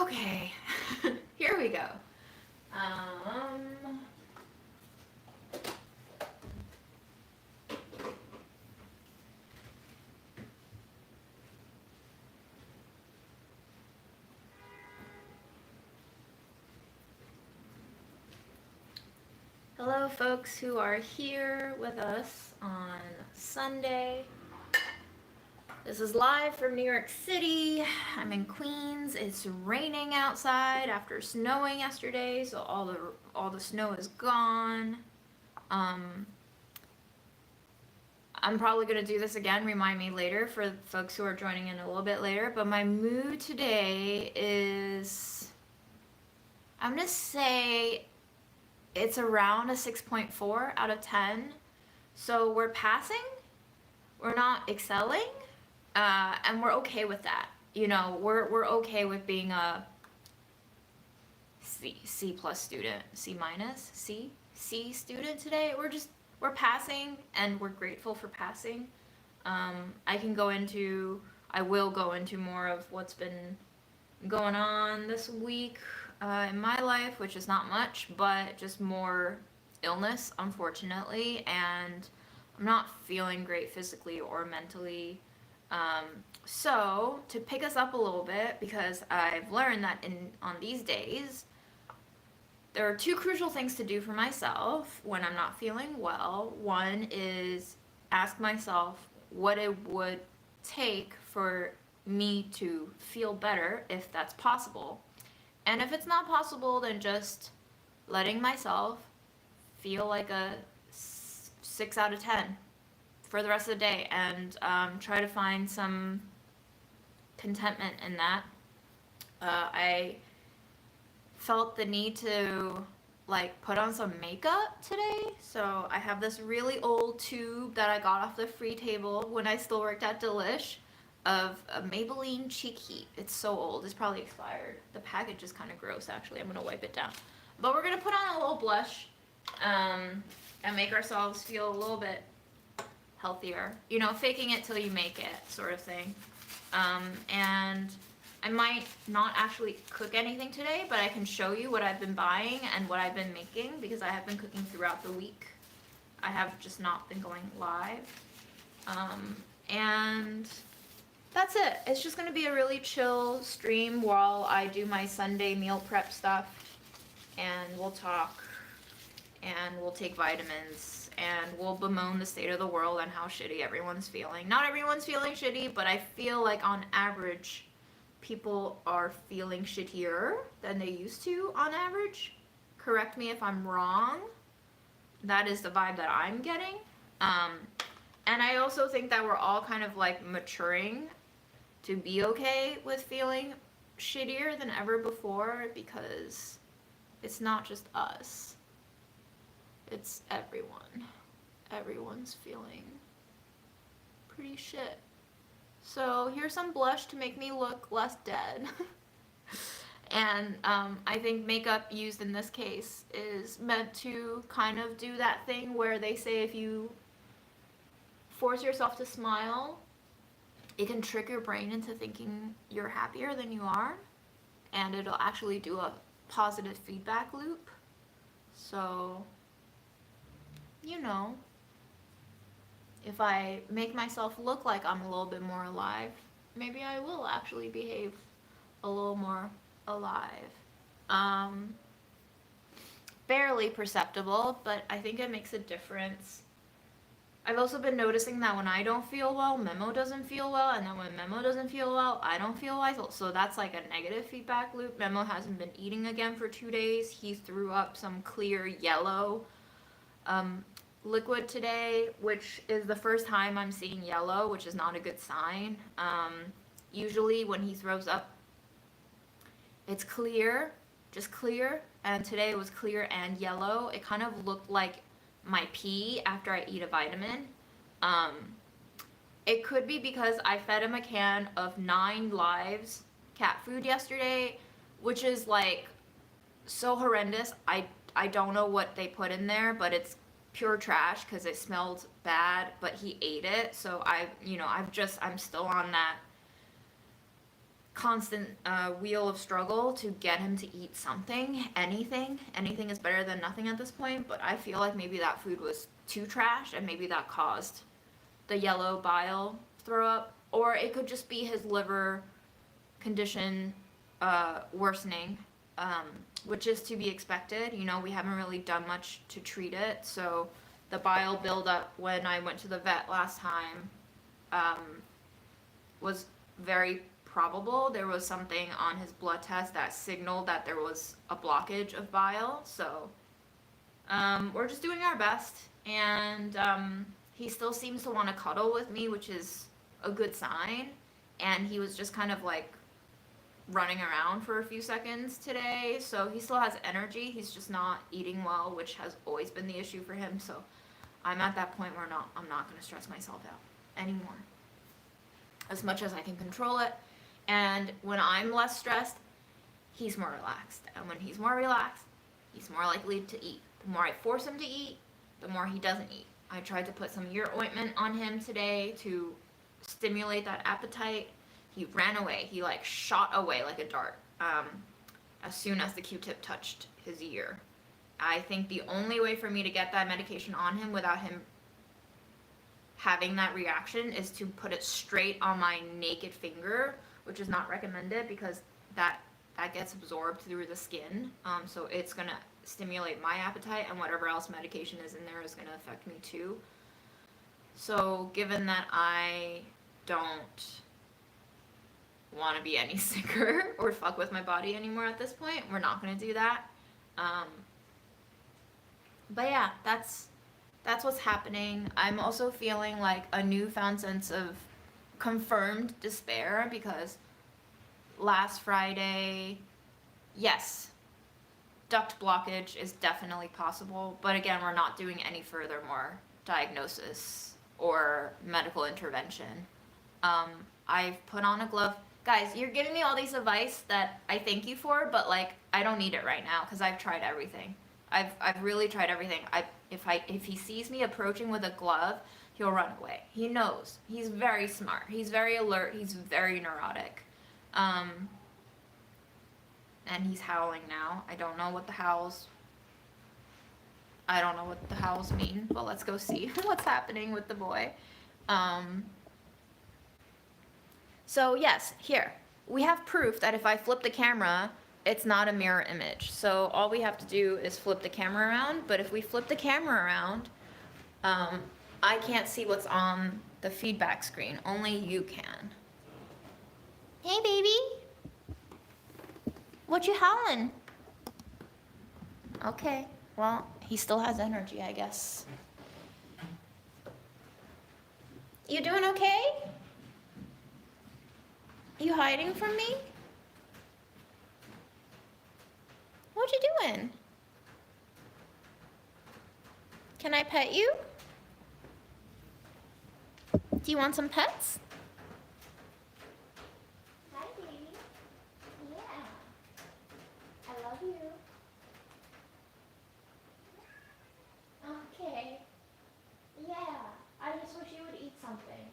Okay, here we go. Hello, folks who are here with us on Sunday. This is live from New York City. I'm in Queens. It's raining outside after snowing yesterday, so all the snow is gone. I'm probably gonna do this again. Remind me later for folks who are joining in a little bit later. But my mood today is, I'm gonna say it's around a 6.4 out of 10. So we're passing. We're not excelling. And we're okay with that. You know, we're okay with being a C plus student, C minus, C student today. We're passing, and we're grateful for passing. I will go into more of what's been going on this week in my life, which is not much, but just more illness, unfortunately, and I'm not feeling great physically or mentally. So to pick us up a little bit, because I've learned that on these days, there are two crucial things to do for myself when I'm not feeling well. One is ask myself what it would take for me to feel better, if that's possible. And if it's not possible, then just letting myself feel like a 6 out of 10 for the rest of the day, and try to find some contentment in that. I felt the need to put on some makeup today, so I have this really old tube that I got off the free table when I still worked at Delish of a Maybelline Cheek Heat. It's so old, it's probably expired. The package is kind of gross, actually. I'm gonna wipe it down. But we're gonna put on a little blush and make ourselves feel a little bit healthier. You know, faking it till you make it sort of thing. And I might not actually cook anything today, but I can show you what I've been buying and what I've been making, because I have been cooking throughout the week. I have just not been going live. And that's it. It's just gonna be a really chill stream while I do my Sunday meal prep stuff, and we'll talk, and we'll take vitamins, and we'll bemoan the state of the world and how shitty everyone's feeling. Not everyone's feeling shitty, but I feel like on average, people are feeling shittier than they used to on average. Correct me if I'm wrong. That is the vibe that I'm getting. And I also think that we're all kind of maturing to be okay with feeling shittier than ever before, because it's not just us. It's everyone. Everyone's feeling pretty shit. So here's some blush to make me look less dead. And I think makeup used in this case is meant to kind of do that thing where they say if you force yourself to smile, it can trick your brain into thinking you're happier than you are, and it'll actually do a positive feedback loop. So, you know, if I make myself look like I'm a little bit more alive, maybe I will actually behave a little more alive. Barely perceptible, but I think it makes a difference. I've also been noticing that when I don't feel well, Memo doesn't feel well, and then when Memo doesn't feel well, I don't feel well. So that's like a negative feedback loop. Memo hasn't been eating again for 2 days. He threw up some clear yellow liquid today, which is the first time I'm seeing yellow, which is not a good sign. Usually when he throws up, it's clear, just clear, and today it was clear and yellow. It kind of looked like my pee after I eat a vitamin. It could be because I fed him a can of 9 Lives cat food yesterday, which is so horrendous. I don't know what they put in there, but it's pure trash because it smelled bad, but he ate it. So I'm still on that constant wheel of struggle to get him to eat something, anything. Anything is better than nothing at this point, but I feel like maybe that food was too trash and maybe that caused the yellow bile throw up, or it could just be his liver condition worsening, which is to be expected. You know, we haven't really done much to treat it, so the bile buildup when I went to the vet last time was very probable. There was something on his blood test that signaled that there was a blockage of bile, so we're just doing our best, and he still seems to want to cuddle with me, which is a good sign, and he was just kind of like running around for a few seconds today, so he still has energy. He's just not eating well, which has always been the issue for him, so I'm at that point where I'm not going to stress myself out anymore. As much as I can control it, and when I'm less stressed, he's more relaxed, and when he's more relaxed, he's more likely to eat. The more I force him to eat, the more he doesn't eat. I tried to put some ear ointment on him today to stimulate that appetite. He ran away. He like shot away like a dart as soon as the Q-tip touched his ear. I think the only way for me to get that medication on him without him having that reaction is to put it straight on my naked finger, which is not recommended because that gets absorbed through the skin. So it's gonna stimulate my appetite, and whatever else medication is in there is gonna affect me too. So given that I don't want to be any sicker or fuck with my body anymore at this point, we're not gonna do that. But yeah, that's what's happening. I'm also feeling like a newfound sense of confirmed despair because last Friday, yes, duct blockage is definitely possible, but again, we're not doing any further more diagnosis or medical intervention. I've put on a glove. Guys, you're giving me all these advice that I thank you for, but like I don't need it right now because I've tried everything. I've really tried everything. If he sees me approaching with a glove, he'll run away. He knows. He's very smart. He's very alert. He's very neurotic. And he's howling now. I don't know what the howls mean, but let's go see what's happening with the boy. So yes, here. We have proof that if I flip the camera, it's not a mirror image. So all we have to do is flip the camera around, but if we flip the camera around, I can't see what's on the feedback screen. Only you can. Hey, baby. What you howling? Okay, well, he still has energy, I guess. You doing okay? You hiding from me? What you doing? Can I pet you? Do you want some pets? Hi, baby. Yeah. I love you. Okay. Yeah. I just wish you would eat something.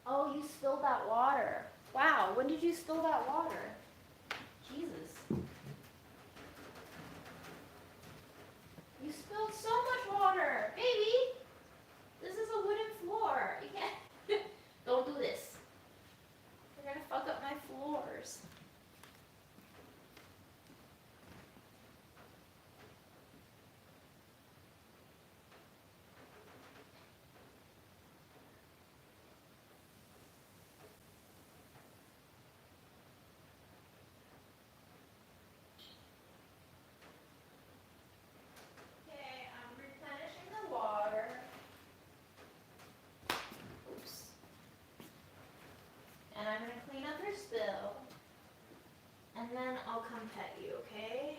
Oh, you spilled that water. Wow, when did you spill that water? Jesus. You spilled so much water. Baby, this is a wooden floor. You can't. Don't do this. You're gonna fuck up my floors. And I'm going to clean up your spill, and then I'll come pet you, okay?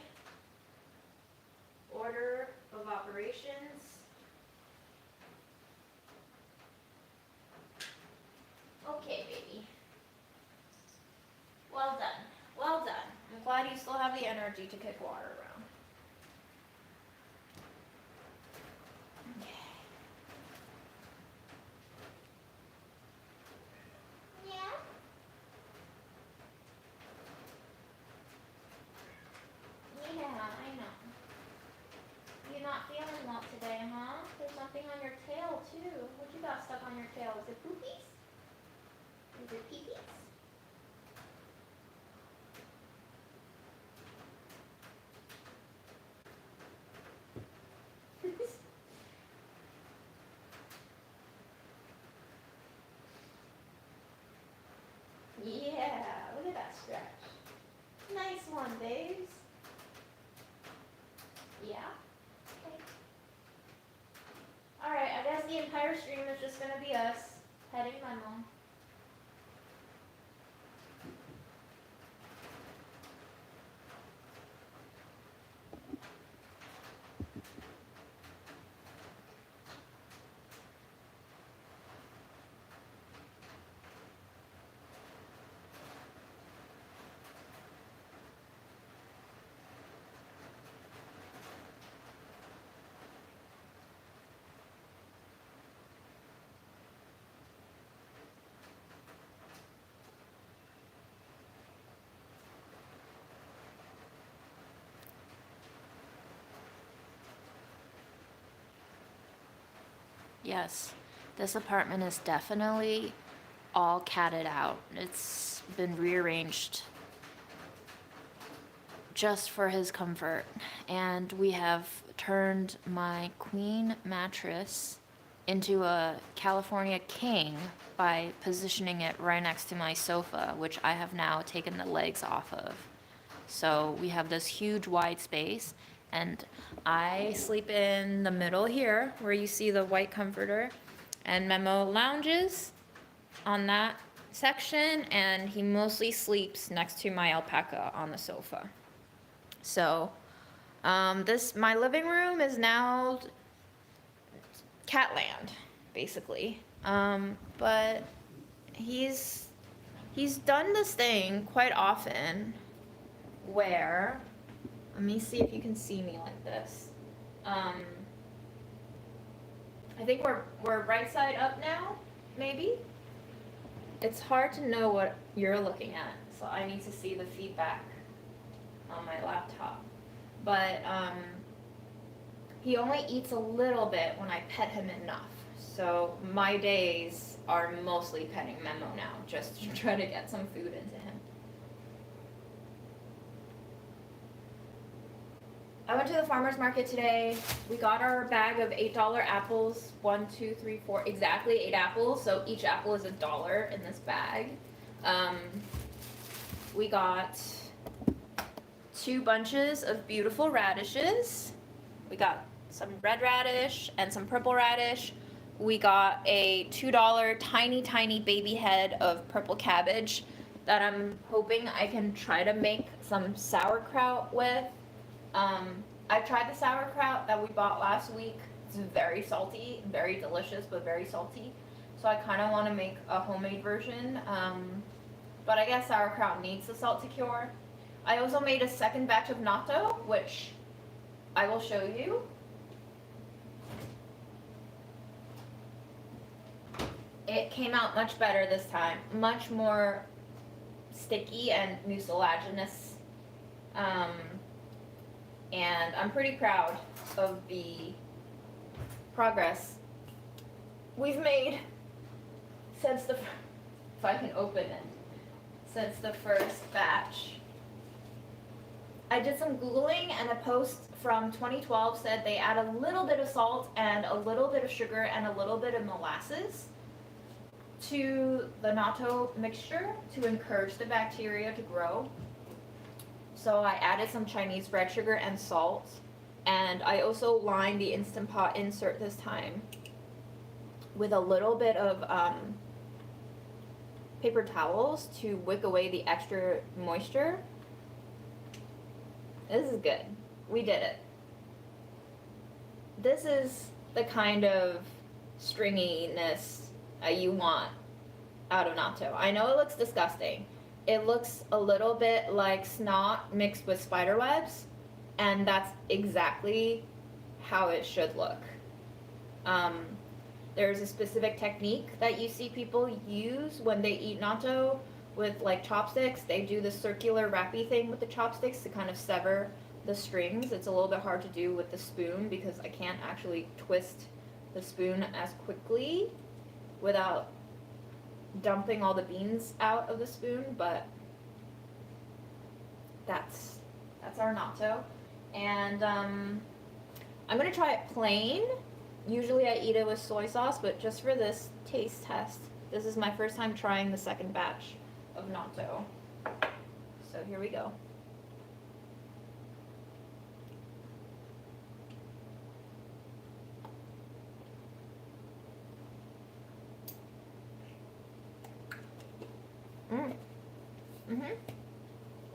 Order of operations. Okay, baby. Well done. Well done. I'm glad you still have the energy to kick water around. stretch. Nice one, babes. Yeah? Okay. Alright, I guess the entire stream is just gonna be us petting Memo. Yes, this apartment is definitely all catted out. It's been rearranged just for his comfort. And we have turned my queen mattress into a California king by positioning it right next to my sofa, which I have now taken the legs off of. So we have this huge wide space, and I sleep in the middle here where you see the white comforter, and Memo lounges on that section, and he mostly sleeps next to my alpaca on the sofa. So my living room is now Catland, basically. But he's done this thing quite often where, let me see if you can see me like this. I think we're right side up now, maybe? It's hard to know what you're looking at, so I need to see the feedback on my laptop. But he only eats a little bit when I pet him enough. So my days are mostly petting Memo now, just to try to get some food into him. I went to the farmer's market today. We got our bag of $8 apples. 1, 2, 3, 4, exactly 8 apples. So each apple is $1 in this bag. We got 2 bunches of beautiful radishes. We got some red radish and some purple radish. We got a $2 tiny baby head of purple cabbage that I'm hoping I can try to make some sauerkraut with. I tried the sauerkraut that we bought last week. It's very salty, very delicious, but very salty. So I kind of want to make a homemade version. But I guess sauerkraut needs the salt to cure. I also made a second batch of natto, which I will show you. It came out much better this time, much more sticky and mucilaginous. And I'm pretty proud of the progress we've made since if I can open it, since the first batch. I did some Googling, and a post from 2012 said they add a little bit of salt and a little bit of sugar and a little bit of molasses to the natto mixture to encourage the bacteria to grow. So I added some Chinese red sugar and salt, and I also lined the Instant Pot insert this time with a little bit of paper towels to wick away the extra moisture. This is good. We did it. This is the kind of stringiness you want out of natto. I know it looks disgusting. It looks a little bit like snot mixed with spider webs, and that's exactly how it should look. There's a specific technique that you see people use when they eat natto with like chopsticks. They do the circular wrappy thing with the chopsticks to kind of sever the strings. It's a little bit hard to do with the spoon because I can't actually twist the spoon as quickly without dumping all the beans out of the spoon, but that's our natto. And I'm gonna try it plain. Usually I eat it with soy sauce, but just for this taste test, this is my first time trying the second batch of natto. So here we go.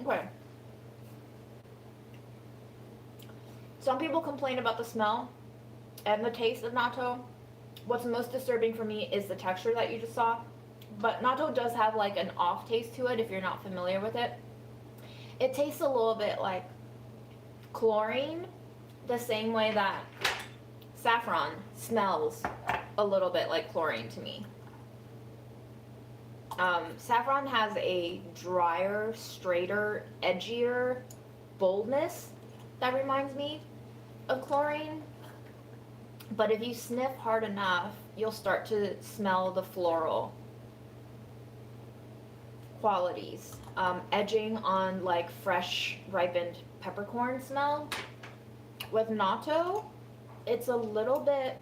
Okay. Some people complain about the smell and the taste of natto. What's most disturbing for me is the texture that you just saw. But natto does have like an off taste to it if you're not familiar with it. It tastes a little bit like chlorine, the same way that saffron smells a little bit like chlorine to me. Saffron has a drier, straighter, edgier boldness that reminds me of chlorine. But if you sniff hard enough, you'll start to smell the floral qualities. Edging on like fresh ripened peppercorn smell. With natto, it's a little bit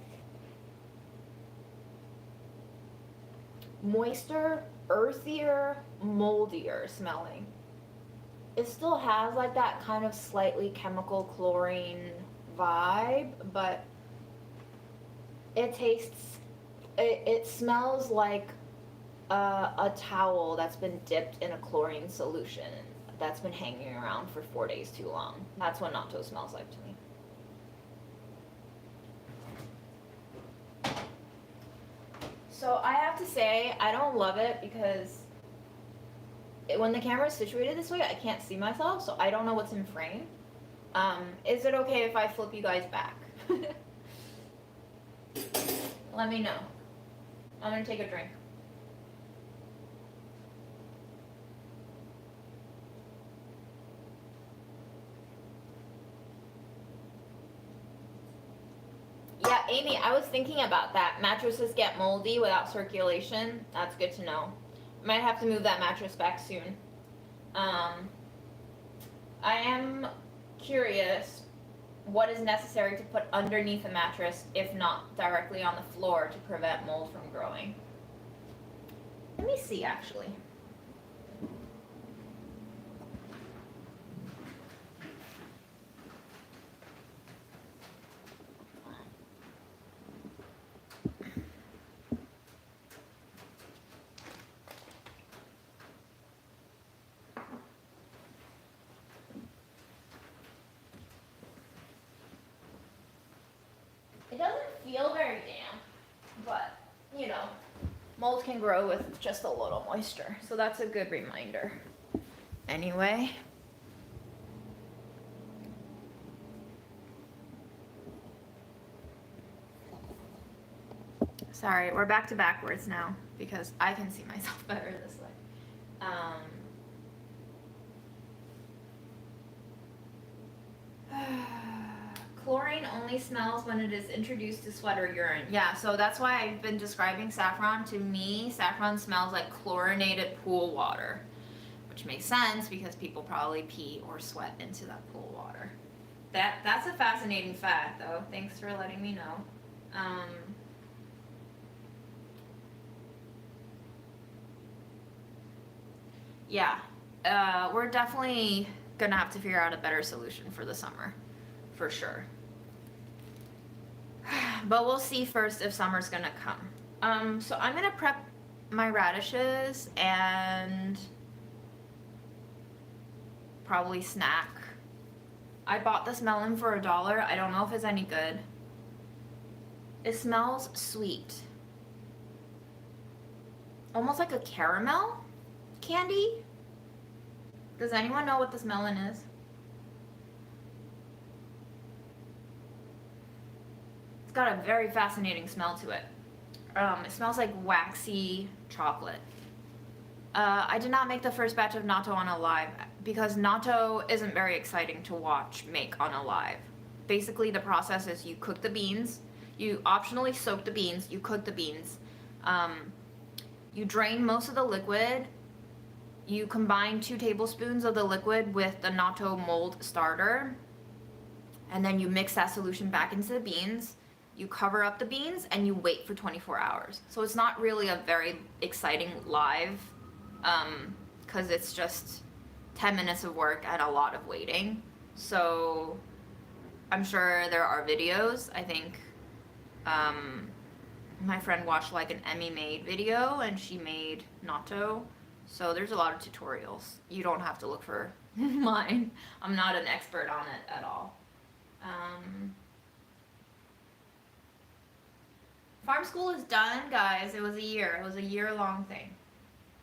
moister, earthier, moldier smelling. It still has like that kind of slightly chemical chlorine vibe, but it smells like a towel that's been dipped in a chlorine solution that's been hanging around for 4 days too long. That's what natto smells like to me. So I have to say, I don't love it because when the camera is situated this way, I can't see myself, so I don't know what's in frame. Is it okay if I flip you guys back? Let me know. I'm gonna take a drink. Yeah, Amy, I was thinking about that. Mattresses get moldy without circulation. That's good to know. I might have to move that mattress back soon. I am curious what is necessary to put underneath a mattress, if not directly on the floor, to prevent mold from growing. Let me see, actually. It doesn't feel very damp, but, you know, mold can grow with just a little moisture, so that's a good reminder. Anyway. Sorry, we're back to backwards now, because I can see myself better this way. Chlorine only smells when it is introduced to sweat or urine. Yeah, so that's why I've been describing saffron. To me, saffron smells like chlorinated pool water, which makes sense because people probably pee or sweat into that pool water. That's a fascinating fact, though. Thanks for letting me know. Yeah, we're definitely gonna have to figure out a better solution for the summer, for sure. But we'll see first if summer's gonna come. So I'm gonna prep my radishes and probably snack. I bought this melon for $1. I don't know if it's any good. It smells sweet. Almost like a caramel candy. Does anyone know what this melon is? It's got a very fascinating smell to it. It smells like waxy chocolate. I did not make the first batch of natto on a live because natto isn't very exciting to watch make on a live. Basically, the process is you cook the beans, you optionally soak the beans, you cook the beans, you drain most of the liquid, you combine 2 tablespoons of the liquid with the natto mold starter, and then you mix that solution back into the beans. You cover up the beans and you wait for 24 hours. So it's not really a very exciting live, because it's just 10 minutes of work and a lot of waiting. So I'm sure there are videos. I think my friend watched like an Emmy made video and she made natto. So there's a lot of tutorials. You don't have to look for mine. I'm not an expert on it at all. Farm school is done, guys. It was a year. It was a year-long thing.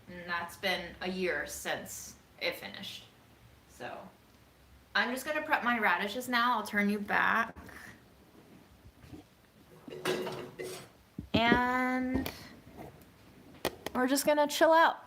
And that's been a year since it finished. So I'm just gonna prep my radishes now. I'll turn you back. And we're just gonna chill out.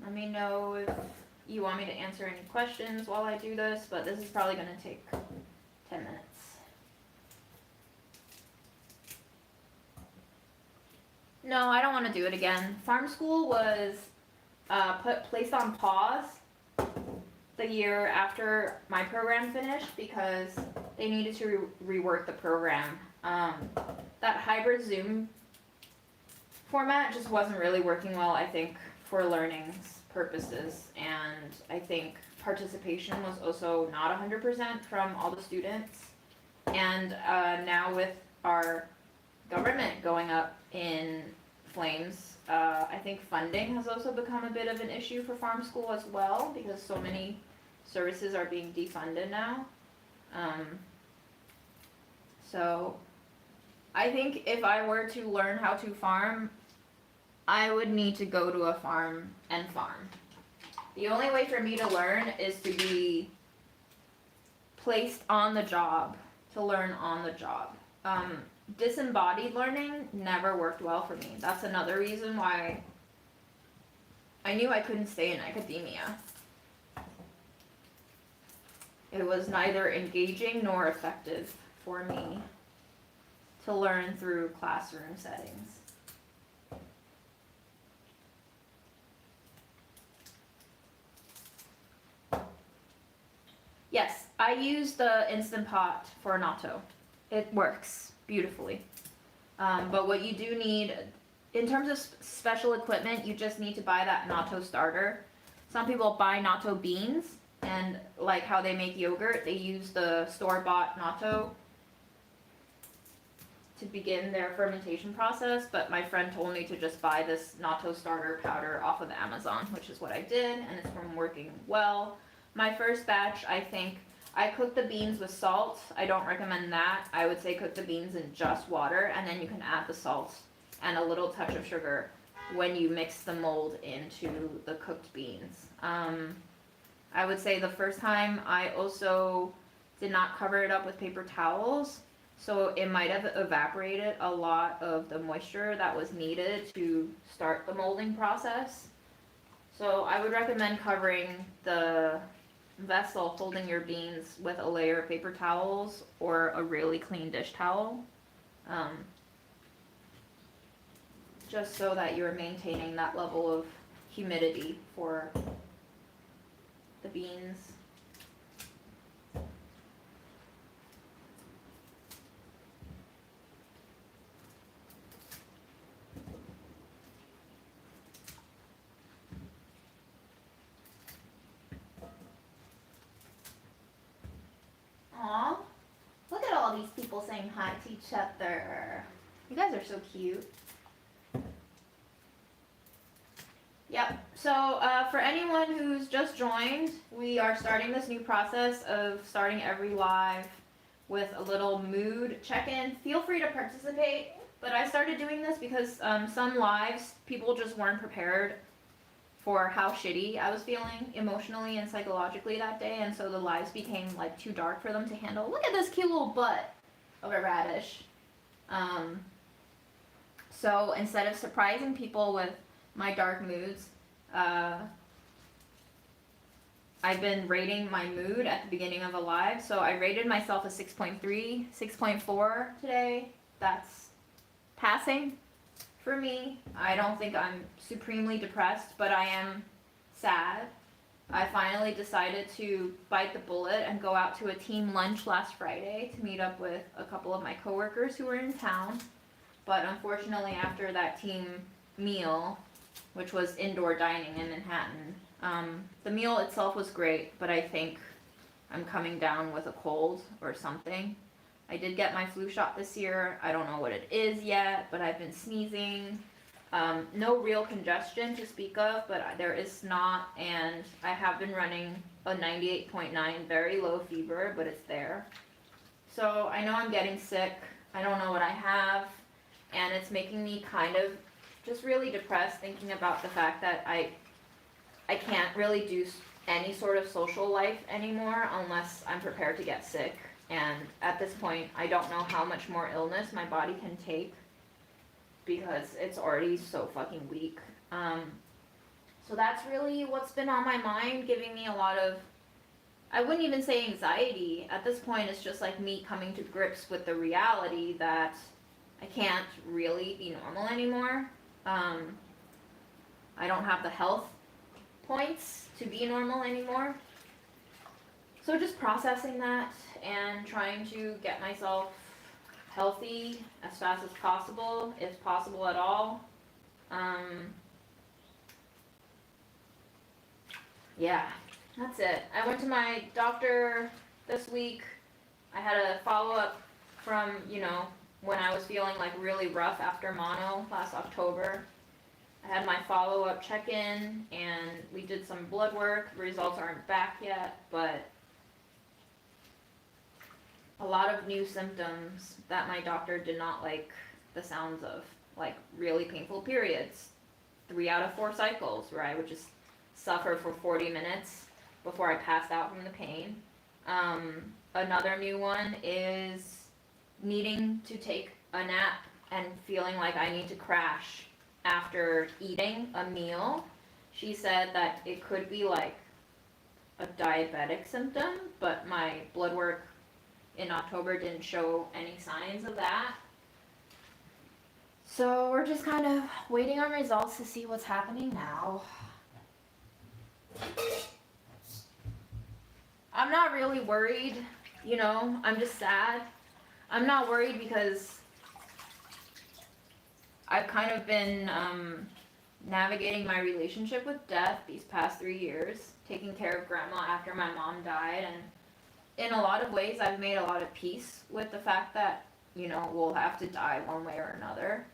Let me know if you want me to answer any questions while I do this, but this is probably going to take 10 minutes. No, I don't want to do it again. Farm school was placed on pause the year after my program finished because they needed to rework the program. That hybrid Zoom format just wasn't really working well, I think, for learning purposes, and I think participation was also not 100% from all the students. And now with our government going up in flames, I think funding has also become a bit of an issue for farm school as well, because so many services are being defunded now. So I think if I were to learn how to farm, I would need to go to a farm and farm. The only way for me to learn is to be placed on the job, to learn on the job. Disembodied learning never worked well for me. That's another reason why I knew I couldn't stay in academia. It was neither engaging nor effective for me to learn through classroom settings. Yes, I use the Instant Pot for natto. It works beautifully. But what you do need, in terms of special equipment, you just need to buy that natto starter. Some people buy natto beans, and like how they make yogurt, they use the store-bought natto to begin their fermentation process, but my friend told me to just buy this natto starter powder off of Amazon, which is what I did, and it's been working well. My first batch, I think, I cooked the beans with salt. I don't recommend that. I would say cook the beans in just water, and then you can add the salt and a little touch of sugar when you mix the mold into the cooked beans. I would say the first time I also did not cover it up with paper towels, so it might have evaporated a lot of the moisture that was needed to start the molding process. So I would recommend covering the vessel holding your beans with a layer of paper towels or a really clean dish towel, just so that you're maintaining that level of humidity for the beans. Aw, look at all these people saying hi to each other. You guys are so cute. Yep, so for anyone who's just joined, we are starting this new process of starting every live with a little mood check-in. Feel free to participate, but I started doing this because some lives, people just weren't prepared for how shitty I was feeling emotionally and psychologically that day, and so the lives became like too dark for them to handle. Look at this cute little butt of a radish. So instead of surprising people with my dark moods, I've been rating my mood at the beginning of a live. So I rated myself a 6.3, 6.4 today. That's passing for me. I don't think I'm supremely depressed, but I am sad. I finally decided to bite the bullet and go out to a team lunch last Friday to meet up with a couple of my coworkers who were in town. But unfortunately, after that team meal, which was indoor dining in Manhattan, the meal itself was great, but I think I'm coming down with a cold or something. I did get my flu shot this year. I don't know what it is yet, but I've been sneezing. No real congestion to speak of, but there is snot, and I have been running a 98.9, very low fever, but it's there. So I know I'm getting sick. I don't know what I have, and it's making me kind of just really depressed thinking about the fact that I can't really do any sort of social life anymore unless I'm prepared to get sick. And at this point, I don't know how much more illness my body can take because it's already so fucking weak. So that's really what's been on my mind, giving me a lot of, I wouldn't even say anxiety. At this point, it's just like me coming to grips with the reality that I can't really be normal anymore. I don't have the health points to be normal anymore. So just processing that and trying to get myself healthy as fast as possible, if possible at all. Yeah, that's it. I went to my doctor this week. I had a follow-up from, when I was feeling like really rough after mono last October. I had my follow-up check-in and we did some blood work. The results aren't back yet, but a lot of new symptoms that my doctor did not like the sounds of, like really painful periods, 3 out of 4 cycles where I would just suffer for 40 minutes before I passed out from the pain. Another new one is needing to take a nap and feeling like I need to crash after eating a meal. She said that it could be like a diabetic symptom, but my blood work in October didn't show any signs of that. So we're just kind of waiting on results to see what's happening now. I'm not really worried, I'm just sad. I'm not worried because I've kind of been navigating my relationship with death these past 3 years, taking care of grandma after my mom died, and in a lot of ways I've made a lot of peace with the fact that, we'll have to die one way or another.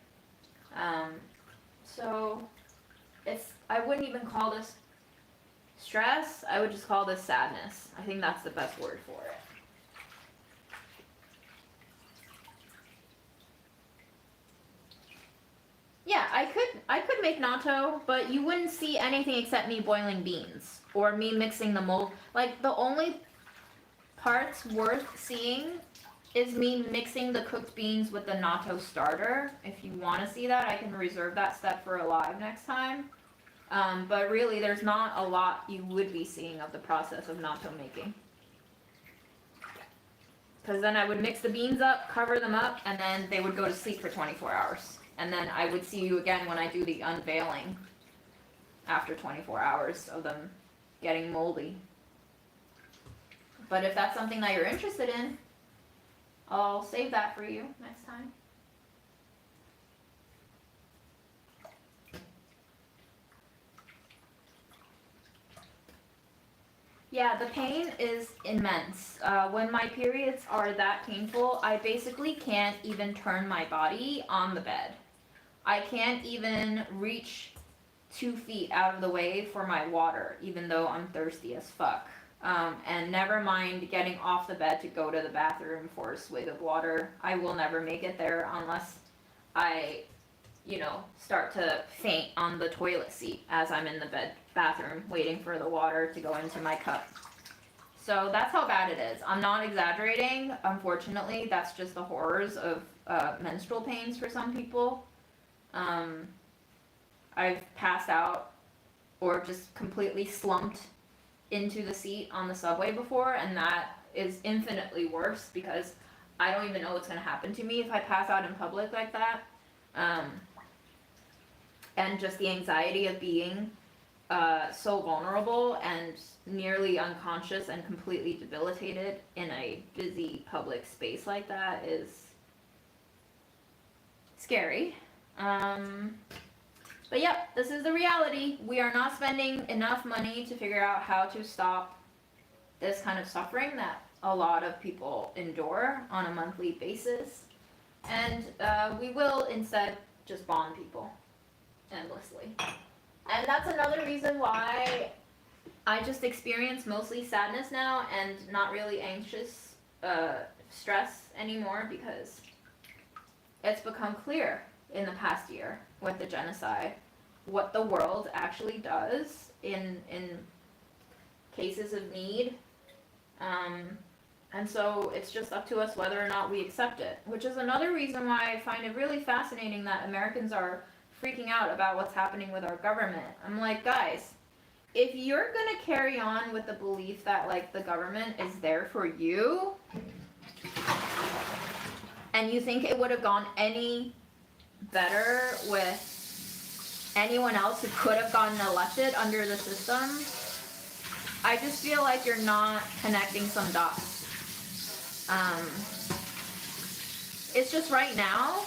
So I wouldn't even call this stress, I would just call this sadness. I think that's the best word for it. Yeah, I could make natto, but you wouldn't see anything except me boiling beans or me mixing the mold. Like, the only parts worth seeing is me mixing the cooked beans with the natto starter. If you want to see that, I can reserve that step for a live next time. But really, there's not a lot you would be seeing of the process of natto making. Because then I would mix the beans up, cover them up, and then they would go to sleep for 24 hours. And then I would see you again when I do the unveiling after 24 hours of them getting moldy. But if that's something that you're interested in, I'll save that for you next time. Yeah, the pain is immense. When my periods are that painful, I basically can't even turn my body on the bed. I can't even reach 2 feet out of the way for my water, even though I'm thirsty as fuck. And never mind getting off the bed to go to the bathroom for a swig of water. I will never make it there unless I, start to faint on the toilet seat as I'm in the bathroom waiting for the water to go into my cup. So that's how bad it is. I'm not exaggerating. Unfortunately, that's just the horrors of menstrual pains for some people. I've passed out or just completely slumped into the seat on the subway before, and that is infinitely worse because I don't even know what's going to happen to me if I pass out in public like that. and just the anxiety of being so vulnerable and nearly unconscious and completely debilitated in a busy public space like that is scary. But yep, this is the reality. We are not spending enough money to figure out how to stop this kind of suffering that a lot of people endure on a monthly basis. And we will instead just bomb people endlessly. And that's another reason why I just experience mostly sadness now and not really anxious stress anymore, because it's become clear in the past year with the genocide what the world actually does in cases of need. And so it's just up to us whether or not we accept it, which is another reason why I find it really fascinating that Americans are freaking out about what's happening with our government. I'm like, guys, if you're gonna carry on with the belief that like the government is there for you, and you think it would have gone any better with anyone else who could have gotten elected under the system, I just feel like you're not connecting some dots. It's just right now,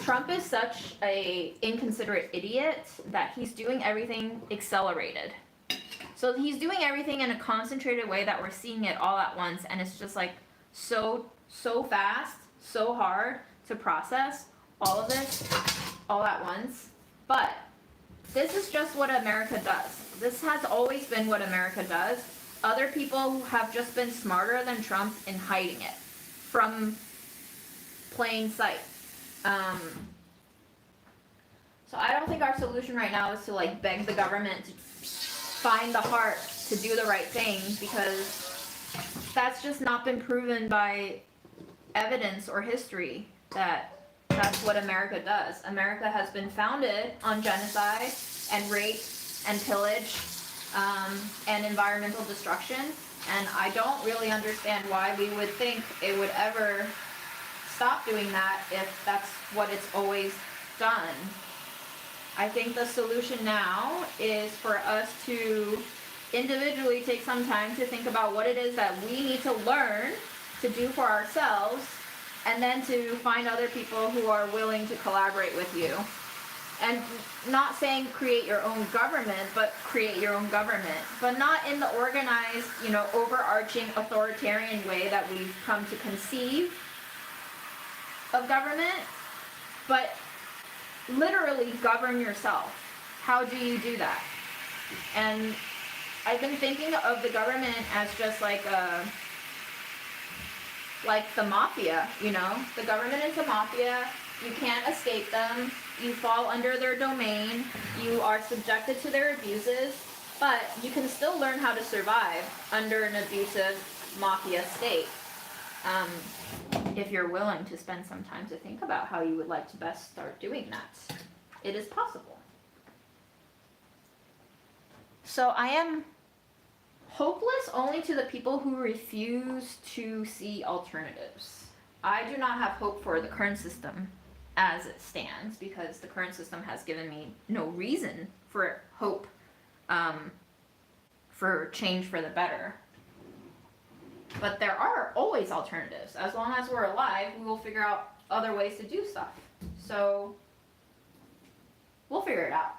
Trump is such a inconsiderate idiot that he's doing everything accelerated. So he's doing everything in a concentrated way that we're seeing it all at once, and it's just like so fast, so hard to process all of this all at once. But this is just what America does. This has always been what America does. Other people have just been smarter than Trump in hiding it from plain sight. So I don't think our solution right now is to like beg the government to find the heart to do the right thing, because that's just not been proven by evidence or history that that's what America does. America has been founded on genocide and rape and pillage and environmental destruction, and I don't really understand why we would think it would ever stop doing that if that's what it's always done. I think the solution now is for us to individually take some time to think about what it is that we need to learn to do for ourselves, and then to find other people who are willing to collaborate with you. And not saying create your own government, but create your own government. But not in the organized, overarching authoritarian way that we've come to conceive of government, but literally govern yourself. How do you do that? And I've been thinking of the government as just like the mafia, The government is a mafia. You can't escape them. You fall under their domain. You are subjected to their abuses, but you can still learn how to survive under an abusive mafia state. If you're willing to spend some time to think about how you would like to best start doing that. It is possible. So I am hopeless only to the people who refuse to see alternatives. I do not have hope for the current system as it stands, because the current system has given me no reason for hope for change for the better. But there are always alternatives. As long as we're alive, we will figure out other ways to do stuff. So we'll figure it out.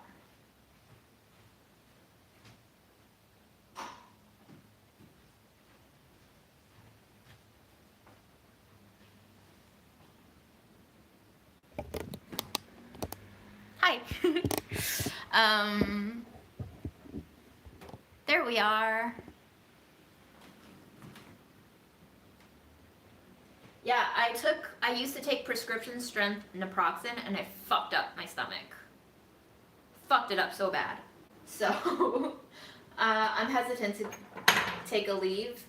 Hi. There we are. Yeah, I used to take prescription strength naproxen, and it fucked up my stomach. Fucked it up so bad. So, I'm hesitant to take a leave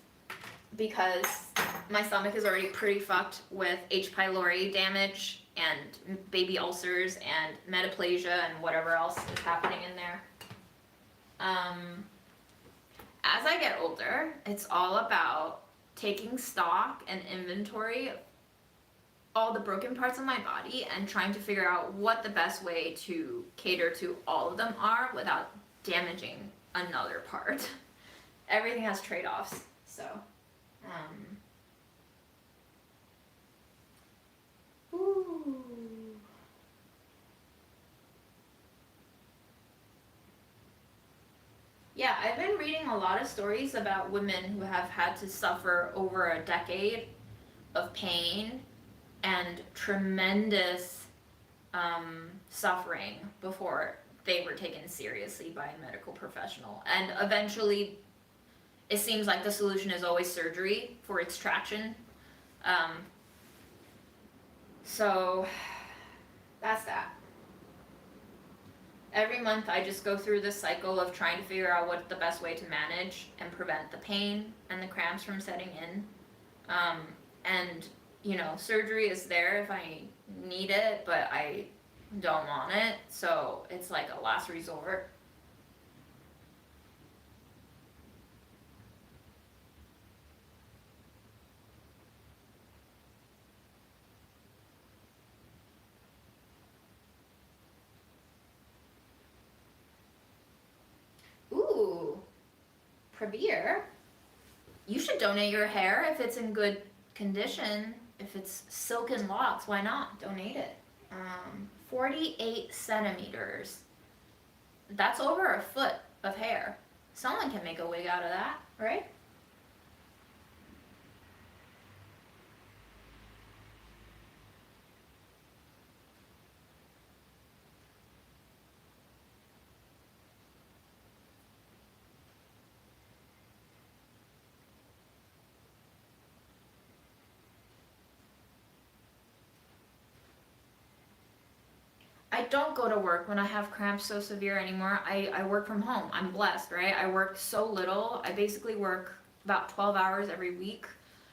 because my stomach is already pretty fucked with H. pylori damage and baby ulcers and metaplasia and whatever else is happening in there. As I get older, it's all about taking stock and inventory of all the broken parts of my body and trying to figure out what the best way to cater to all of them are without damaging another part. Everything has trade-offs, so ooh. Yeah, I've been reading a lot of stories about women who have had to suffer over a decade of pain and tremendous suffering before they were taken seriously by a medical professional. And eventually, it seems like the solution is always surgery for extraction. Um, so, that's that. Every month I just go through this cycle of trying to figure out what the best way to manage and prevent the pain and the cramps from setting in. And, surgery is there if I need it, but I don't want it, so it's like a last resort. Ooh, Prevere. You should donate your hair if it's in good condition. If it's silken locks, why not? Donate it. 48 centimeters. That's over a foot of hair. Someone can make a wig out of that, right? I don't go to work when I have cramps so severe anymore. I work from home. I'm blessed, right? I work so little. I basically work about 12 hours every week.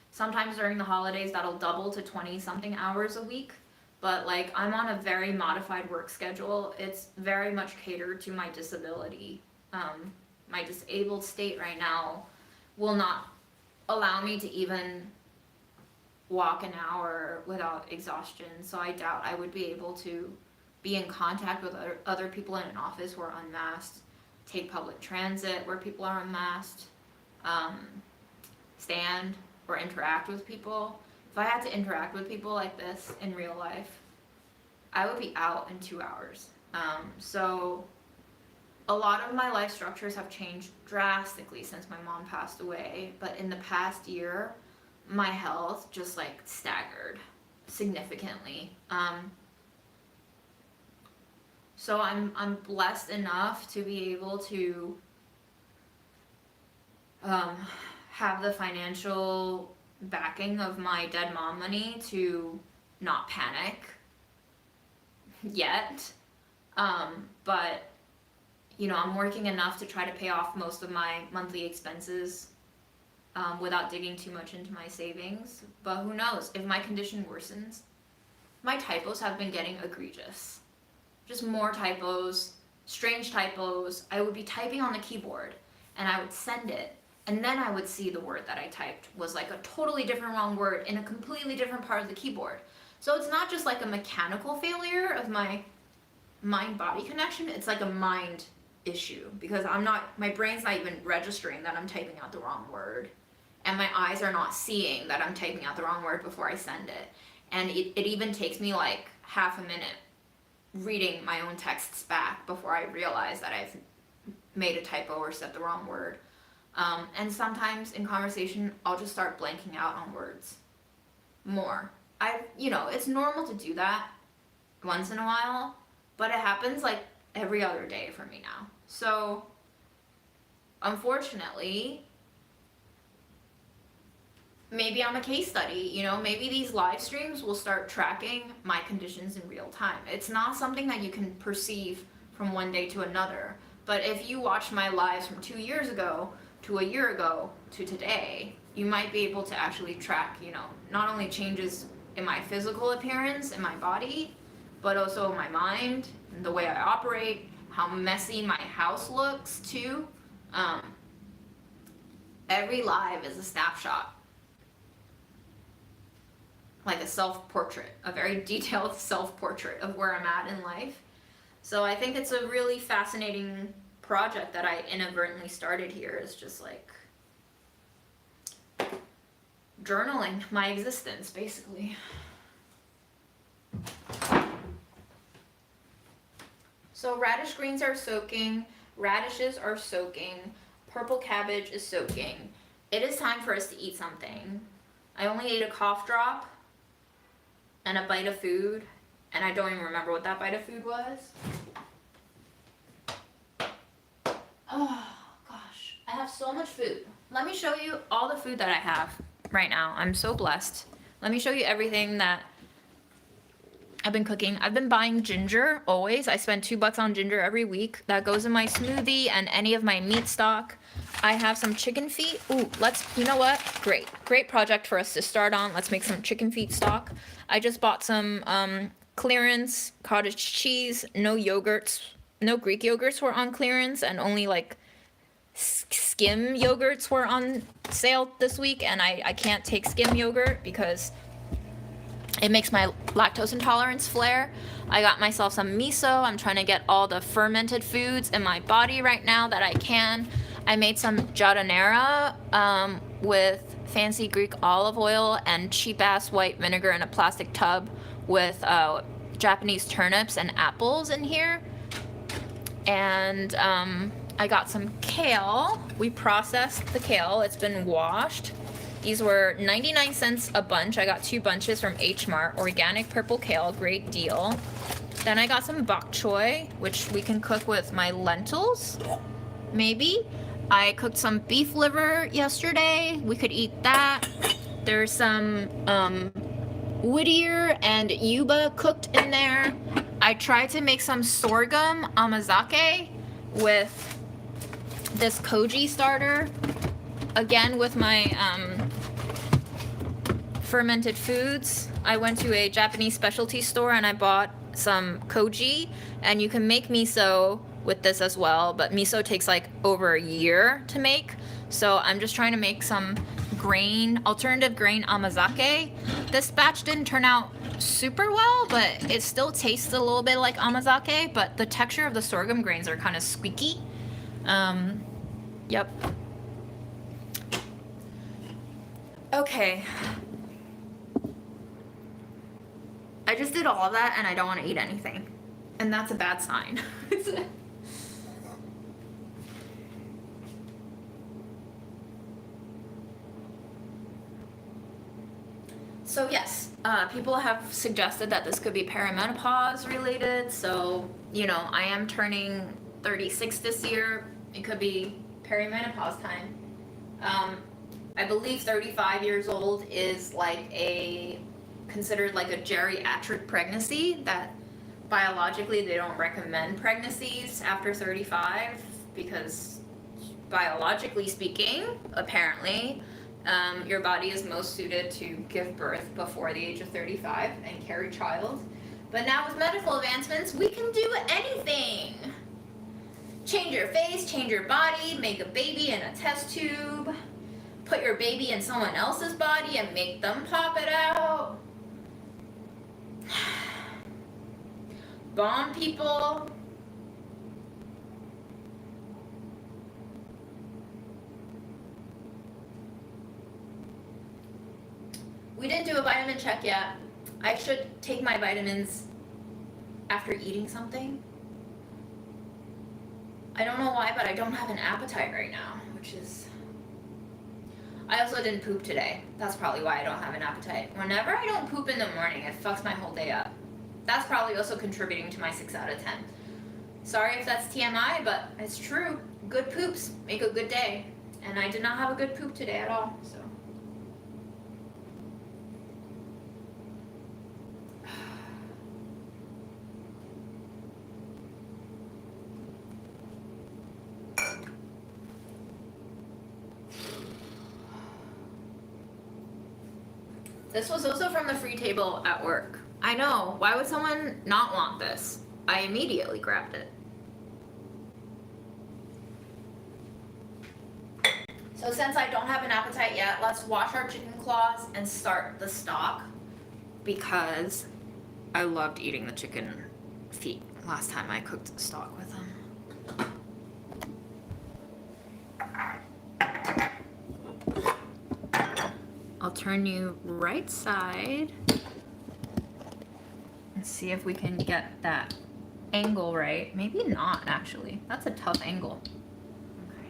Sometimes during the holidays, that'll double to 20 something hours a week. But like, I'm on a very modified work schedule. It's very much catered to my disability. My disabled state right now will not allow me to even walk an hour without exhaustion. So I doubt I would be able to be in contact with other people in an office who are unmasked, take public transit where people are unmasked, stand or interact with people. If I had to interact with people like this in real life, I would be out in 2 hours. So a lot of my life structures have changed drastically since my mom passed away, but in the past year, my health just like staggered significantly. So I'm blessed enough to be able to have the financial backing of my dead mom money to not panic yet. But I'm working enough to try to pay off most of my monthly expenses without digging too much into my savings. But who knows, if my condition worsens, my typos have been getting egregious. Just more typos, strange typos. I would be typing on the keyboard and I would send it, and then I would see the word that I typed was like a totally different wrong word in a completely different part of the keyboard. So it's not just like a mechanical failure of my mind-body connection, it's like a mind issue because my brain's not even registering that I'm typing out the wrong word, and my eyes are not seeing that I'm typing out the wrong word before I send it. And it even takes me like half a minute reading my own texts back before I realize that I've made a typo or said the wrong word. And sometimes in conversation, I'll just start blanking out on words more. It's normal to do that once in a while, but it happens like every other day for me now. So, unfortunately, maybe I'm a case study, maybe these live streams will start tracking my conditions in real time. It's not something that you can perceive from one day to another, but if you watch my lives from 2 years ago to a year ago to today, you might be able to actually track, not only changes in my physical appearance in my body, but also my mind, the way I operate, how messy my house looks too. Every live is a snapshot. like a self-portrait, a very detailed self-portrait of where I'm at in life. So I think it's a really fascinating project that I inadvertently started here, is just like journaling my existence, basically. So radish greens are soaking, radishes are soaking, purple cabbage is soaking. It is time for us to eat something. I only ate a cough drop and a bite of food, and I don't even remember what that bite of food was. Oh gosh, I have so much food. Let me show you all the food that I have right now. I'm so blessed. Let me show you everything that I've been cooking. I've been buying ginger always. I spend $2 on ginger every week. That goes in my smoothie and any of my meat stock. I have some chicken feet. Ooh, you know what? Great project for us to start on. Let's make some chicken feet stock. I just bought some clearance cottage cheese. No yogurts, no Greek yogurts were on clearance, and only like skim yogurts were on sale this week, and I can't take skim yogurt because it makes my lactose intolerance flare. I got myself some miso. I'm trying to get all the fermented foods in my body right now that I can. I made some giardiniera with fancy Greek olive oil and cheap ass white vinegar in a plastic tub with Japanese turnips and apples in here. And I got some kale. We processed the kale. It's been washed. These were 99 cents a bunch. I got 2 bunches from H Mart. Organic purple kale, great deal. Then I got some bok choy, which we can cook with my lentils, maybe. I cooked some beef liver yesterday. We could eat that. There's some Whittier and Yuba cooked in there. I tried to make some sorghum amazake with this koji starter. Again, with my fermented foods. I went to a Japanese specialty store and I bought some koji, and you can make miso with this as well, but miso takes like over a year to make. So I'm just trying to make some alternative grain amazake. This batch didn't turn out super well, but it still tastes a little bit like amazake, but the texture of the sorghum grains are kind of squeaky. Yep. Okay. I just did all of that and I don't want to eat anything. And that's a bad sign. So yes, people have suggested that this could be perimenopause related. So, you know, I am turning 36 this year. It could be perimenopause time. I believe 35 years old is like considered like a geriatric pregnancy, that biologically they don't recommend pregnancies after 35 because biologically speaking, apparently, your body is most suited to give birth before the age of 35 and carry child. But now with medical advancements, we can do anything. Change your face, change your body, make a baby in a test tube, put your baby in someone else's body and make them pop it out. Bond people. We didn't do a vitamin check yet. I should take my vitamins after eating something. I don't know why, but I don't have an appetite right now, which is... I also didn't poop today. That's probably why I don't have an appetite. Whenever I don't poop in the morning, it fucks my whole day up. That's probably also contributing to my 6 out of 10. Sorry if that's TMI, but it's true. Good poops make a good day. And I did not have a good poop today at all, so... This was also from the free table at work. I know, why would someone not want this? I immediately grabbed it. So since I don't have an appetite yet, let's wash our chicken claws and start the stock. because I loved eating the chicken feet last time I cooked stock with them. I'll turn you right side and see if we can get that angle right. Maybe not, actually. That's a tough angle. Okay.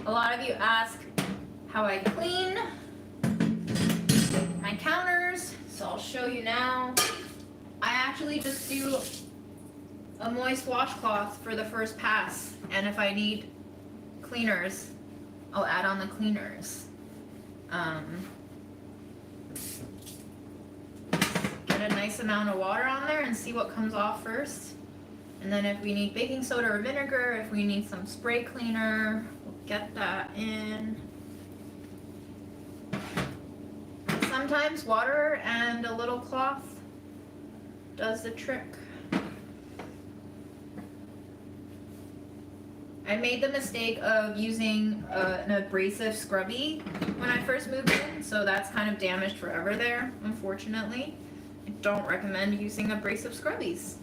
A lot of you ask how I clean my counters, so I'll show you now. I actually just do a moist washcloth for the first pass, and if I need cleaners, I'll add on the cleaners. Get a nice amount of water on there and see what comes off first. And then if we need baking soda or vinegar, if we need some spray cleaner, we'll get that in. Sometimes water and a little cloth does the trick. I made the mistake of using an abrasive scrubby when I first moved in, so that's kind of damaged forever there, unfortunately. I don't recommend using abrasive scrubbies.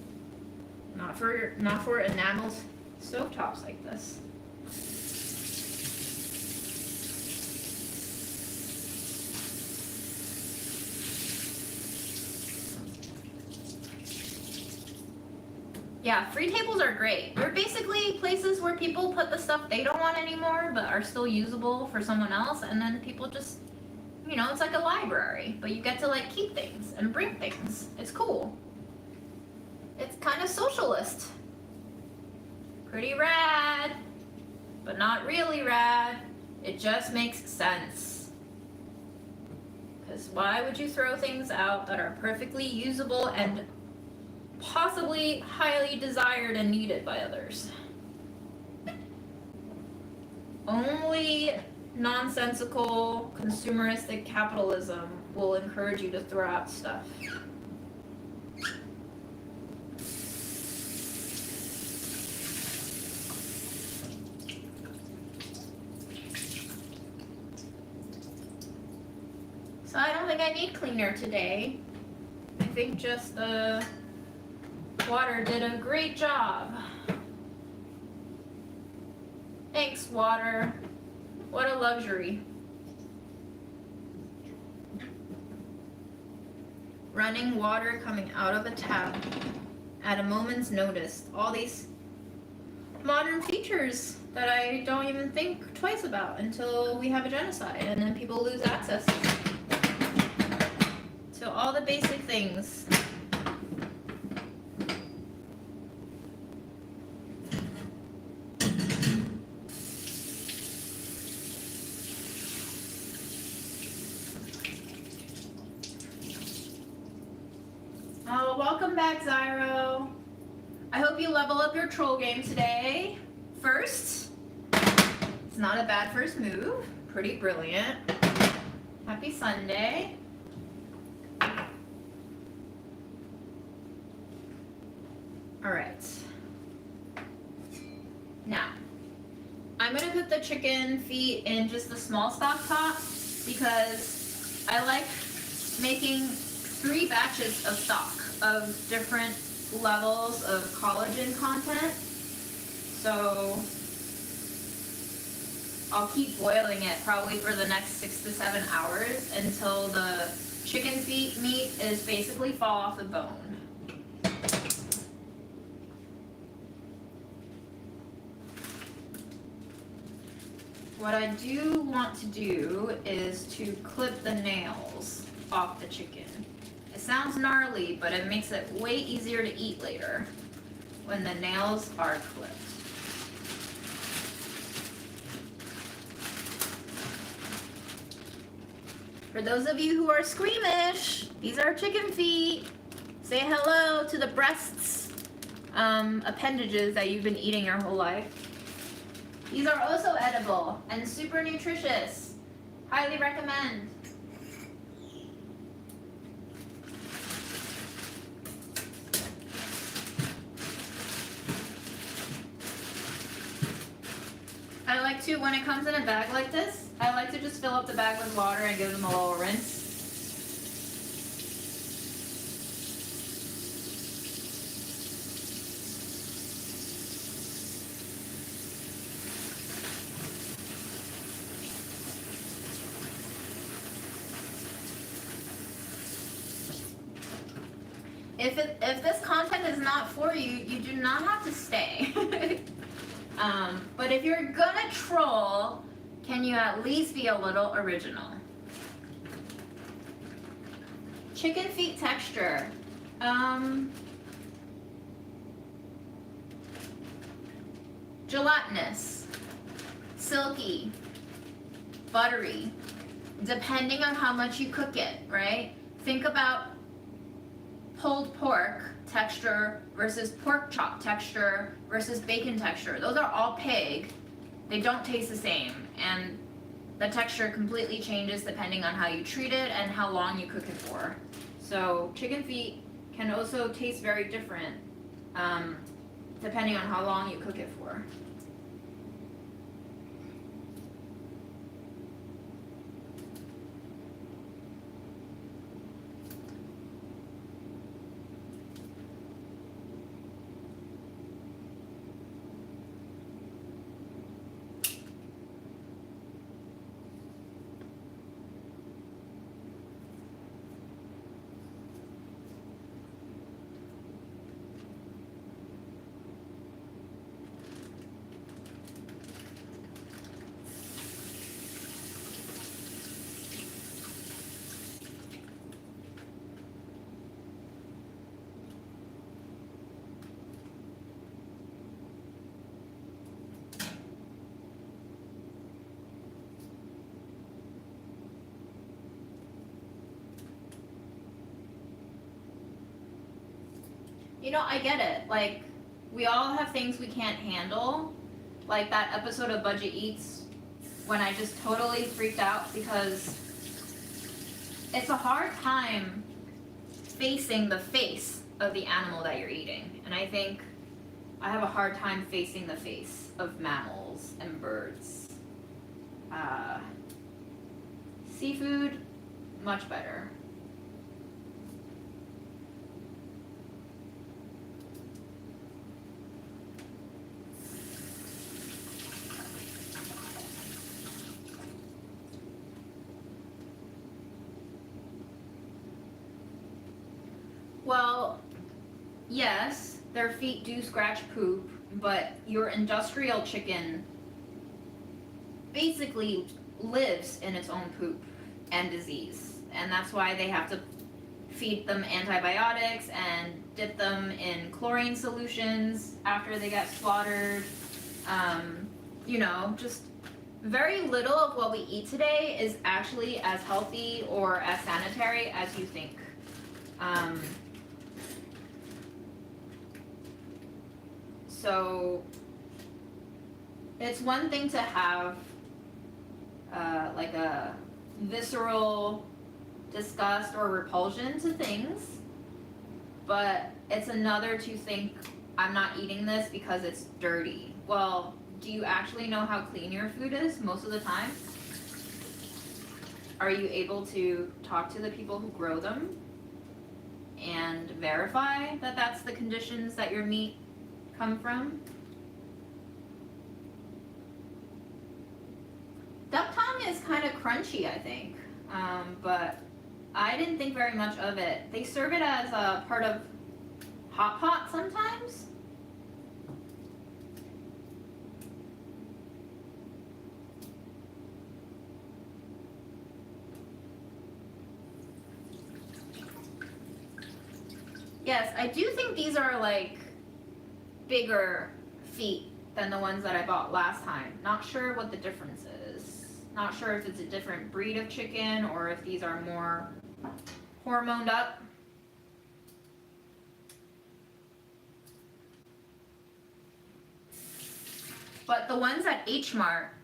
Not for enameled stovetops like this. Yeah, free tables are great. They're basically places where people put the stuff they don't want anymore but are still usable for someone else, and then people just, you know, it's like a library, but you get to like keep things and bring things. It's cool. It's kind of socialist. Pretty rad, but not really rad. It just makes sense. Because why would you throw things out that are perfectly usable and possibly highly desired and needed by others? Only nonsensical consumeristic capitalism will encourage you to throw out stuff. So I don't think I need cleaner today. I think just the water did a great job. Thanks, water. What a luxury. Running water coming out of a tap at a moment's notice. All these modern features that I don't even think twice about until we have a genocide and then people lose access to all the basic things. Oh, welcome back, Zyro. I hope you level up your troll game today. First, it's not a bad first move. Pretty brilliant. Happy Sunday. All right. Now, I'm gonna put the chicken feet in just the small stock pot because I like making 3 batches of stock of different levels of collagen content. So I'll keep boiling it probably for the next 6 to 7 hours until the chicken feet meat is basically fall off the bone. What I do want to do is to clip the nails off the chicken. It sounds gnarly, but it makes it way easier to eat later when the nails are clipped. For those of you who are squeamish, these are chicken feet. Say hello to the breasts, appendages that you've been eating your whole life. These are also edible and super nutritious. Highly recommend. I like to, when it comes in a bag like this, I like to just fill up the bag with water and give them a little rinse. If this content is not for you, you do not have to stay. But if you're gonna troll, can you at least be a little original? Chicken feet texture. Gelatinous, silky, buttery, depending on how much you cook it, right? Think about pulled pork texture versus pork chop texture versus bacon texture. Those are all pig. They don't taste the same, and the texture completely changes depending on how you treat it and how long you cook it for. So chicken feet can also taste very different depending on how long you cook it for. You know, I get it. Like, we all have things we can't handle. Like that episode of Budget Eats when I just totally freaked out because it's a hard time facing the face of the animal that you're eating. And I think I have a hard time facing the face of mammals and birds. Seafood, much better. Well, yes, their feet do scratch poop, but your industrial chicken basically lives in its own poop and disease. And that's why they have to feed them antibiotics and dip them in chlorine solutions after they get slaughtered. You know, just very little of what we eat today is actually as healthy or as sanitary as you think. So it's one thing to have like a visceral disgust or repulsion to things, but it's another to think, I'm not eating this because it's dirty. Well, do you actually know how clean your food is most of the time? Are you able to talk to the people who grow them and verify that that's the conditions that your meat come from? Duck tongue is kind of crunchy, I think, but I didn't think very much of it. They serve it as a part of hot pot sometimes. Yes, I do think these are like bigger feet than the ones that I bought last time. Not sure what the difference is. Not sure if it's a different breed of chicken or if these are more hormoned up. But the ones at H Mart,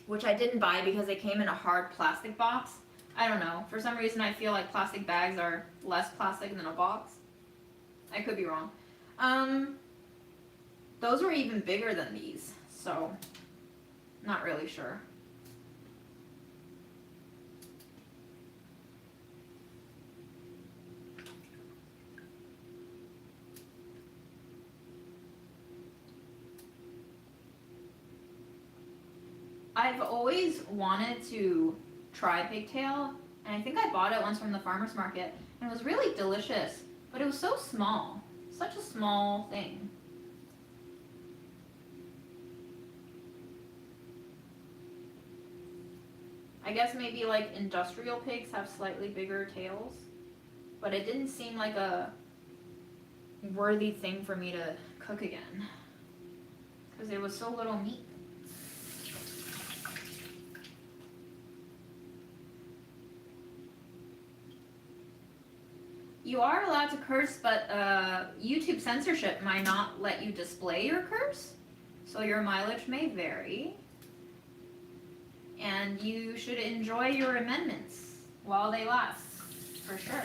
which I didn't buy because they came in a hard plastic box, I don't know. For some reason, I feel like plastic bags are less plastic than a box. I could be wrong. Those were even bigger than these, so not really sure. I've always wanted to try pigtail, and I think I bought it once from the farmer's market, and it was really delicious, but it was so small. Such a small thing. I guess maybe like industrial pigs have slightly bigger tails, but it didn't seem like a worthy thing for me to cook again, because there was so little meat. You are allowed to curse, but YouTube censorship might not let you display your curse, so your mileage may vary. And you should enjoy your amendments while they last, for sure.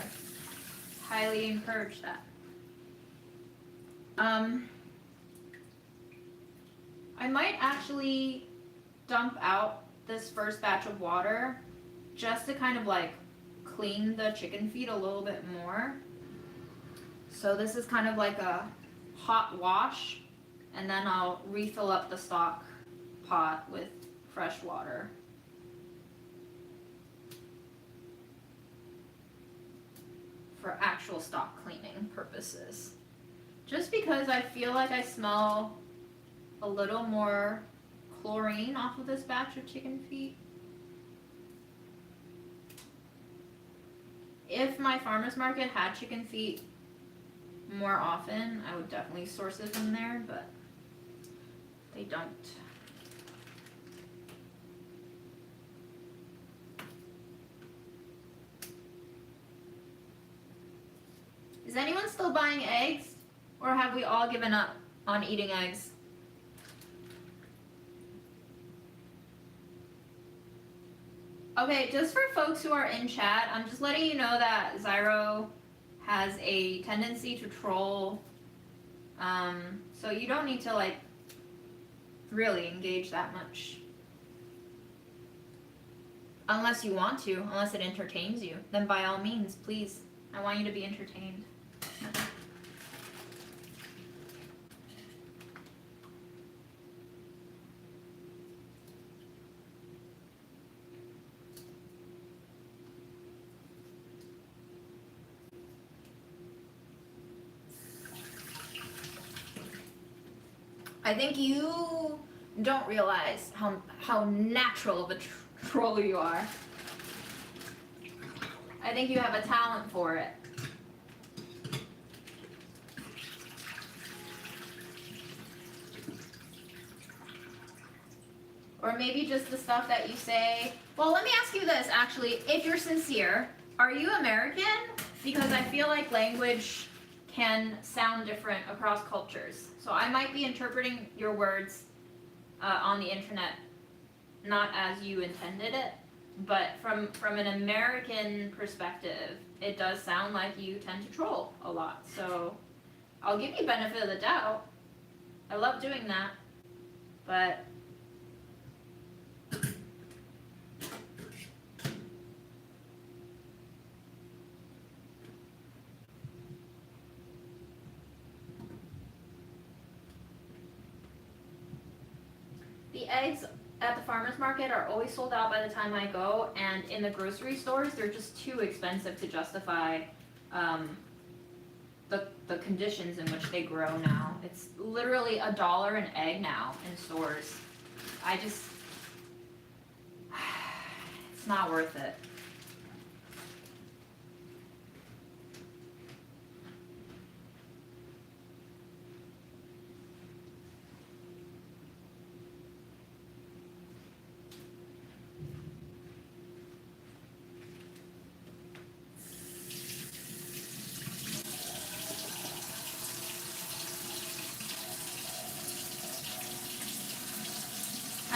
Highly encourage that. I might actually dump out this first batch of water just to kind of like clean the chicken feet a little bit more. So this is kind of like a hot wash, and then I'll refill up the stock pot with fresh water. For actual stock cleaning purposes. Just because I feel like I smell a little more chlorine off of this batch of chicken feet. If my farmer's market had chicken feet more often, I would definitely source it from there, but they don't. Is anyone still buying eggs, or have we all given up on eating eggs? Okay, just for folks who are in chat, I'm just letting you know that Zyro has a tendency to troll, so you don't need to like really engage that much. Unless you want to, unless it entertains you, then by all means, please, I want you to be entertained. I think you don't realize how natural of a troll you are. I think you have a talent for it. Or maybe just the stuff that you say. Well, let me ask you this, actually. If you're sincere, are you American? Because I feel like language can sound different across cultures. So I might be interpreting your words on the internet not as you intended it, but from an American perspective, it does sound like you tend to troll a lot. So I'll give you benefit of the doubt. I love doing that, but the eggs at the farmer's market are always sold out by the time I go, and in the grocery stores, they're just too expensive to justify the conditions in which they grow now. It's literally $1 an egg now in stores. It's not worth it.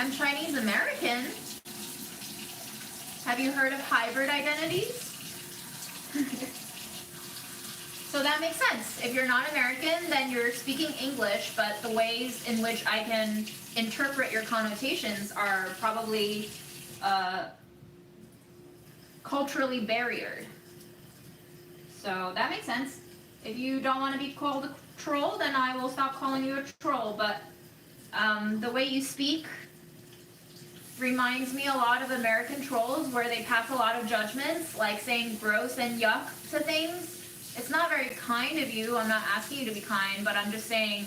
I'm Chinese American. Have you heard of hybrid identities? So that makes sense. If you're not American, then you're speaking English, but the ways in which I can interpret your connotations are probably culturally barriered. So that makes sense. If you don't want to be called a troll, then I will stop calling you a troll, but the way you speak reminds me a lot of American trolls where they pass a lot of judgments, like saying gross and yuck to things. It's not very kind of you. I'm not asking you to be kind, but I'm just saying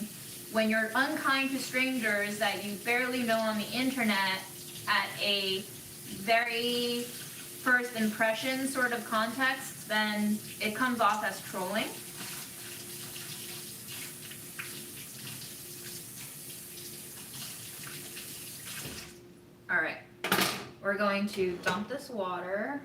when you're unkind to strangers that you barely know on the internet at a very first impression sort of context, then it comes off as trolling. All right, we're going to dump this water.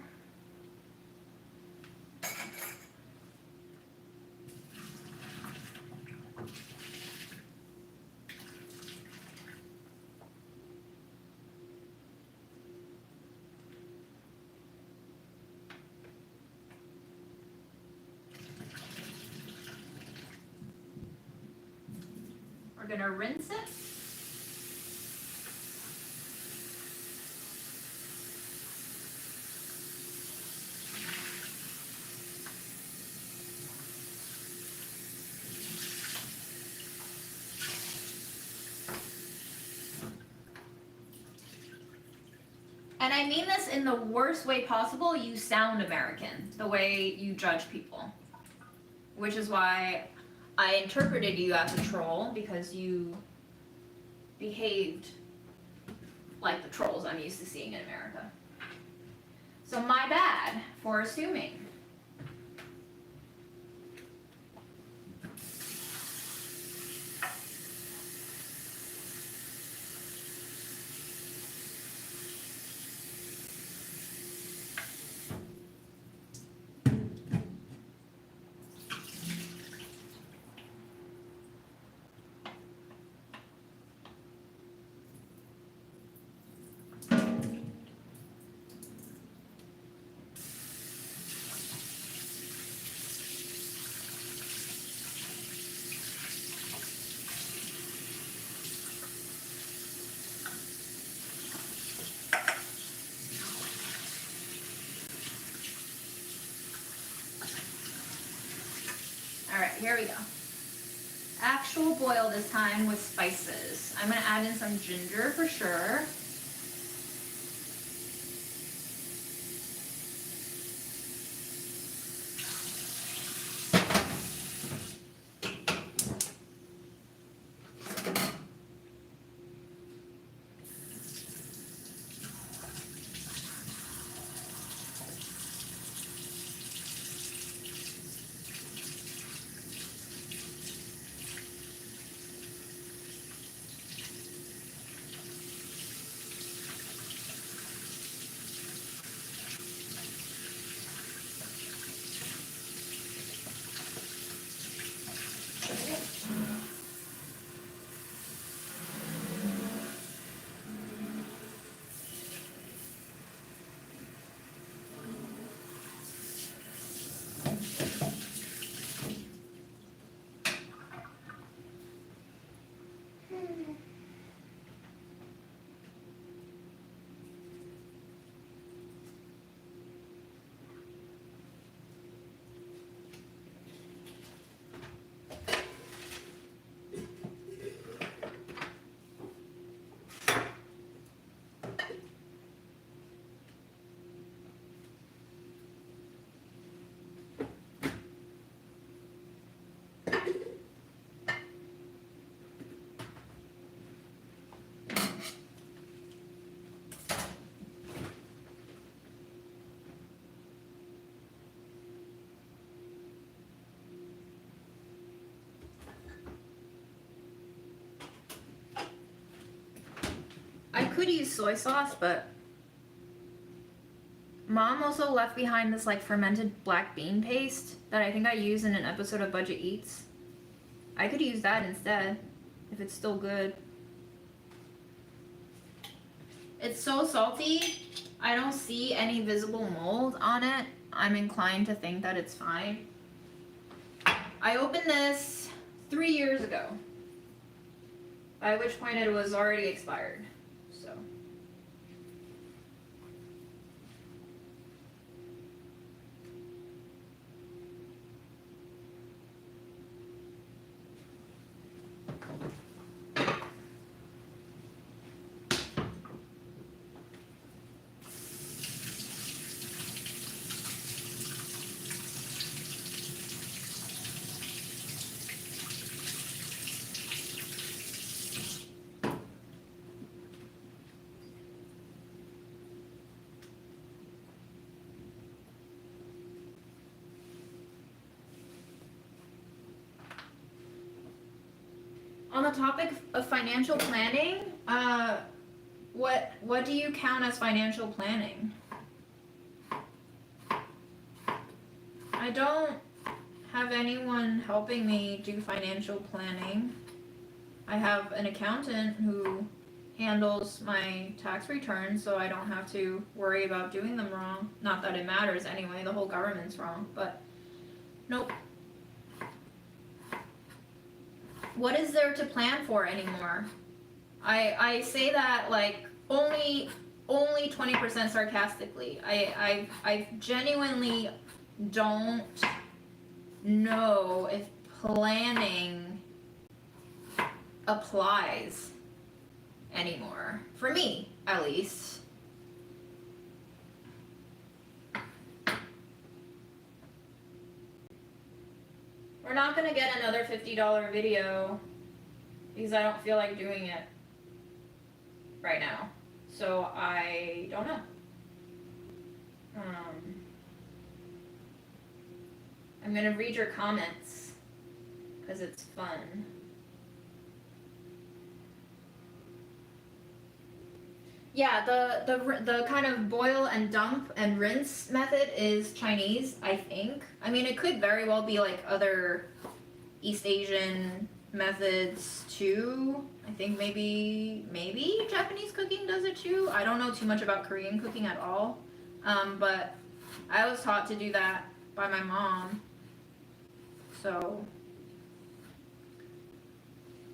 We're gonna rinse it. And I mean this in the worst way possible. You sound American, the way you judge people. Which is why I interpreted you as a troll, because you behaved like the trolls I'm used to seeing in America. So my bad for assuming. Alright, here we go. Actual boil this time with spices. I'm going to add in some ginger for sure. I could use soy sauce, but Mom also left behind this like fermented black bean paste that I think I used in an episode of Budget Eats. I could use that instead, if it's still good. It's so salty. I don't see any visible mold on it. I'm inclined to think that it's fine. I opened this 3 years ago, by which point it was already expired. So. On the topic of financial planning, what do you count as financial planning? I don't have anyone helping me do financial planning. I have an accountant who handles my tax returns, so I don't have to worry about doing them wrong. Not that it matters anyway, the whole government's wrong, but nope. What is there to plan for anymore? I say that like only 20% sarcastically. I genuinely don't know if planning applies anymore. For me, at least. We're not gonna get another $50 video because I don't feel like doing it right now. So I don't know. I'm gonna read your comments because it's fun. Yeah, the kind of boil and dump and rinse method is Chinese, I think. I mean, it could very well be like other East Asian methods too. I think maybe Japanese cooking does it too. I don't know too much about Korean cooking at all. But I was taught to do that by my mom. So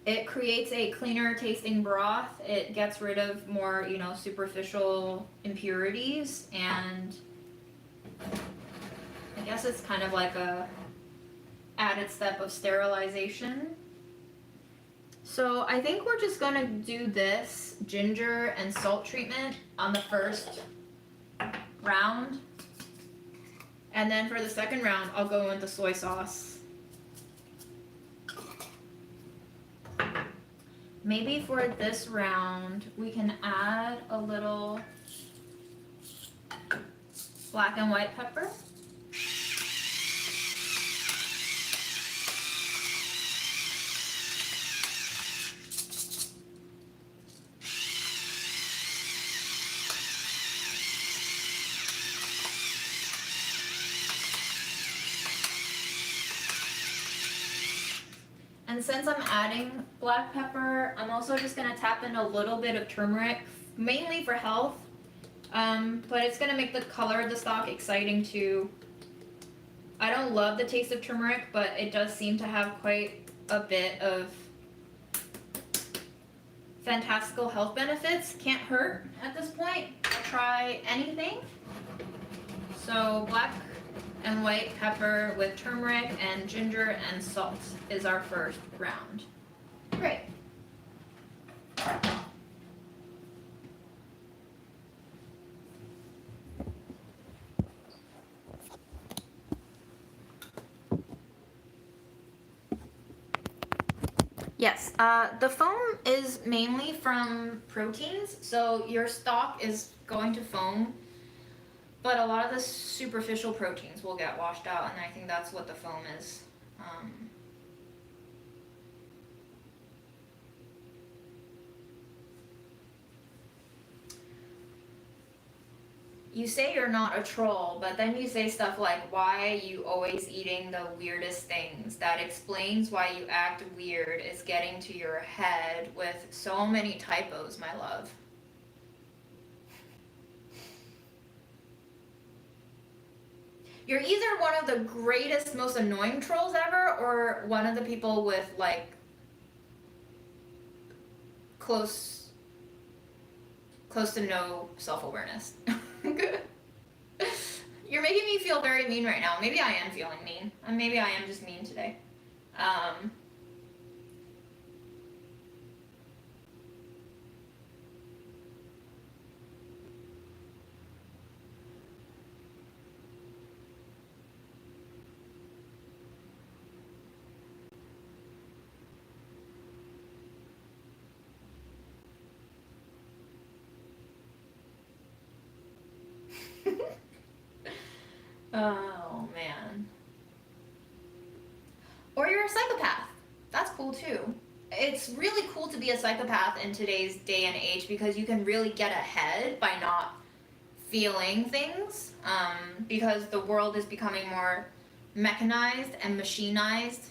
it creates a cleaner tasting broth. It gets rid of more, superficial impurities, and I guess it's kind of like a added step of sterilization. So I think we're just gonna do this ginger and salt treatment on the first round. And then for the second round, I'll go into soy sauce. Maybe for this round, we can add a little black and white pepper. And since I'm adding black pepper, I'm also just gonna tap in a little bit of turmeric, mainly for health. But it's gonna make the color of the stock exciting too. I don't love the taste of turmeric, but it does seem to have quite a bit of fantastical health benefits. Can't hurt at this point. I'll try anything. So black and white pepper with turmeric and ginger and salt is our first round. Great. Yes, the foam is mainly from proteins, so your stock is going to foam. But a lot of the superficial proteins will get washed out, and I think that's what the foam is. You say you're not a troll, but then you say stuff like, why are you always eating the weirdest things? That explains why you act weird. It's getting to your head with so many typos, my love. You're either one of the greatest, most annoying trolls ever, or one of the people with like close to no self-awareness. You're making me feel very mean right now. Maybe I am feeling mean. Maybe I am just mean today. Oh, man. Or you're a psychopath. That's cool too. It's really cool to be a psychopath in today's day and age because you can really get ahead by not feeling things, because the world is becoming more mechanized and machinized.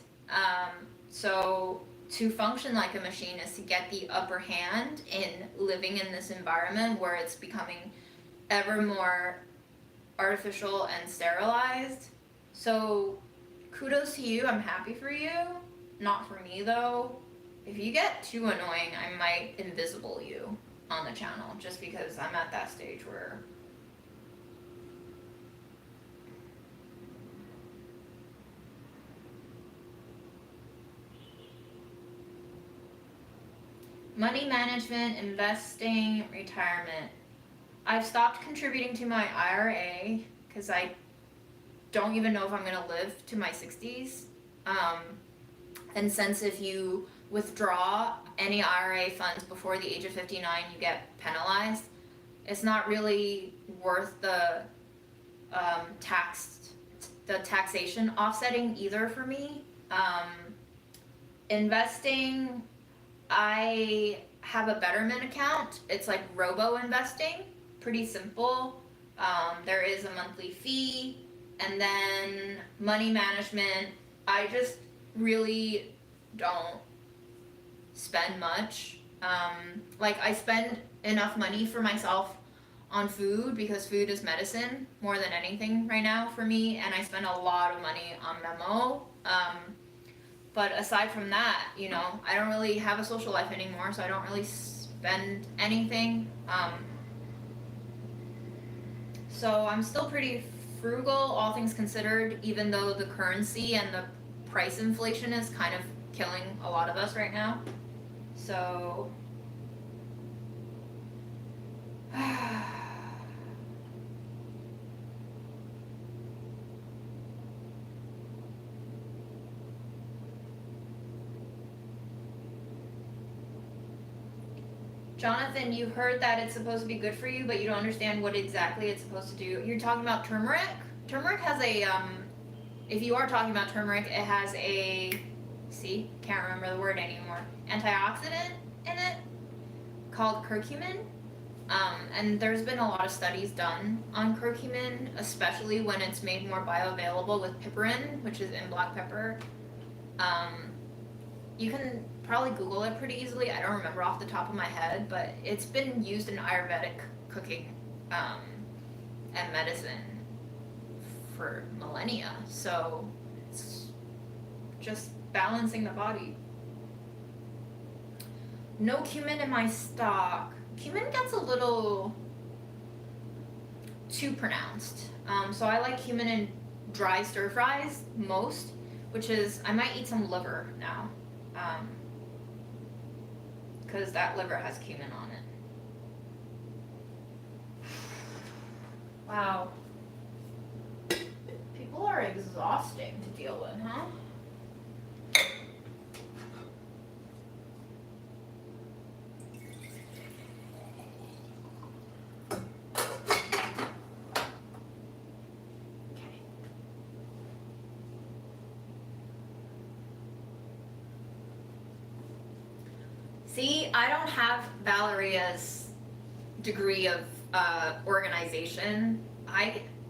So to function like a machine is to get the upper hand in living in this environment where it's becoming ever more artificial and sterilized. So kudos to you. I'm happy for you. Not for me though. If you get too annoying, I might invisible you on the channel just because I'm at that stage where money management, investing, retirement. I've stopped contributing to my IRA because I don't even know if I'm going to live to my 60s. And since if you withdraw any IRA funds before the age of 59, you get penalized, it's not really worth the taxation offsetting either for me. Investing, I have a Betterment account. It's like robo investing, pretty simple. There is a monthly fee, and then money management, I just really don't spend much. Like I spend enough money for myself on food because food is medicine more than anything right now for me, and I spend a lot of money on Memo. But aside from that, you know, I don't really have a social life anymore, so I don't really spend anything. So I'm still pretty frugal, all things considered, even though the currency and the price inflation is kind of killing a lot of us right now. So Jonathan, you heard that it's supposed to be good for you, but you don't understand what exactly it's supposed to do. You're talking about turmeric? Turmeric has a, if you are talking about turmeric, it has a, can't remember the word anymore, antioxidant in it called curcumin. And there's been a lot of studies done on curcumin, especially when it's made more bioavailable with piperine, which is in black pepper. You can probably Google it pretty easily. I don't remember off the top of my head, but it's been used in Ayurvedic cooking and medicine for millennia. So it's just balancing the body. No cumin in my stock. Cumin gets a little too pronounced. So I like cumin in dry stir fries most, which is, I might eat some liver now. Because that liver has cumin on it. Wow. People are exhausting to deal with, huh? See, I don't have Valeria's degree of organization.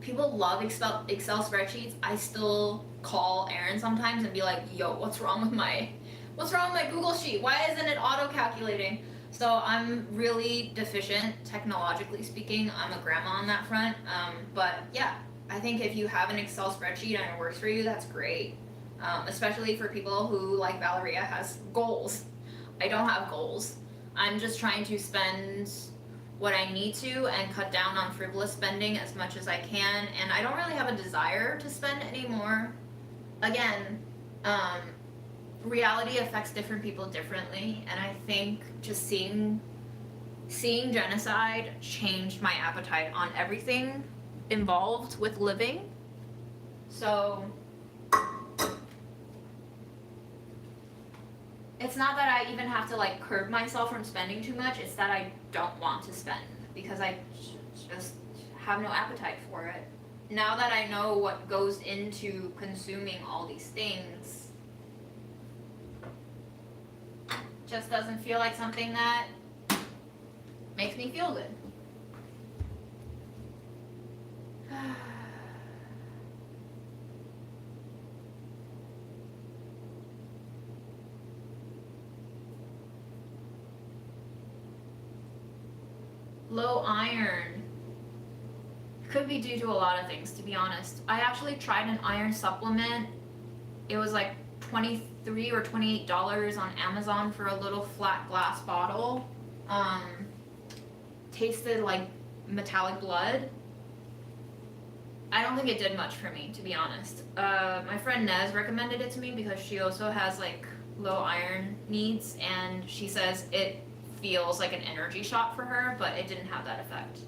People love Excel spreadsheets. I still call Erin sometimes and be like, "Yo, what's wrong with my Google sheet? Why isn't it auto calculating?" So I'm really deficient technologically speaking. I'm a grandma on that front. But yeah, I think if you have an Excel spreadsheet and it works for you, that's great. Especially for people who, like Valeria, has goals. I don't have goals. I'm just trying to spend what I need to and cut down on frivolous spending as much as I can. And I don't really have a desire to spend anymore. Again, reality affects different people differently, and I think just seeing genocide changed my appetite on everything involved with living. So it's not that I even have to like curb myself from spending too much, it's that I don't want to spend because I just have no appetite for it. Now that I know what goes into consuming all these things, just doesn't feel like something that makes me feel good. Low iron. Could be due to a lot of things, to be honest. I actually tried an iron supplement. It was like $23 or $28 on Amazon for a little flat glass bottle. Tasted like metallic blood. I don't think it did much for me, to be honest. My friend Nez recommended it to me because she also has like low iron needs, and she says it feels like an energy shot for her, but it didn't have that effect.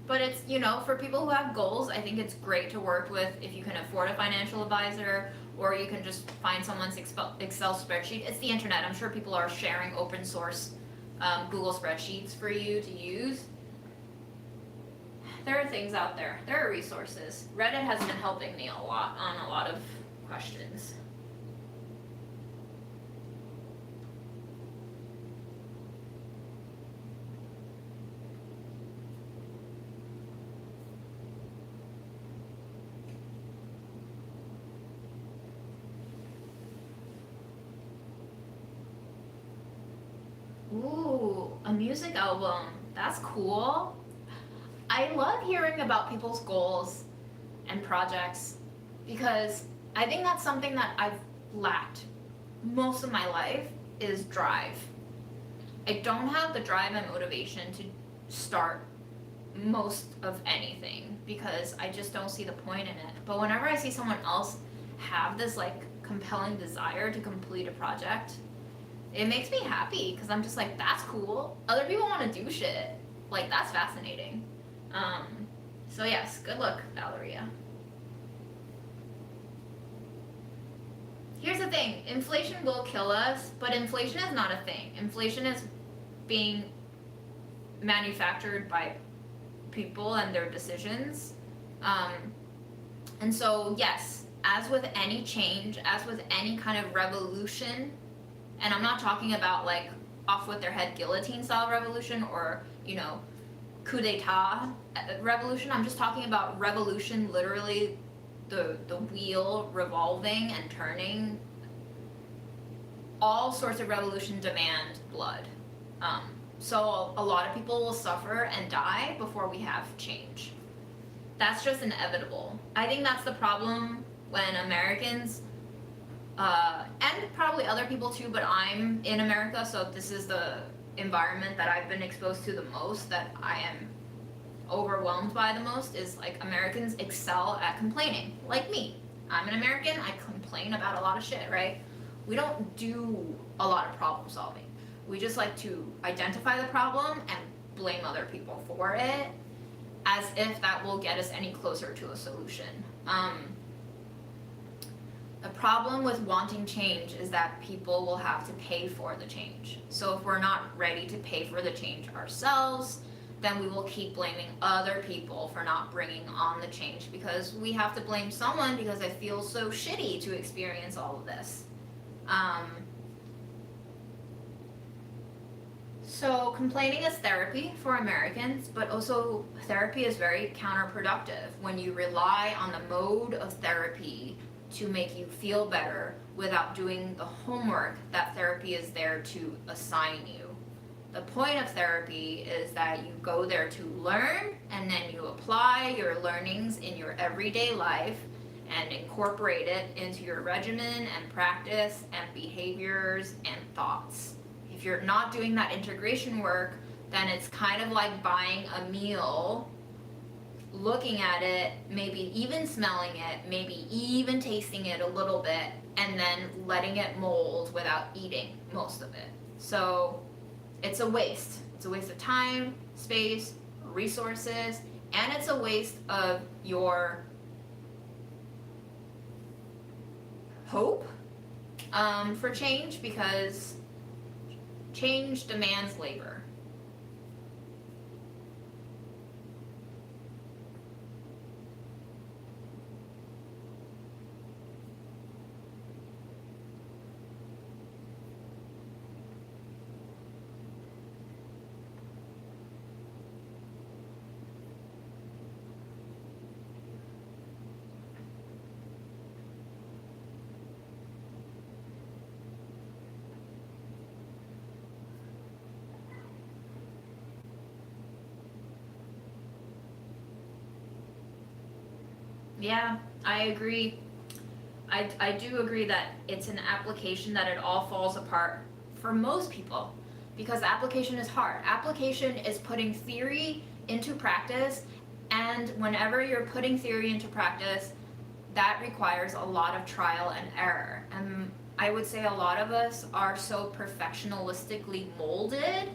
But it's, you know, for people who have goals, I think it's great to work with if you can afford a financial advisor, or you can just find someone's Excel spreadsheet. It's the internet. I'm sure people are sharing open source Google spreadsheets for you to use. There are things out there. There are resources. Reddit has been helping me a lot on a lot of questions. Ooh, a music album. That's cool. I love hearing about people's goals and projects because I think that's something that I've lacked most of my life is drive. I don't have the drive and motivation to start most of anything because I just don't see the point in it. But whenever I see someone else have this like compelling desire to complete a project, it makes me happy because I'm just like, that's cool. Other people want to do shit. Like, that's fascinating. So yes, good luck, Valeria. Here's the thing, inflation will kill us, but inflation is not a thing. Inflation is being manufactured by people and their decisions. And so yes, as with any change, as with any kind of revolution, and I'm not talking about like off with their head guillotine style revolution or, you know, coup d'etat revolution. I'm just talking about revolution, literally the wheel revolving and turning. All sorts of revolution demand blood. So a lot of people will suffer and die before we have change. That's just inevitable. I think that's the problem when Americans, and probably other people too, but I'm in America, so this is the environment that I've been exposed to the most, that I am overwhelmed by the most, is like Americans excel at complaining. Like me. I'm an American, I complain about a lot of shit, right? We don't do a lot of problem solving. We just like to identify the problem and blame other people for it, as if that will get us any closer to a solution. The problem with wanting change is that people will have to pay for the change. So if we're not ready to pay for the change ourselves, then we will keep blaming other people for not bringing on the change, because we have to blame someone because it feels so shitty to experience all of this. So complaining is therapy for Americans, but also therapy is very counterproductive when you rely on the mode of therapy to make you feel better without doing the homework that therapy is there to assign you. The point of therapy is that you go there to learn and then you apply your learnings in your everyday life and incorporate it into your regimen and practice and behaviors and thoughts. If you're not doing that integration work, then it's kind of like buying a meal, looking at it, maybe even smelling it, maybe even tasting it a little bit, and then letting it mold without eating most of it. So it's a waste. It's a waste of time, space, resources, and it's a waste of your hope for change, because change demands labor. Yeah, I agree. I do agree that it's an application that it all falls apart for most people, because application is hard. Application is putting theory into practice, and whenever you're putting theory into practice, that requires a lot of trial and error. And I would say a lot of us are so perfectionistically molded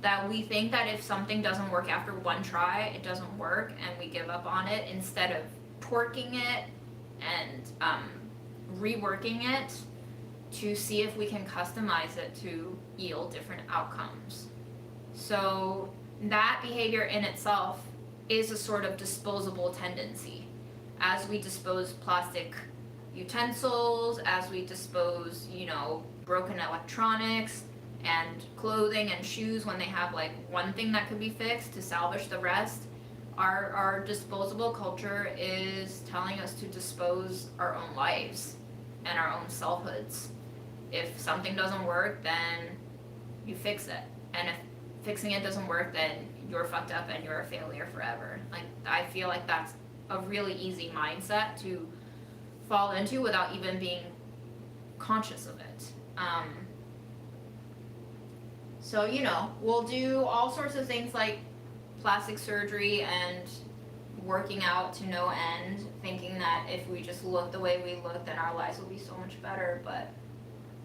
that we think that if something doesn't work after one try, it doesn't work, and we give up on it instead of torquing it and reworking it to see if we can customize it to yield different outcomes. So that behavior in itself is a sort of disposable tendency. As we dispose plastic utensils, as we dispose, broken electronics and clothing and shoes when they have like one thing that could be fixed to salvage the rest, our disposable culture is telling us to dispose our own lives and our own selfhoods. If something doesn't work, then you fix it. And if fixing it doesn't work, then you're fucked up and you're a failure forever. Like, I feel like that's a really easy mindset to fall into without even being conscious of it. So, we'll do all sorts of things like plastic surgery and working out to no end, thinking that if we just look the way we look, then our lives will be so much better. But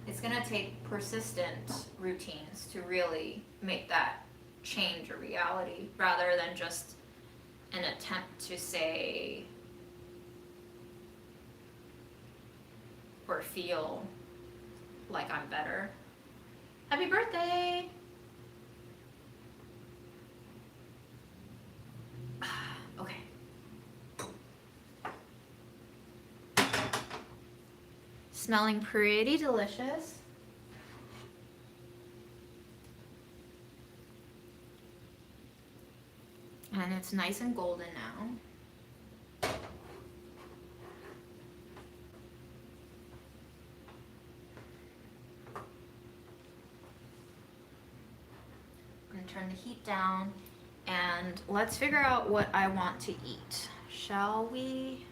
it's going to take persistent routines to really make that change a reality, rather than just an attempt to say or feel like I'm better. Happy birthday! Okay. Smelling pretty delicious. And it's nice and golden now. I'm gonna turn the heat down and let's figure out what I want to eat. Shall we?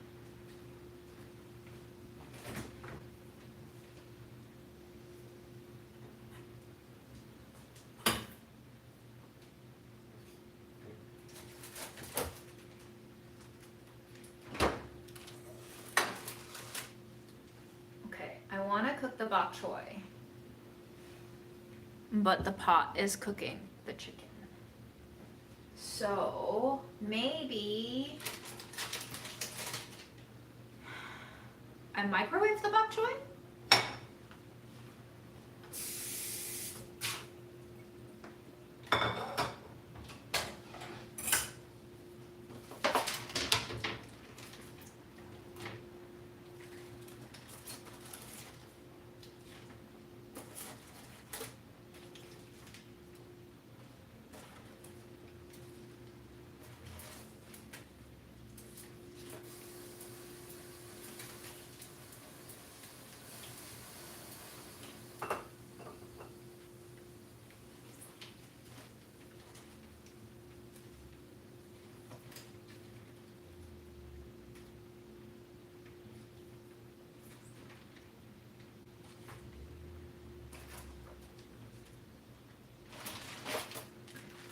Okay, I want to cook the bok choy, but the pot is cooking the chicken. So maybe I microwave the bok choy?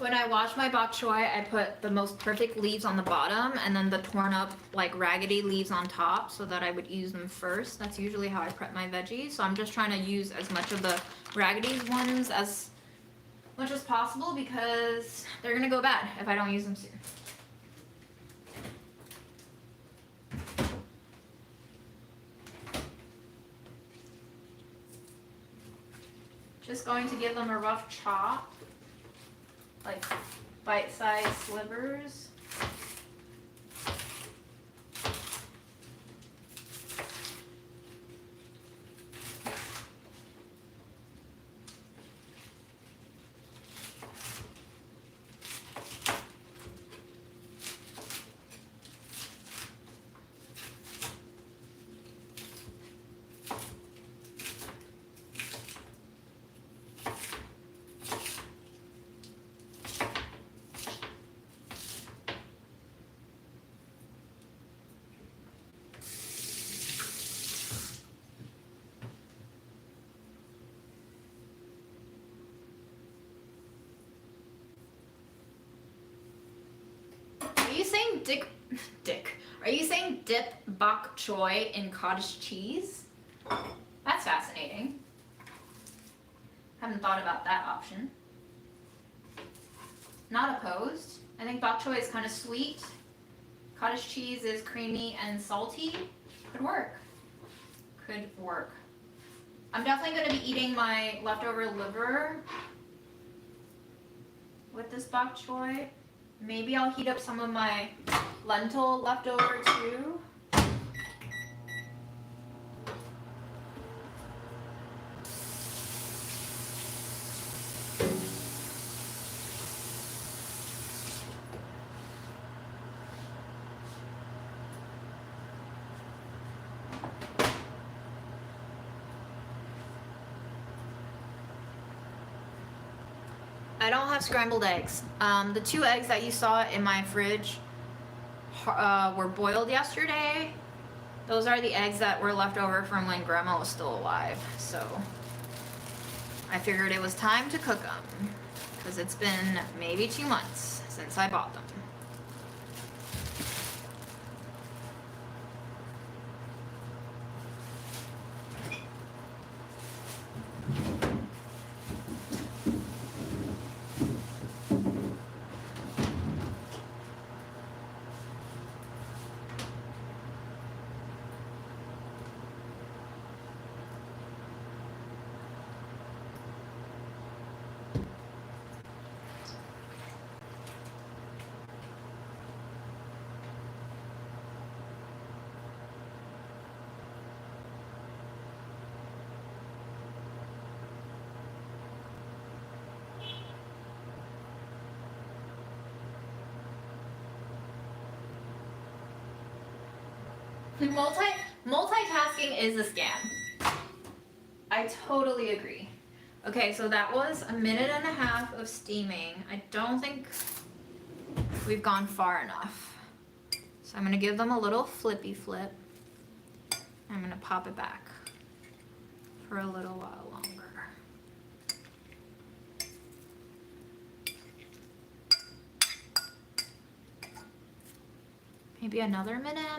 When I wash my bok choy, I put the most perfect leaves on the bottom and then the torn up, like raggedy leaves on top so that I would use them first. That's usually how I prep my veggies. So I'm just trying to use as much of the raggedy ones as much as possible because they're gonna go bad if I don't use them soon. Just going to give them a rough chop, like bite-sized slivers. Are you saying Dick? Are you saying dip bok choy in cottage cheese? That's fascinating. Haven't thought about that option. Not opposed. I think bok choy is kind of sweet. Cottage cheese is creamy and salty. Could work. Could work. I'm definitely going to be eating my leftover liver with this bok choy. Maybe I'll heat up some of my lentil leftover too. I don't have scrambled eggs. The 2 eggs that you saw in my fridge were boiled yesterday. Those are the eggs that were left over from when Grandma was still alive. So I figured it was time to cook them because it's been maybe 2 months since I bought them. Multitasking is a scam. I totally agree. Okay, so that was 1.5 minutes of steaming. I don't think we've gone far enough. So I'm gonna give them a little flippy flip. I'm gonna pop it back for a little while longer. Maybe another 1.5 minutes.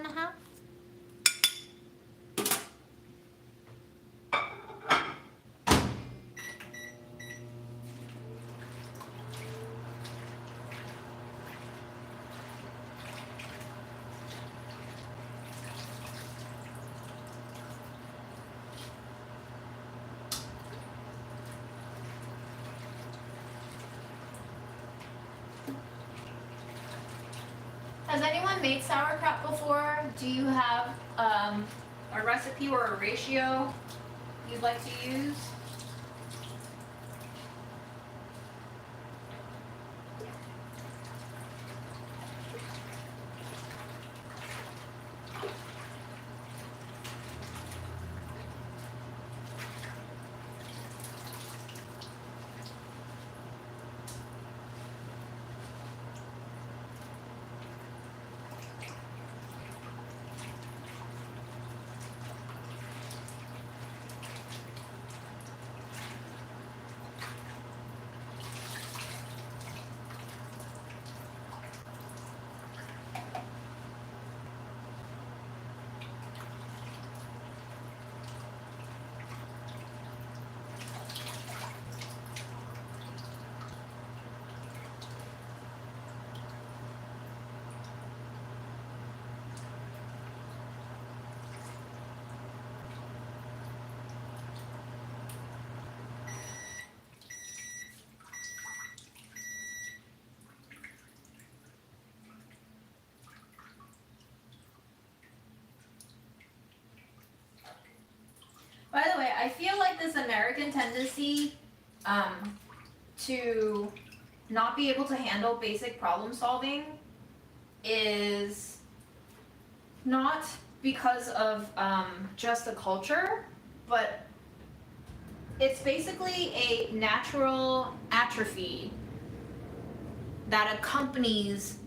Has anyone made sauerkraut before? Do you have a recipe or a ratio you'd like to use? I feel like this American tendency to not be able to handle basic problem solving is not because of just the culture, but it's basically a natural atrophy that accompanies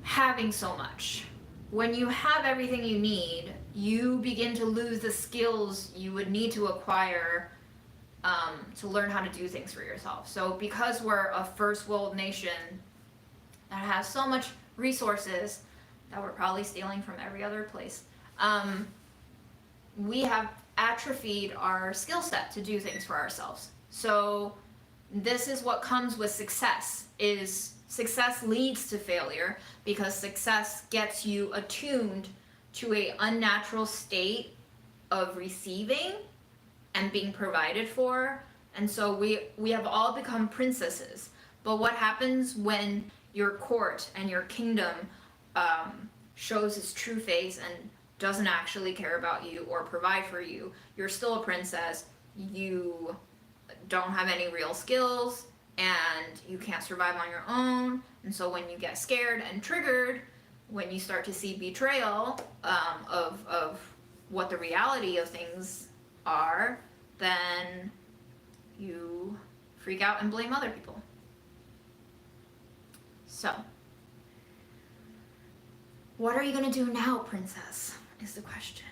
having so much. When you have everything you need, you begin to lose the skills you would need to acquire to learn how to do things for yourself. So because we're a first world nation that has so much resources that we're probably stealing from every other place, we have atrophied our skill set to do things for ourselves. So this is what comes with success, is success leads to failure because success gets you attuned to a unnatural state of receiving and being provided for. And so we have all become princesses. But what happens when your court and your kingdom shows its true face and doesn't actually care about you or provide for you? You're still a princess, you don't have any real skills, and you can't survive on your own. And so when you get scared and triggered, when you start to see betrayal of what the reality of things are, then you freak out and blame other people. So, what are you gonna do now, princess, is the question.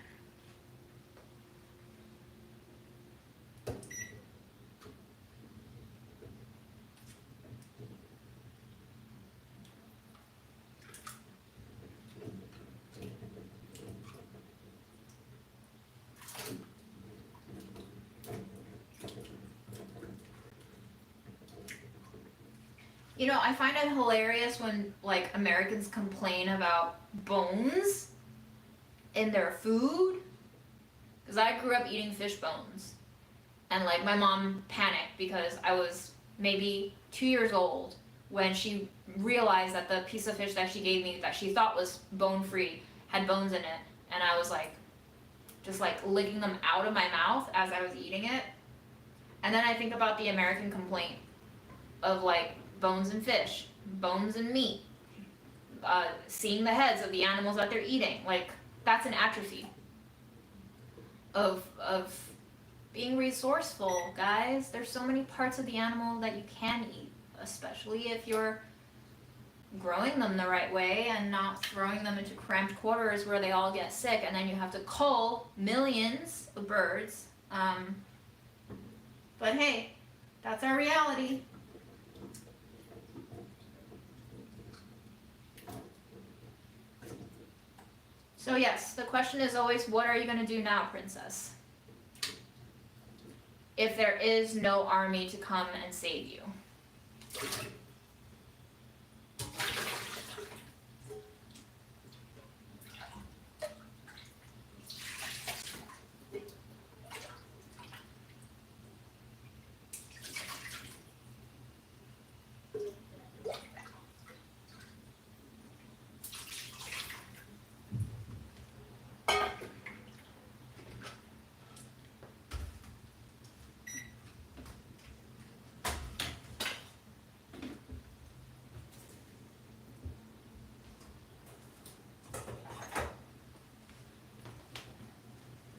You know, I find it hilarious when, like, Americans complain about bones in their food. Because I grew up eating fish bones. And, like, my mom panicked because I was maybe 2 years old when she realized that the piece of fish that she gave me that she thought was bone-free had bones in it. And I was, like, just, like, licking them out of my mouth as I was eating it. And then I think about the American complaint of, like, bones in fish, bones in meat, seeing the heads of the animals that they're eating. Like, that's an atrophy of being resourceful, guys. There's so many parts of the animal that you can eat, especially if you're growing them the right way and not throwing them into cramped quarters where they all get sick and then you have to cull millions of birds. But hey, that's our reality. So yes, the question is always, what are you going to do now, princess? If there is no army to come and save you.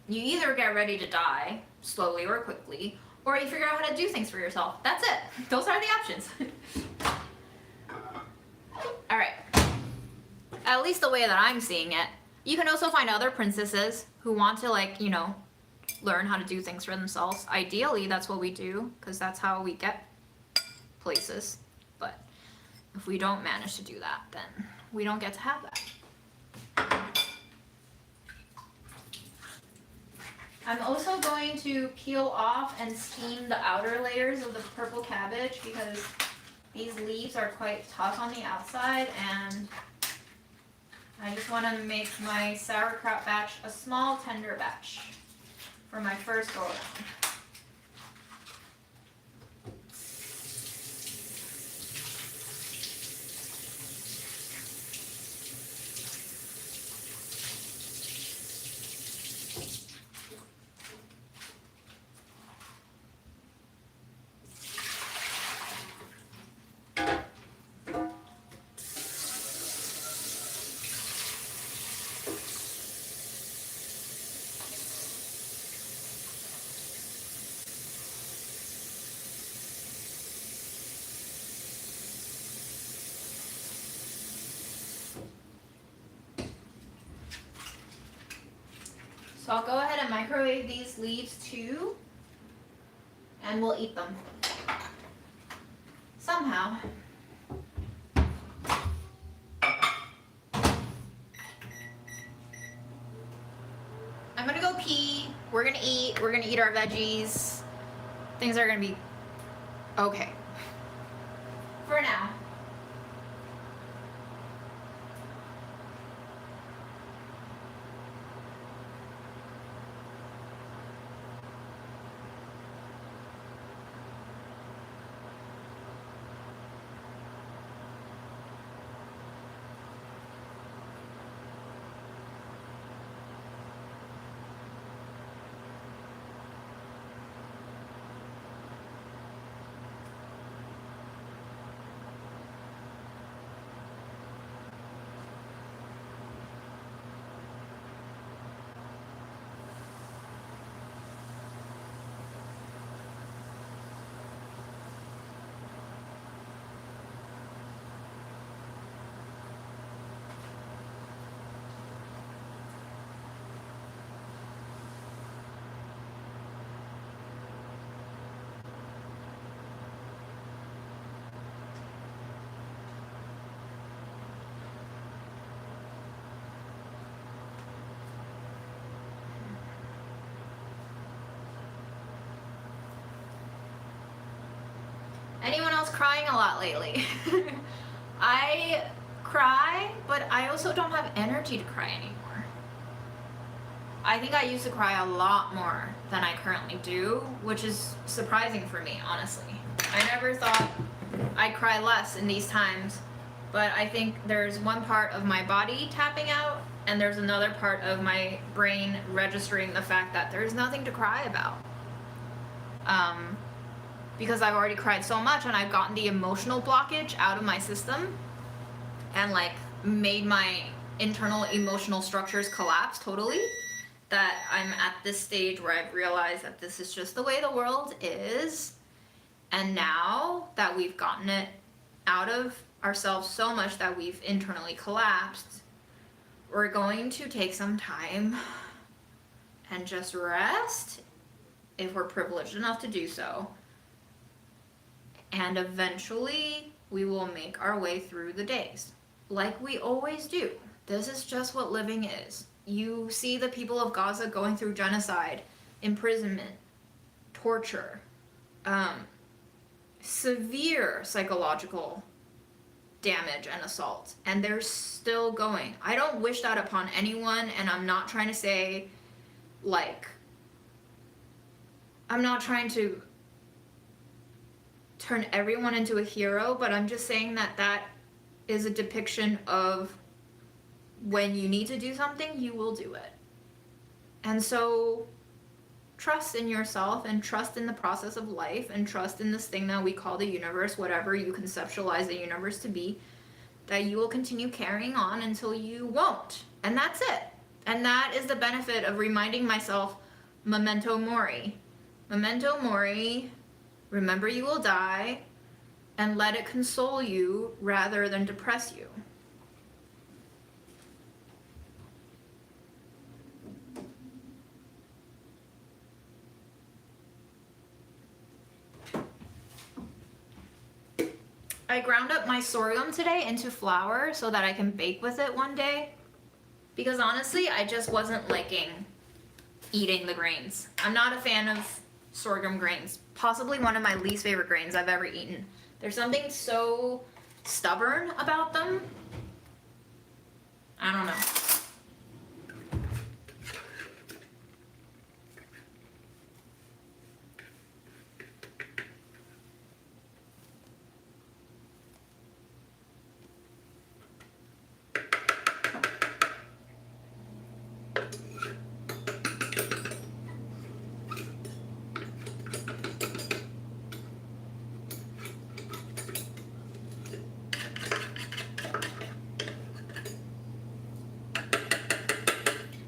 You either get ready to die, slowly or quickly, or you figure out how to do things for yourself. That's it. Those are the options. Alright. At least the way that I'm seeing it. You can also find other princesses who want to, like, you know, learn how to do things for themselves. Ideally, that's what we do, because that's how we get places. But if we don't manage to do that, then we don't get to have that. I'm also going to peel off and steam the outer layers of the purple cabbage because these leaves are quite tough on the outside, and I just want to make my sauerkraut batch a small tender batch for my first go around. So I'll go ahead and microwave these leaves too, and we'll eat them. Somehow. I'm gonna go pee, we're gonna eat our veggies. Things are gonna be okay. For now. Anyone else crying a lot lately? I cry, but I also don't have energy to cry anymore. I think I used to cry a lot more than I currently do, which is surprising for me, honestly. I never thought I'd cry less in these times, but I think there's one part of my body tapping out, and there's another part of my brain registering the fact that there's nothing to cry about. Because I've already cried so much and I've gotten the emotional blockage out of my system and like made my internal emotional structures collapse totally, that I'm at this stage where I've realized that this is just the way the world is. And now that we've gotten it out of ourselves so much that we've internally collapsed, we're going to take some time and just rest if we're privileged enough to do so. And eventually, we will make our way through the days, like we always do. This is just what living is. You see the people of Gaza going through genocide, imprisonment, torture, severe psychological damage and assault, and they're still going. I don't wish that upon anyone, and I'm not trying to say, like, I'm not trying to turn everyone into a hero, but I'm just saying that that is a depiction of when you need to do something, you will do it. And so trust in yourself and trust in the process of life and trust in this thing that we call the universe, whatever you conceptualize the universe to be, that you will continue carrying on until you won't. And that's it. And that is the benefit of reminding myself, memento mori. Memento mori, remember you will die, and let it console you rather than depress you. I ground up my sorghum today into flour so that I can bake with it one day, because honestly, I just wasn't liking eating the grains. I'm not a fan of sorghum grains. Possibly one of my least favorite grains I've ever eaten. There's something so stubborn about them. I don't know.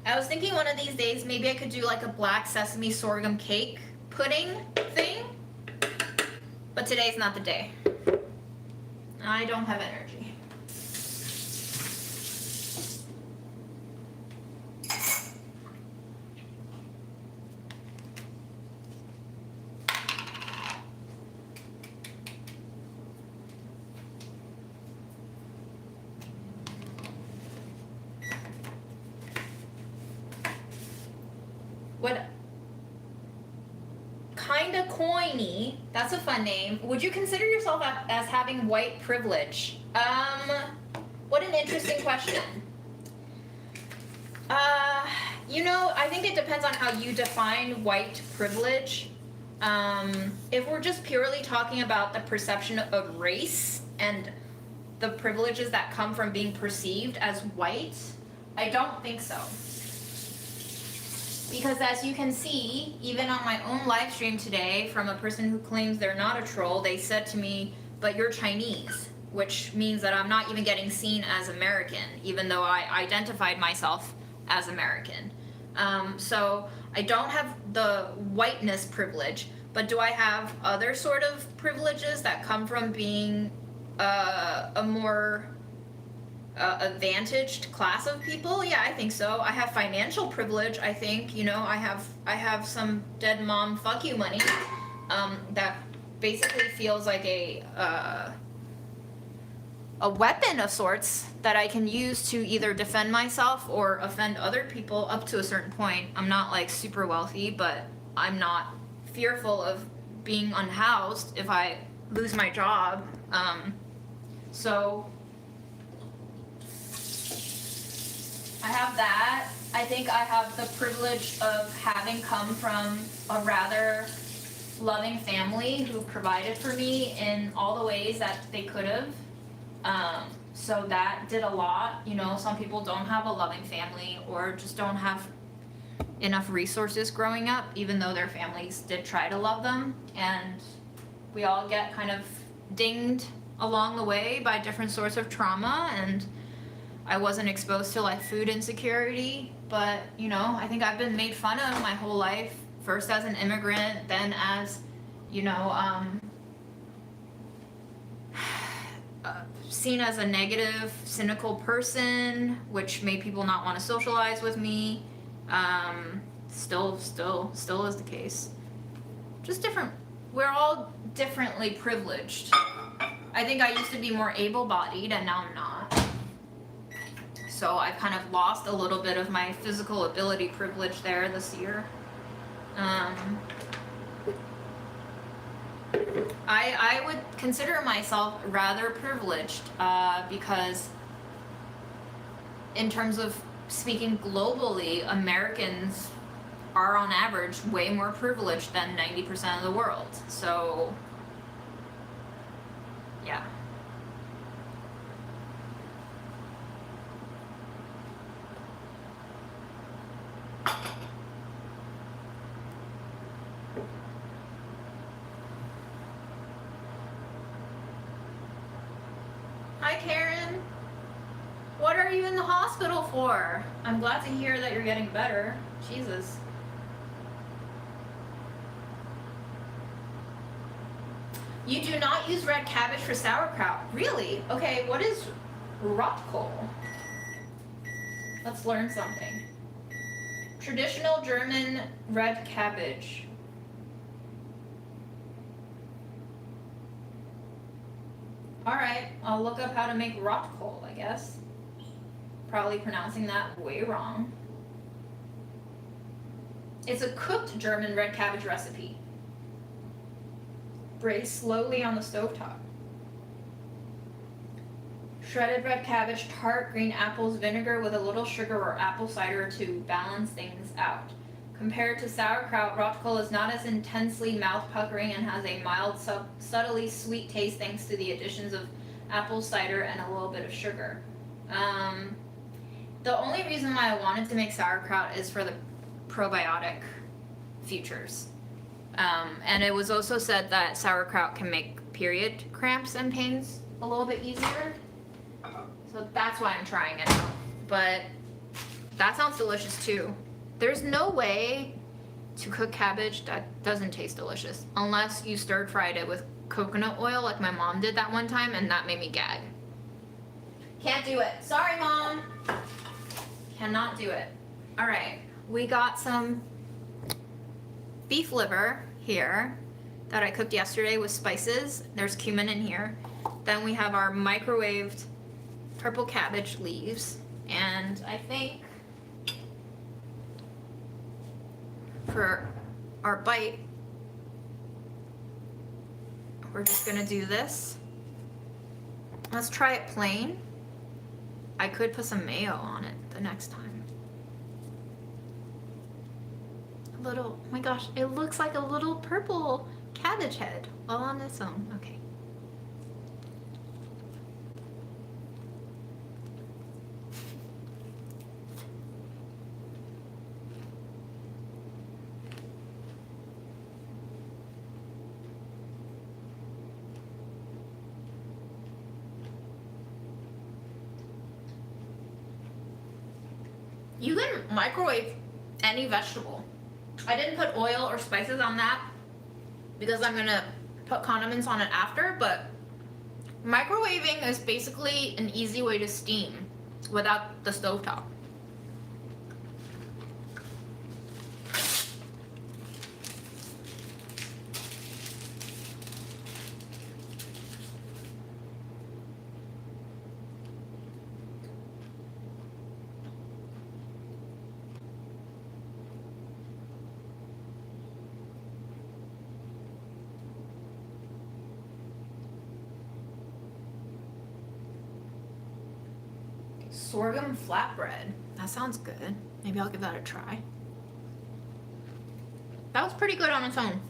I was thinking one of these days maybe I could do like a black sesame sorghum cake pudding thing, but today's not the day. I don't have energy. Kinda Coiny. That's a fun name. Would you consider yourself as having white privilege? What an interesting question. I think it depends on how you define white privilege. If we're just purely talking about the perception of race and the privileges that come from being perceived as white, I don't think so. Because as you can see, even on my own live stream today, from a person who claims they're not a troll, they said to me, but you're Chinese, which means that I'm not even getting seen as American, even though I identified myself as American. So I don't have the whiteness privilege, but do I have other sort of privileges that come from being a more advantaged class of people? Yeah, I think so. I have financial privilege. I think I have some dead mom fuck you money that basically feels like a weapon of sorts that I can use to either defend myself or offend other people up to a certain point. I'm not like super wealthy, but I'm not fearful of being unhoused if I lose my job. So I have that. I think I have the privilege of having come from a rather loving family who provided for me in all the ways that they could have. So that did a lot. Some people don't have a loving family or just don't have enough resources growing up, even though their families did try to love them. And we all get kind of dinged along the way by different sorts of trauma, and I wasn't exposed to like food insecurity, but I think I've been made fun of my whole life, first as an immigrant, then as seen as a negative, cynical person, which made people not want to socialize with me. Still is the case. Just different. We're all differently privileged. I think I used to be more able-bodied, and now I'm not. So I've kind of lost a little bit of my physical ability privilege there this year. I would consider myself rather privileged because in terms of speaking globally, Americans are on average way more privileged than 90% of the world. So, yeah. Hi, Karen. What are you in the hospital for? I'm glad to hear that you're getting better. Jesus. You do not use red cabbage for sauerkraut. Really? Okay, what is Rotkohl? Let's learn something. Traditional German red cabbage. Alright, I'll look up how to make Rotkohl, I guess. Probably pronouncing that way wrong. It's a cooked German red cabbage recipe. Braise slowly on the stovetop. Shredded red cabbage, tart, green apples, vinegar with a little sugar or apple cider to balance things out. Compared to sauerkraut, Rotkohl is not as intensely mouth-puckering and has a mild, subtly sweet taste thanks to the additions of apple cider and a little bit of sugar. The only reason why I wanted to make sauerkraut is for the probiotic features. And it was also said that sauerkraut can make period cramps and pains a little bit easier. So that's why I'm trying it out. But that sounds delicious too. There's no way to cook cabbage that doesn't taste delicious unless you stir-fried it with coconut oil like my mom did that one time, and that made me gag. Can't do it. Sorry, Mom. Cannot do it. All right, we got some beef liver here that I cooked yesterday with spices. There's cumin in here. Then we have our microwaved purple cabbage leaves, and I think for our bite, we're just gonna do this. Let's try it plain. I could put some mayo on it the next time. A little, oh my gosh, it looks like a little purple cabbage head all on its own. Okay. You can microwave any vegetable. I didn't put oil or spices on that because I'm gonna put condiments on it after, but microwaving is basically an easy way to steam without the stovetop. Sorghum flatbread. That sounds good. Maybe I'll give that a try. That was pretty good on its own.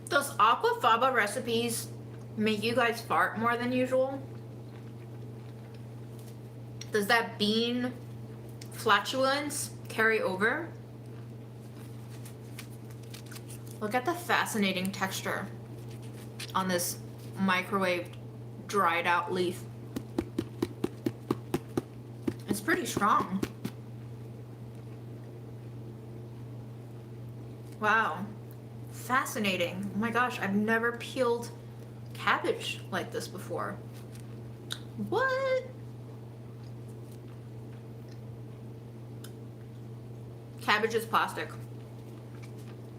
Those aquafaba recipes make you guys fart more than usual? Does that bean flatulence carry over? Look at the fascinating texture on this microwaved, dried out leaf. It's pretty strong. Wow. Fascinating. Oh my gosh, I've never peeled cabbage like this before. What? Cabbage is plastic.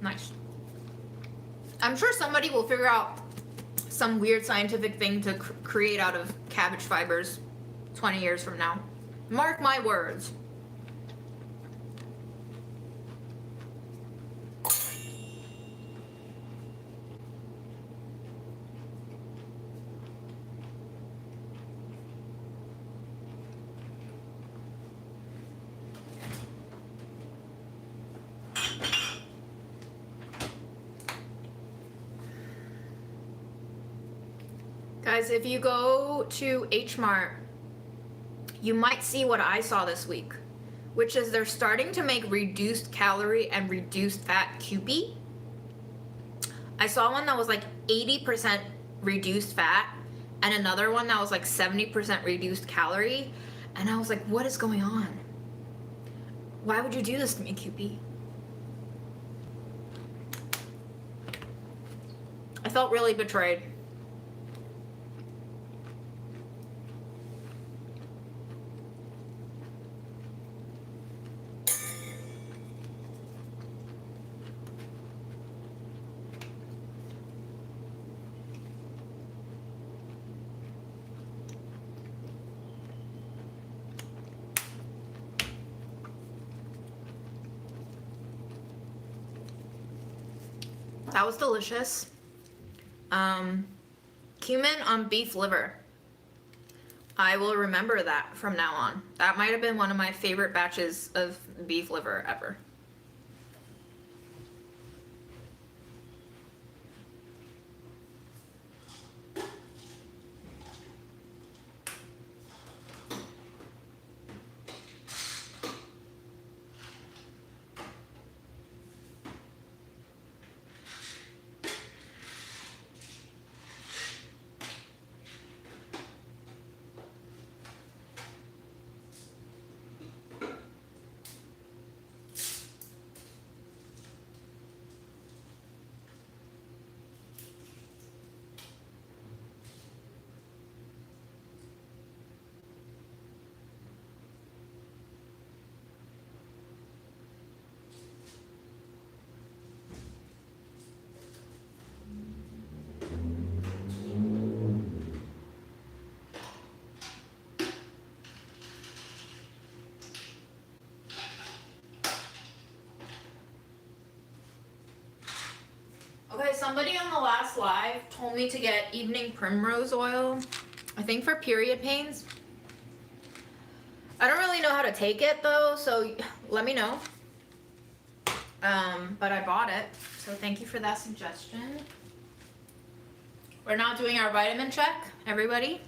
Nice. I'm sure somebody will figure out some weird scientific thing to create out of cabbage fibers 20 years from now. Mark my words. Guys, if you go to H Mart, you might see what I saw this week, which is they're starting to make reduced calorie and reduced fat Kewpie. I saw one that was like 80% reduced fat and another one that was like 70% reduced calorie. And I was like, what is going on? Why would you do this to me, Kewpie? I felt really betrayed. That was delicious. Cumin on beef liver. I will remember that from now on. That might have been one of my favorite batches of beef liver ever. Okay, somebody on the last live told me to get evening primrose oil, I think for period pains. I don't really know how to take it though, so let me know. But I bought it, so thank you for that suggestion. We're now doing our vitamin check, everybody.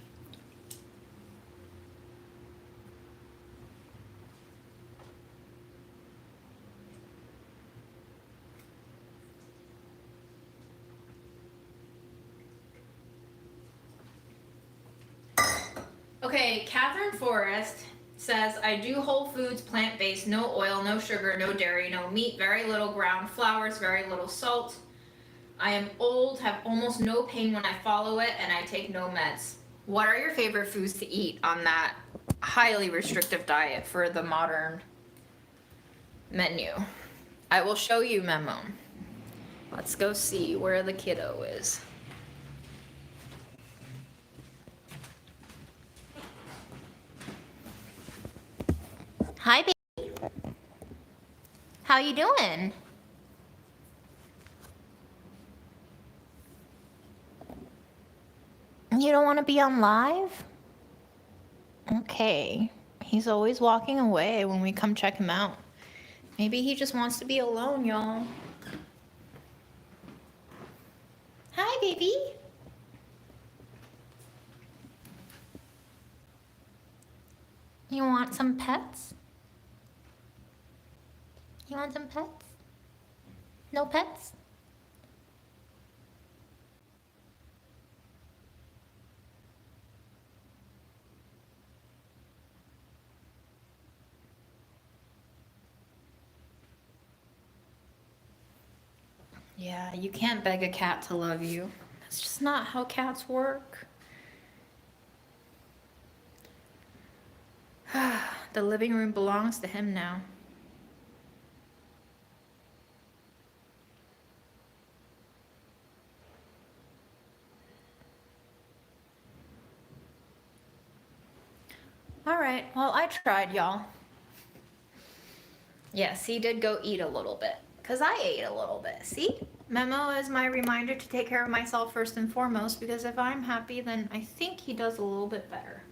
Okay, Catherine Forrest says, I do whole foods, plant-based, no oil, no sugar, no dairy, no meat, very little ground flours, very little salt. I am old, have almost no pain when I follow it, and I take no meds. What are your favorite foods to eat on that highly restrictive diet for the modern menu? I will show you, Memo. Let's go see where the kiddo is. Hi, baby. How you doing? You don't want to be on live? Okay. He's always walking away when we come check him out. Maybe he just wants to be alone, y'all. Hi, baby. You want some pets? You want some pets? No pets? Yeah, you can't beg a cat to love you. That's just not how cats work. The living room belongs to him now. Alright, well, I tried, y'all. Yes, he did go eat a little bit. Because I ate a little bit. See? Memo is my reminder to take care of myself first and foremost, because if I'm happy, then I think he does a little bit better.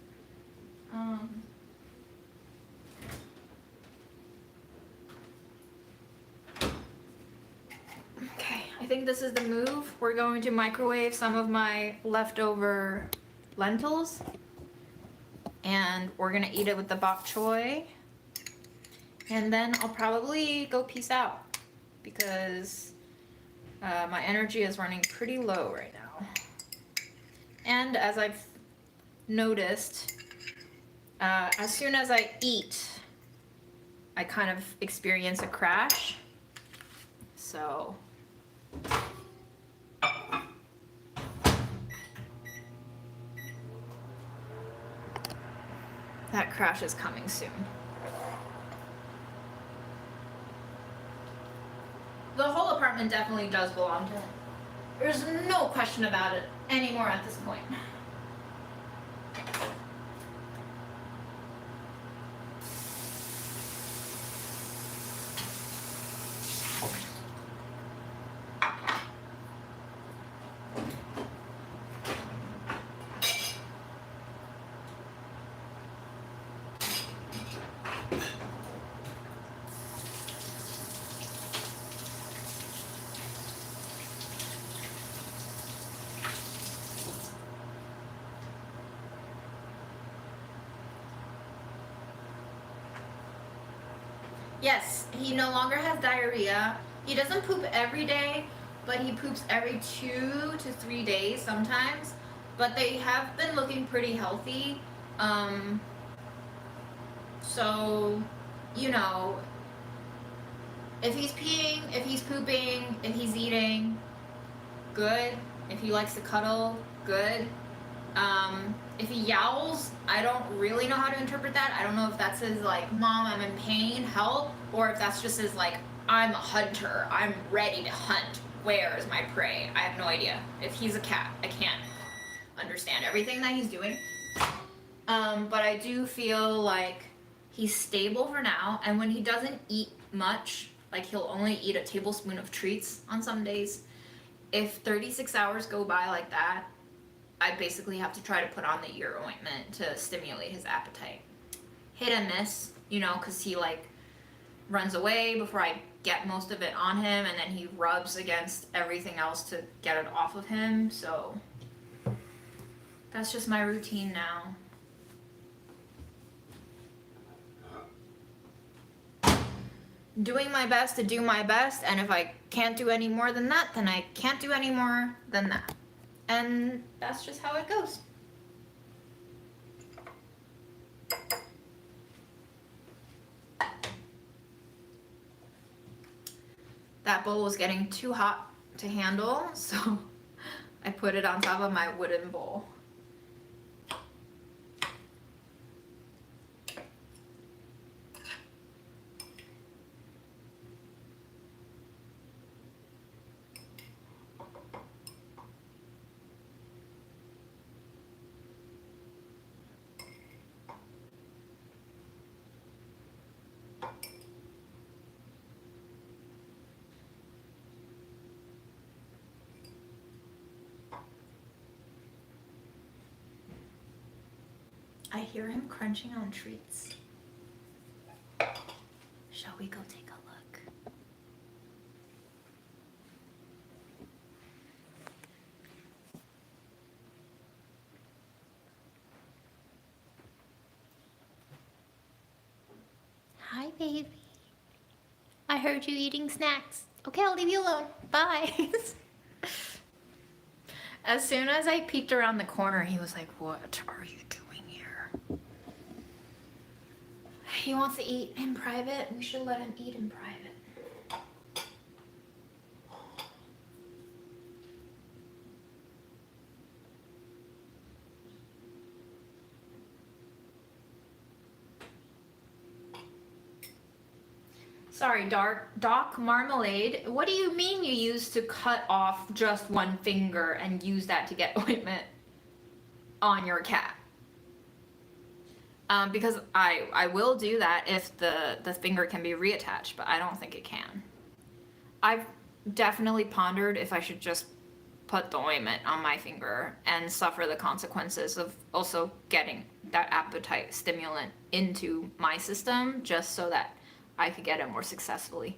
Okay, I think this is the move. We're going to microwave some of my leftover lentils. And we're gonna eat it with the bok choy. And then I'll probably go peace out because my energy is running pretty low right now. And as I've noticed, as soon as I eat, I kind of experience a crash. So that crash is coming soon. The whole apartment definitely does belong to him. There's no question about it anymore at this point. Yes, he no longer has diarrhea. He doesn't poop every day, but he poops every 2 to 3 days sometimes. But they have been looking pretty healthy. So, you know, if he's peeing, if he's pooping, if he's eating, good. If he likes to cuddle, good. If he yowls, I don't really know how to interpret that. I don't know if that's his like, Mom, I'm in pain, help, or if that's just his like, I'm a hunter, I'm ready to hunt, where is my prey? I have no idea. If he's a cat, I can't understand everything that he's doing. But I do feel like he's stable for now, and when he doesn't eat much, like he'll only eat a tablespoon of treats on some days, if 36 hours go by like that, I basically have to try to put on the ear ointment to stimulate his appetite. Hit and miss, you know, because he like runs away before I get most of it on him, and then he rubs against everything else to get it off of him. So that's just my routine now. Doing my best to do my best, and if I can't do any more than that, then I can't do any more than that. And that's just how it goes. That bowl was getting too hot to handle, so I put it on top of my wooden bowl. I hear him crunching on treats. Shall we go take a look? Hi, baby. I heard you eating snacks. Okay, I'll leave you alone. Bye. As soon as I peeked around the corner, he was like, "What are you doing here?" He wants to eat in private. We should let him eat in private. Sorry, Doc Marmalade. What do you mean you used to cut off just one finger and use that to get ointment on your cat? Because I will do that if the finger can be reattached, but I don't think it can. I've definitely pondered if I should just put the ointment on my finger and suffer the consequences of also getting that appetite stimulant into my system, just so that I could get it more successfully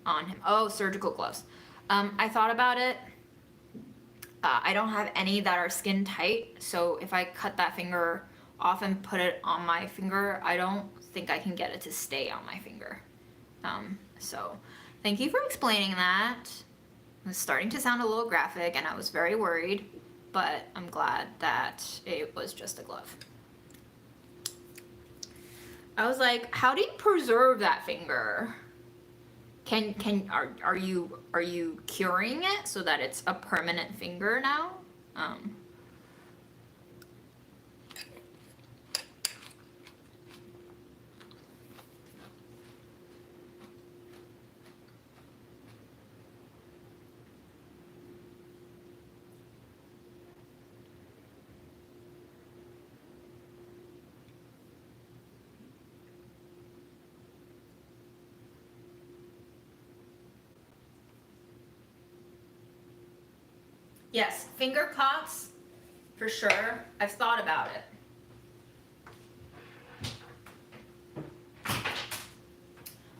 on him. Oh, surgical gloves. I thought about it. I don't have any that are skin tight, so if I cut that finger off and put it on my finger, I don't think I can get it to stay on my finger. So thank you for explaining that. It was starting to sound a little graphic and I was very worried, but I'm glad that it was just a glove. I was like, how do you preserve that finger? Are you curing it so that it's a permanent finger now? Yes, finger cots, for sure. I've thought about it.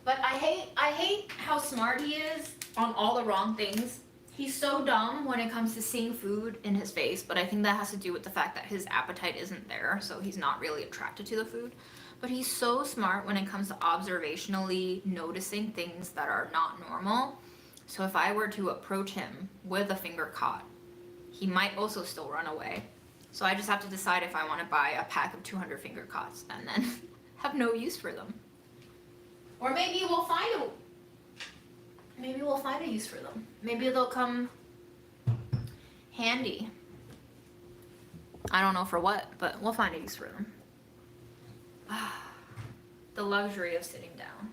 But I hate how smart he is on all the wrong things. He's so dumb when it comes to seeing food in his face, but I think that has to do with the fact that his appetite isn't there, so he's not really attracted to the food. But he's so smart when it comes to observationally noticing things that are not normal. So if I were to approach him with a finger cot, he might also still run away. So I just have to decide if I want to buy a pack of 200 finger cots and then have no use for them. Or maybe we'll find a use for them. Maybe they'll come handy. I don't know for what, but we'll find a use for them. The luxury of sitting down.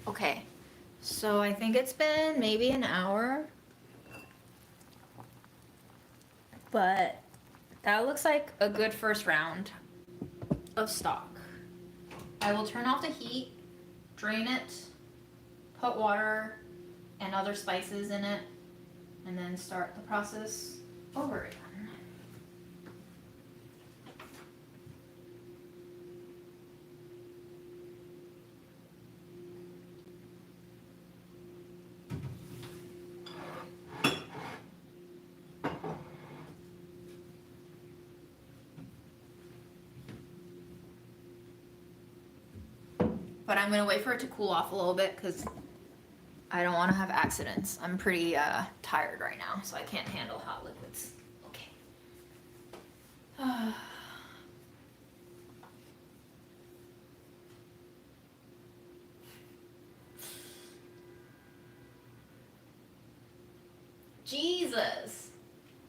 Okay, so I think it's been maybe an hour, but that looks like a good first round. of stock. I will turn off the heat, drain it, put water and other spices in it, and then start the process over again. But I'm gonna wait for it to cool off a little bit because I don't want to have accidents. I'm pretty tired right now, so I can't handle hot liquids. Okay. Jesus!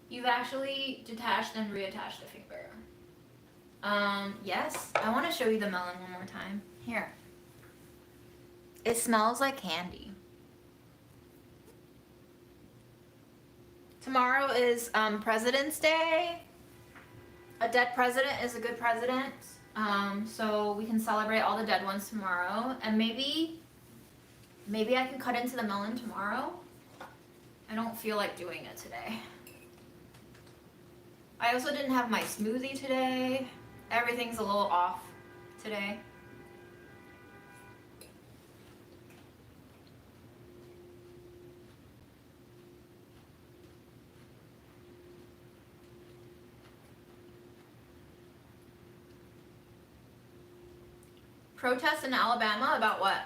You've actually detached and reattached a finger. Yes. I want to show you the melon one more time. Here. It smells like candy. Tomorrow is President's Day. A dead president is a good president. So we can celebrate all the dead ones tomorrow. And maybe I can cut into the melon tomorrow. I don't feel like doing it today. I also didn't have my smoothie today. Everything's a little off today. Protests in Alabama about what?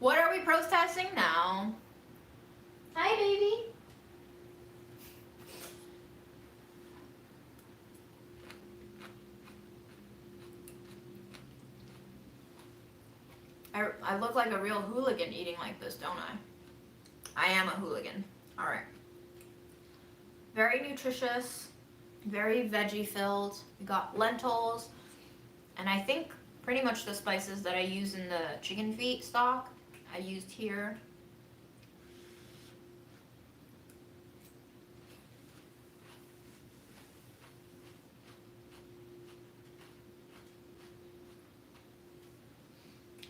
What are we protesting now? Hi, baby. I look like a real hooligan eating like this, don't I? I am a hooligan. All right. Very nutritious, very veggie filled. We got lentils, and I think pretty much the spices that I use in the chicken feet stock, I used here.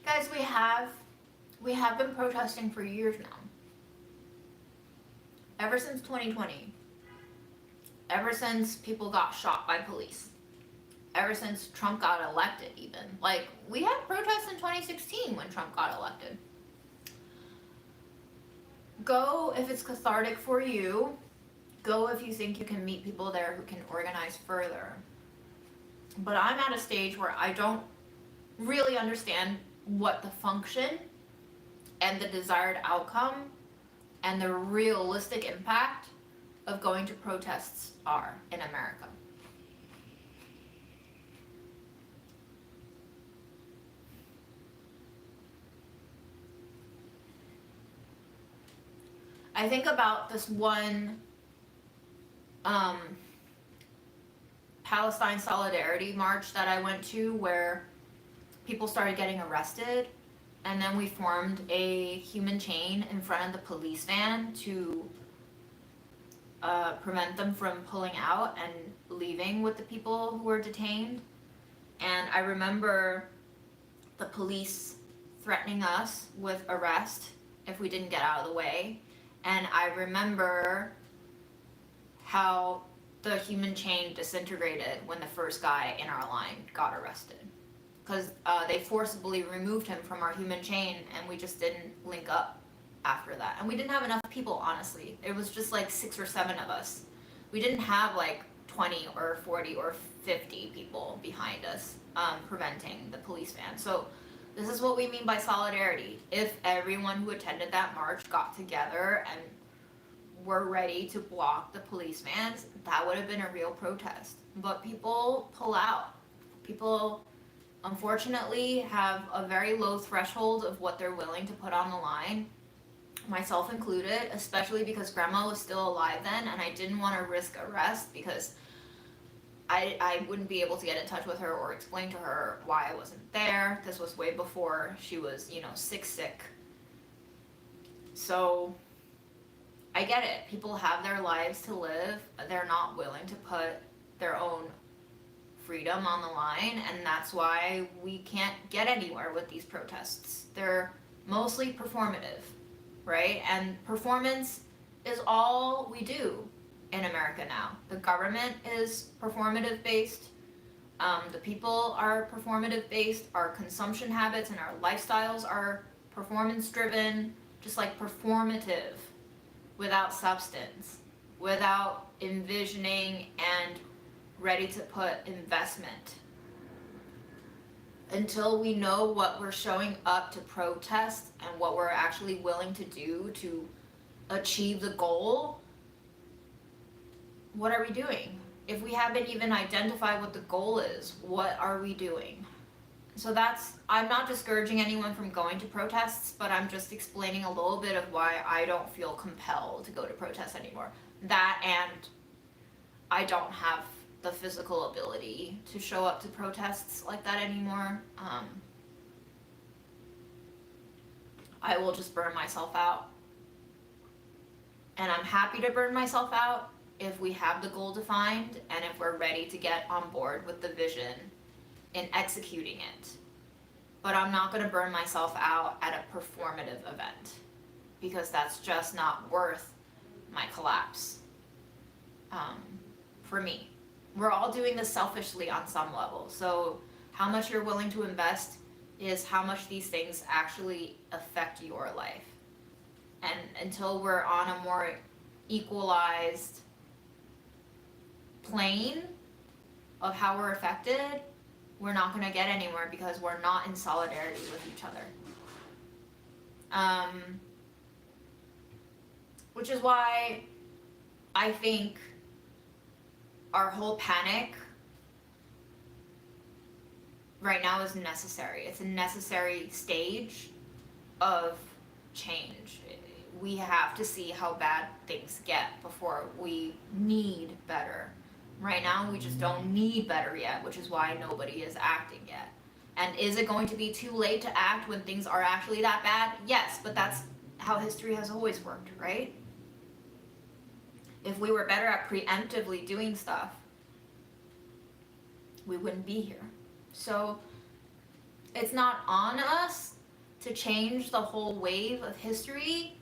Guys, we have been protesting for years now. Ever since 2020. Ever since people got shot by police. Ever since Trump got elected even. Like, we had protests in 2016 when Trump got elected. Go if it's cathartic for you. Go if you think you can meet people there who can organize further. But I'm at a stage where I don't really understand what the function and the desired outcome and the realistic impact of going to protests are in America. I think about this one Palestine Solidarity March that I went to where people started getting arrested, and then we formed a human chain in front of the police van to prevent them from pulling out and leaving with the people who were detained. And I remember the police threatening us with arrest if we didn't get out of the way. And I remember how the human chain disintegrated when the first guy in our line got arrested. Because they forcibly removed him from our human chain, and we just didn't link up after that. And we didn't have enough people, honestly. It was just like 6 or 7 of us. We didn't have like 20 or 40 or 50 people behind us preventing the police van. So this is what we mean by solidarity. If everyone who attended that march got together and were ready to block the police vans, that would have been a real protest. But people pull out. People, unfortunately, have a very low threshold of what they're willing to put on the line, myself included, especially because grandma was still alive then, and I didn't want to risk arrest because I wouldn't be able to get in touch with her or explain to her why I wasn't there. This was way before she was, sick. So I get it. People have their lives to live. They're not willing to put their own freedom on the line, and that's why we can't get anywhere with these protests. They're mostly performative, right? And performance is all we do in America now. The government is performative based. The people are performative based. Our consumption habits and our lifestyles are performance driven, just like performative, without substance, without envisioning and ready to put investment. Until we know what we're showing up to protest and what we're actually willing to do to achieve the goal, what are we doing? If we haven't even identified what the goal is, what are we doing? So I'm not discouraging anyone from going to protests, but I'm just explaining a little bit of why I don't feel compelled to go to protests anymore. That, and I don't have the physical ability to show up to protests like that anymore. I will just burn myself out. And I'm happy to burn myself out if we have the goal defined and if we're ready to get on board with the vision in executing it. But I'm not going to burn myself out at a performative event, because that's just not worth my collapse. For me, we're all doing this selfishly on some level. So how much you're willing to invest is how much these things actually affect your life. And until we're on a more equalized plane of how we're affected, we're not going to get anywhere, because we're not in solidarity with each other. Which is why I think our whole panic right now is necessary. It's a necessary stage of change. We have to see how bad things get before we need better. Right now, we just don't need better yet, which is why nobody is acting yet. And is it going to be too late to act when things are actually that bad? Yes, but that's how history has always worked, right? If we were better at preemptively doing stuff, we wouldn't be here. So it's not on us to change the whole wave of history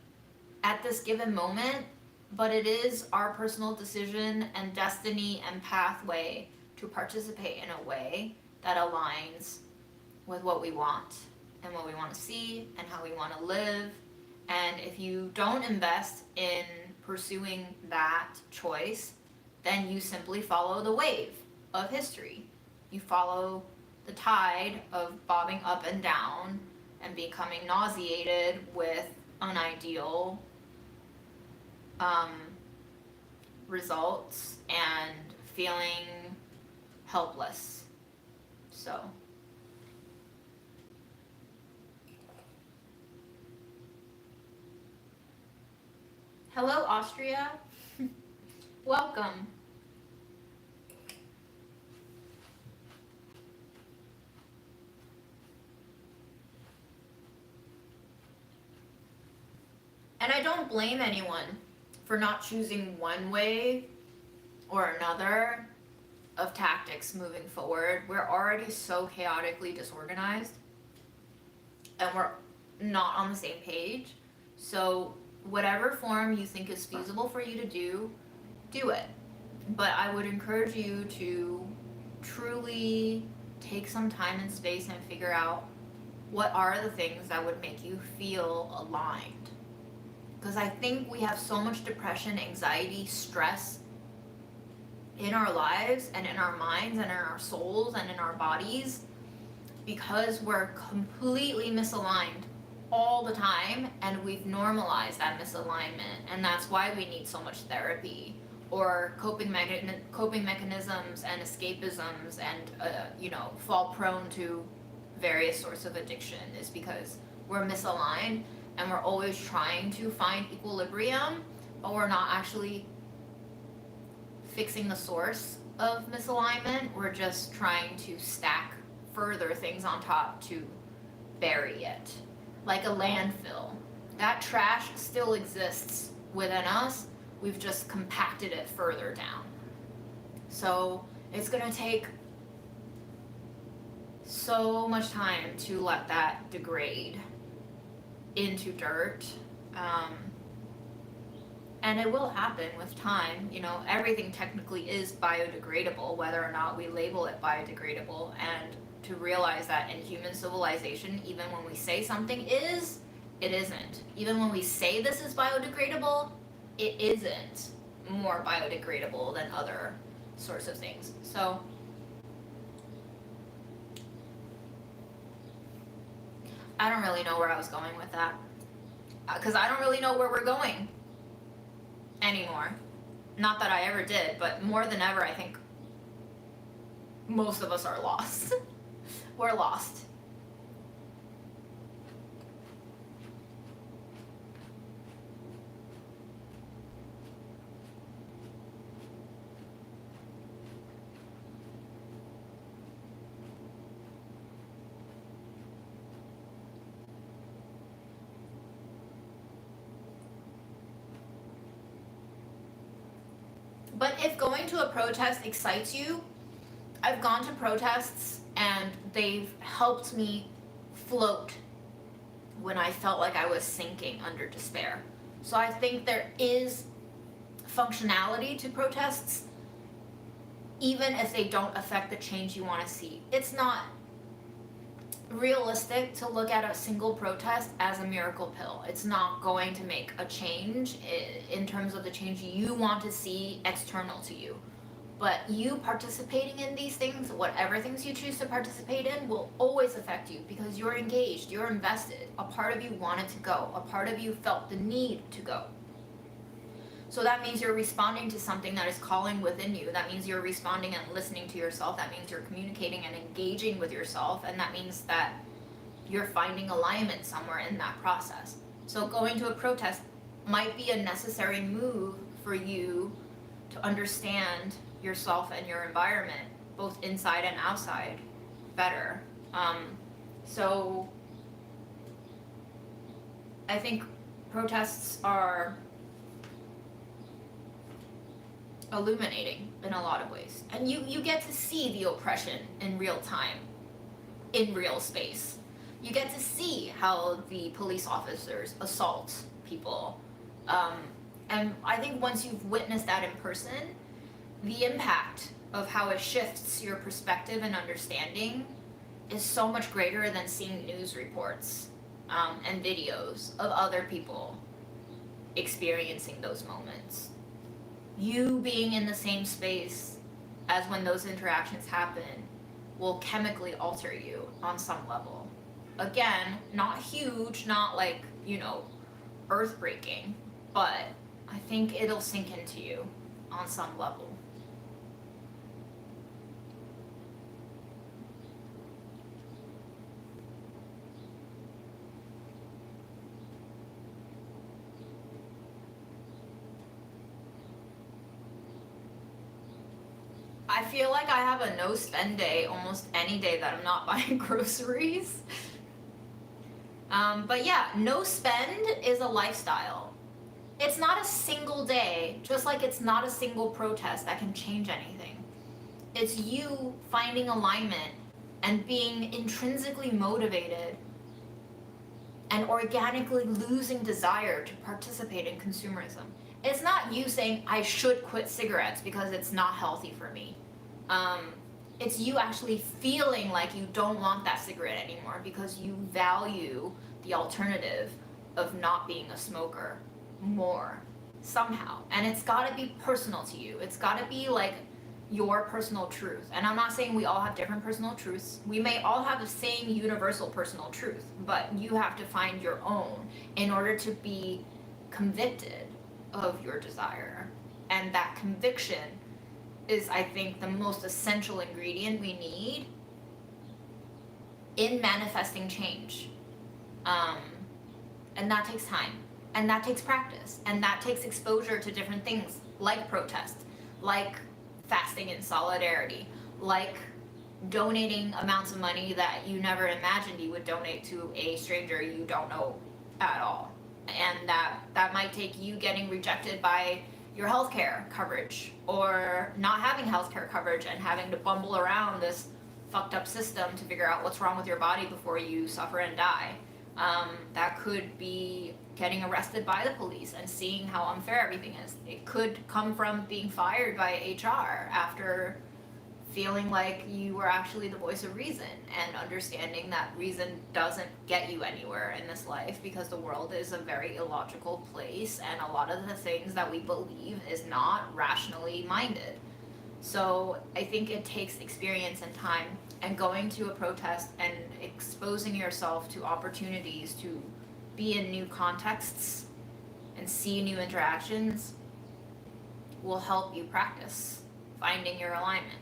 at this given moment, but it is our personal decision and destiny and pathway to participate in a way that aligns with what we want and what we want to see and how we want to live. And if you don't invest in pursuing that choice, then you simply follow the wave of history. You follow the tide of bobbing up and down and becoming nauseated with unideal results and feeling helpless. So hello, Austria. Welcome. And I don't blame anyone for not choosing one way or another of tactics moving forward. We're already so chaotically disorganized and we're not on the same page. So whatever form you think is feasible for you to do it. But I would encourage you to truly take some time and space and figure out what are the things that would make you feel aligned. Because I think we have so much depression, anxiety, stress in our lives and in our minds and in our souls and in our bodies because we're completely misaligned all the time, and we've normalized that misalignment, and that's why we need so much therapy or coping mechanisms and escapisms and fall prone to various sorts of addiction, is because we're misaligned and we're always trying to find equilibrium, but we're not actually fixing the source of misalignment. We're just trying to stack further things on top to bury it. Like a landfill. That trash still exists within us. We've just compacted it further down. So it's gonna take so much time to let that degrade into dirt. Um, and it will happen with time. You know, everything technically is biodegradable, whether or not we label it biodegradable. And to realize that in human civilization, even when we say something is, it isn't. Even when we say this is biodegradable, it isn't more biodegradable than other sorts of things. So I don't really know where I was going with that, because I don't really know where we're going anymore. Not that I ever did, but more than ever, I think most of us are lost. We're lost. But if going to a protest excites you, I've gone to protests and they've helped me float when I felt like I was sinking under despair. So I think there is functionality to protests, even if they don't affect the change you want to see. It's not realistic to look at a single protest as a miracle pill. It's not going to make a change in terms of the change you want to see external to you. But you participating in these things, whatever things you choose to participate in, will always affect you because you're engaged, you're invested. A part of you wanted to go, a part of you felt the need to go. So that means you're responding to something that is calling within you. That means you're responding and listening to yourself. That means you're communicating and engaging with yourself. And that means that you're finding alignment somewhere in that process. So going to a protest might be a necessary move for you to understand yourself and your environment, both inside and outside, better. So I think protests are illuminating in a lot of ways. And you get to see the oppression in real time, in real space. You get to see how the police officers assault people. And I think once you've witnessed that in person, the impact of how it shifts your perspective and understanding is so much greater than seeing news reports and videos of other people experiencing those moments. You being in the same space as when those interactions happen will chemically alter you on some level. Again, not huge, not like, earth-breaking, but I think it'll sink into you on some level. I feel like I have a no spend day almost any day that I'm not buying groceries. But yeah, no spend is a lifestyle. It's not a single day, just like it's not a single protest that can change anything. It's you finding alignment and being intrinsically motivated and organically losing desire to participate in consumerism. It's not you saying, I should quit cigarettes because it's not healthy for me. It's you actually feeling like you don't want that cigarette anymore because you value the alternative of not being a smoker more somehow. And it's gotta be personal to you. It's gotta be like your personal truth. And I'm not saying we all have different personal truths. We may all have the same universal personal truth, but you have to find your own in order to be convicted of your desire. And that conviction is, I think, the most essential ingredient we need in manifesting change. And that takes time, and that takes practice, and that takes exposure to different things like protest, like fasting in solidarity, like donating amounts of money that you never imagined you would donate to a stranger you don't know at all. And that might take you getting rejected by your healthcare coverage, or not having healthcare coverage and having to bumble around this fucked up system to figure out what's wrong with your body before you suffer and die. That could be getting arrested by the police and seeing how unfair everything is. It could come from being fired by HR after feeling like you were actually the voice of reason and understanding that reason doesn't get you anywhere in this life because the world is a very illogical place and a lot of the things that we believe is not rationally minded. So I think it takes experience and time, and going to a protest and exposing yourself to opportunities to be in new contexts and see new interactions will help you practice finding your alignment.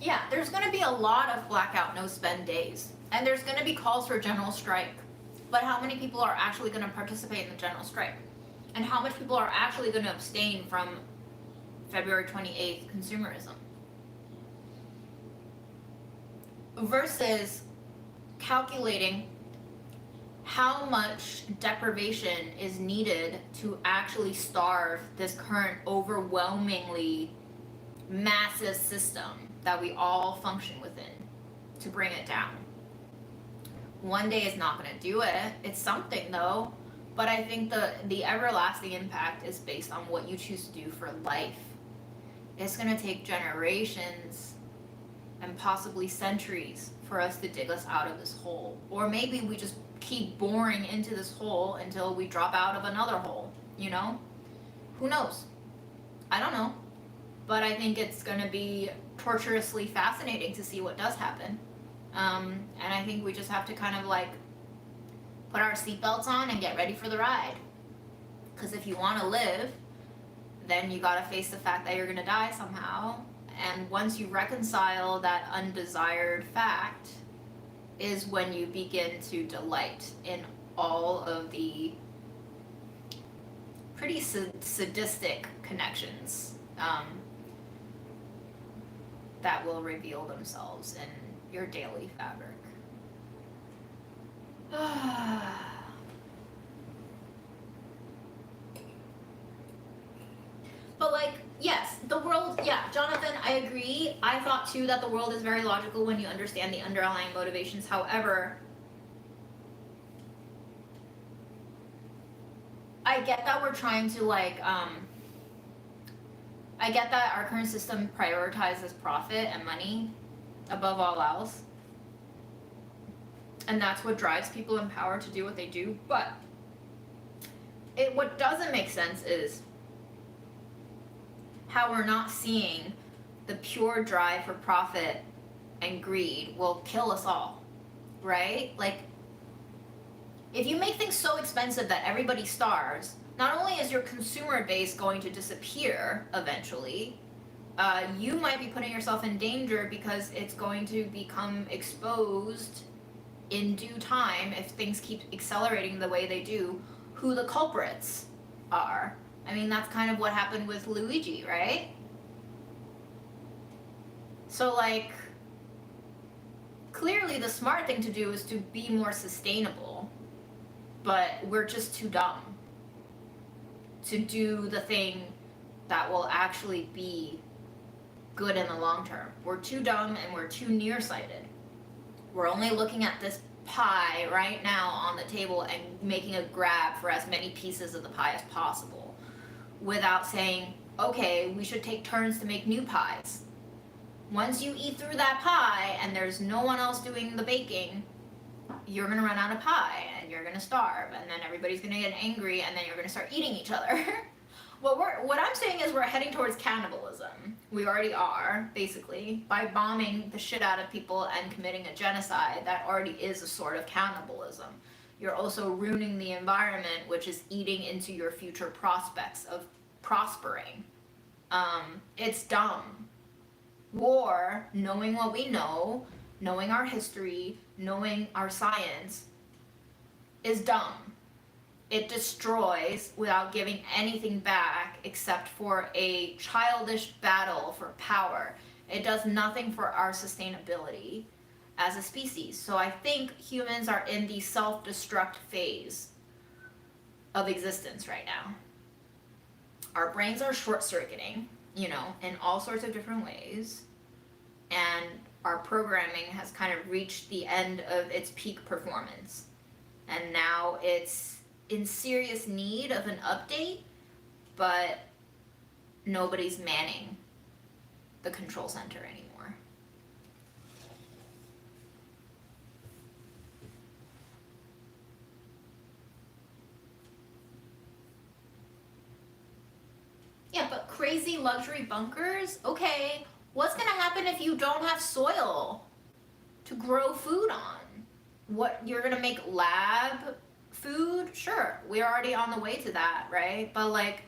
Yeah, there's going to be a lot of blackout no spend days, and there's going to be calls for general strike. But how many people are actually going to participate in the general strike? And how much people are actually going to abstain from February 28th consumerism? Versus calculating how much deprivation is needed to actually starve this current overwhelmingly massive system that we all function within to bring it down. One day is not going to do it. It's something though, but I think the everlasting impact is based on what you choose to do for life. It's going to take generations and possibly centuries for us to dig us out of this hole. Or maybe we just keep boring into this hole until we drop out of another hole, you know? Who knows? I don't know. But I think it's going to be torturously fascinating to see what does happen. And I think we just have to kind of like put our seatbelts on and get ready for the ride. Because if you want to live, then you got to face the fact that you're going to die somehow. And once you reconcile that undesired fact is when you begin to delight in all of the pretty sadistic connections that will reveal themselves in your daily fabric. But like, yes, the world, yeah, Jonathan, I agree. I thought too that the world is very logical when you understand the underlying motivations. However, I get that we're trying to like, I get that our current system prioritizes profit and money above all else. And that's what drives people in power to do what they do. But what doesn't make sense is how we're not seeing the pure drive for profit and greed will kill us all, right? Like, if you make things so expensive that everybody starves, not only is your consumer base going to disappear eventually, you might be putting yourself in danger because it's going to become exposed in due time if things keep accelerating the way they do, who the culprits are. I mean, that's kind of what happened with Luigi, right? So like, clearly the smart thing to do is to be more sustainable, but we're just too dumb to do the thing that will actually be good in the long term. We're too dumb and we're too nearsighted. We're only looking at this pie right now on the table and making a grab for as many pieces of the pie as possible without saying, okay, we should take turns to make new pies. Once you eat through that pie and there's no one else doing the baking, you're gonna run out of pie and you're gonna starve, and then everybody's gonna get angry and then you're gonna start eating each other. What I'm saying is we're heading towards cannibalism. We already are, basically, by bombing the shit out of people and committing a genocide. That already is a sort of cannibalism. You're also ruining the environment, which is eating into your future prospects of prospering. It's dumb. War, knowing what we know, knowing our history, knowing our science, is dumb. It destroys without giving anything back except for a childish battle for power. It does nothing for our sustainability as a species. So I think humans are in the self-destruct phase of existence right now. Our brains are short-circuiting, you know, in all sorts of different ways. And our programming has kind of reached the end of its peak performance. And now it's in serious need of an update, but nobody's manning the control center anymore. Yeah, but crazy luxury bunkers? Okay, what's gonna happen if you don't have soil to grow food on? What, you're gonna make lab food? Sure, we're already on the way to that, right? But like,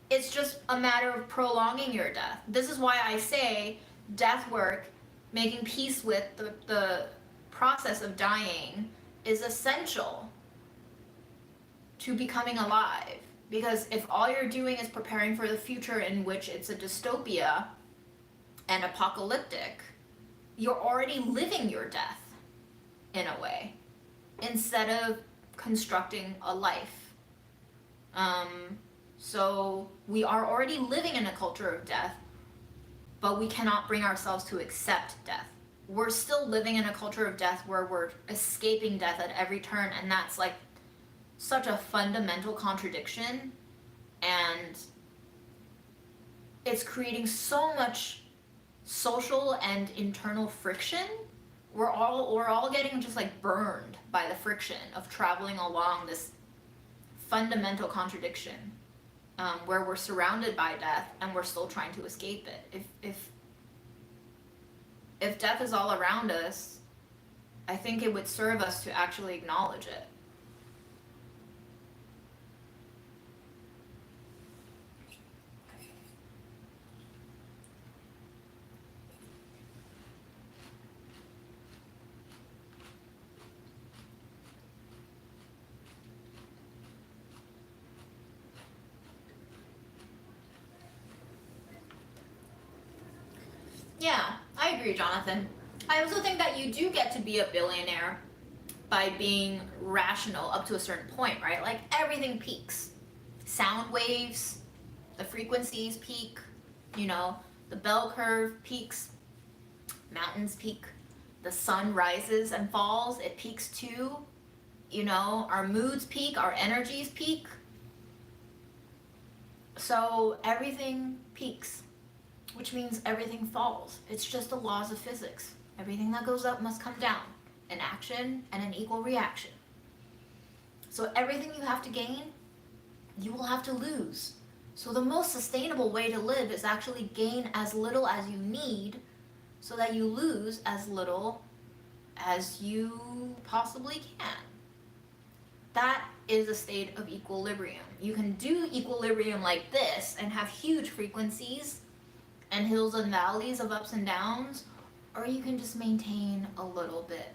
it's just a matter of prolonging your death. This is why I say death work, making peace with the process of dying, is essential to becoming alive. Because if all you're doing is preparing for the future in which it's a dystopia and apocalyptic, you're already living your death in a way, instead of constructing a life. So we are already living in a culture of death, but we cannot bring ourselves to accept death. We're still living in a culture of death where we're escaping death at every turn, and that's like such a fundamental contradiction, and it's creating so much social and internal friction. We're all getting just like burned by the friction of traveling along this fundamental contradiction, where we're surrounded by death and we're still trying to escape it. If death is all around us, I think it would serve us to actually acknowledge it. Yeah, I agree, Jonathan. I also think that you do get to be a billionaire by being rational up to a certain point, right? Like everything peaks. Sound waves, the frequencies peak, you know, the bell curve peaks, mountains peak, the sun rises and falls, it peaks too. You know, our moods peak, our energies peak. So everything peaks, which means everything falls. It's just the laws of physics. Everything that goes up must come down. An action and an equal reaction. So everything you have to gain, you will have to lose. So the most sustainable way to live is actually gain as little as you need so that you lose as little as you possibly can. That is a state of equilibrium. You can do equilibrium like this and have huge frequencies and hills and valleys of ups and downs, or you can just maintain a little bit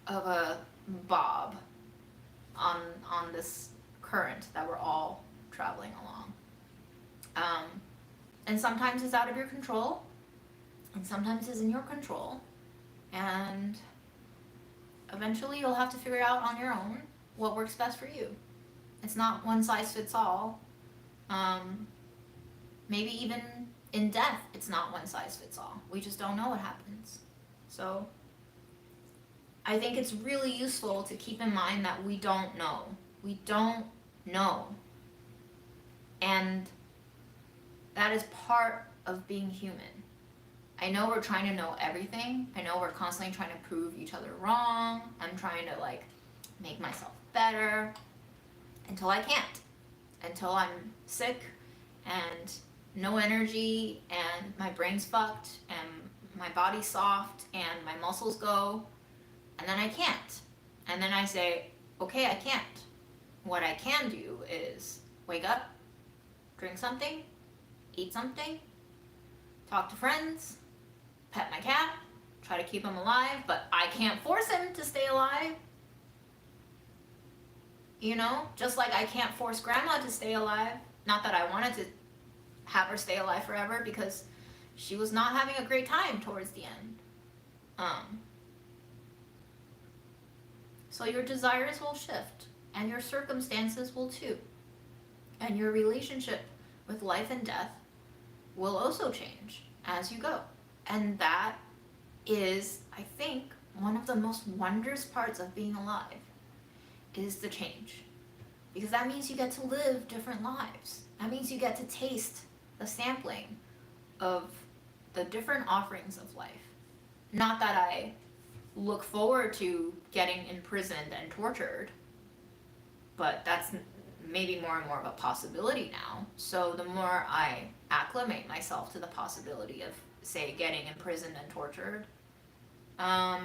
of a bob on this current that we're all traveling along. And sometimes it's out of your control, and sometimes it's in your control, and eventually you'll have to figure out on your own what works best for you. It's not one size fits all. Maybe even in death, it's not one size fits all. We just don't know what happens. So I think it's really useful to keep in mind that we don't know. We don't know. And that is part of being human. I know we're trying to know everything. I know we're constantly trying to prove each other wrong. I'm trying to like make myself better until I can't. Until I'm sick and no energy and my brain's fucked and my body's soft and my muscles go, and then I can't. And then I say, okay, I can't. What I can do is wake up, drink something, eat something, talk to friends, pet my cat, try to keep him alive, but I can't force him to stay alive. You know, just like I can't force grandma to stay alive. Not that I wanted to have her stay alive forever, because she was not having a great time towards the end. Um, so your desires will shift, and your circumstances will too. And your relationship with life and death will also change as you go. And that is, I think, one of the most wondrous parts of being alive, is the change. Because that means you get to live different lives. That means you get to taste the sampling of the different offerings of life. Not that I look forward to getting imprisoned and tortured, but that's maybe more and more of a possibility now. So the more I acclimate myself to the possibility of, say, getting imprisoned and tortured, the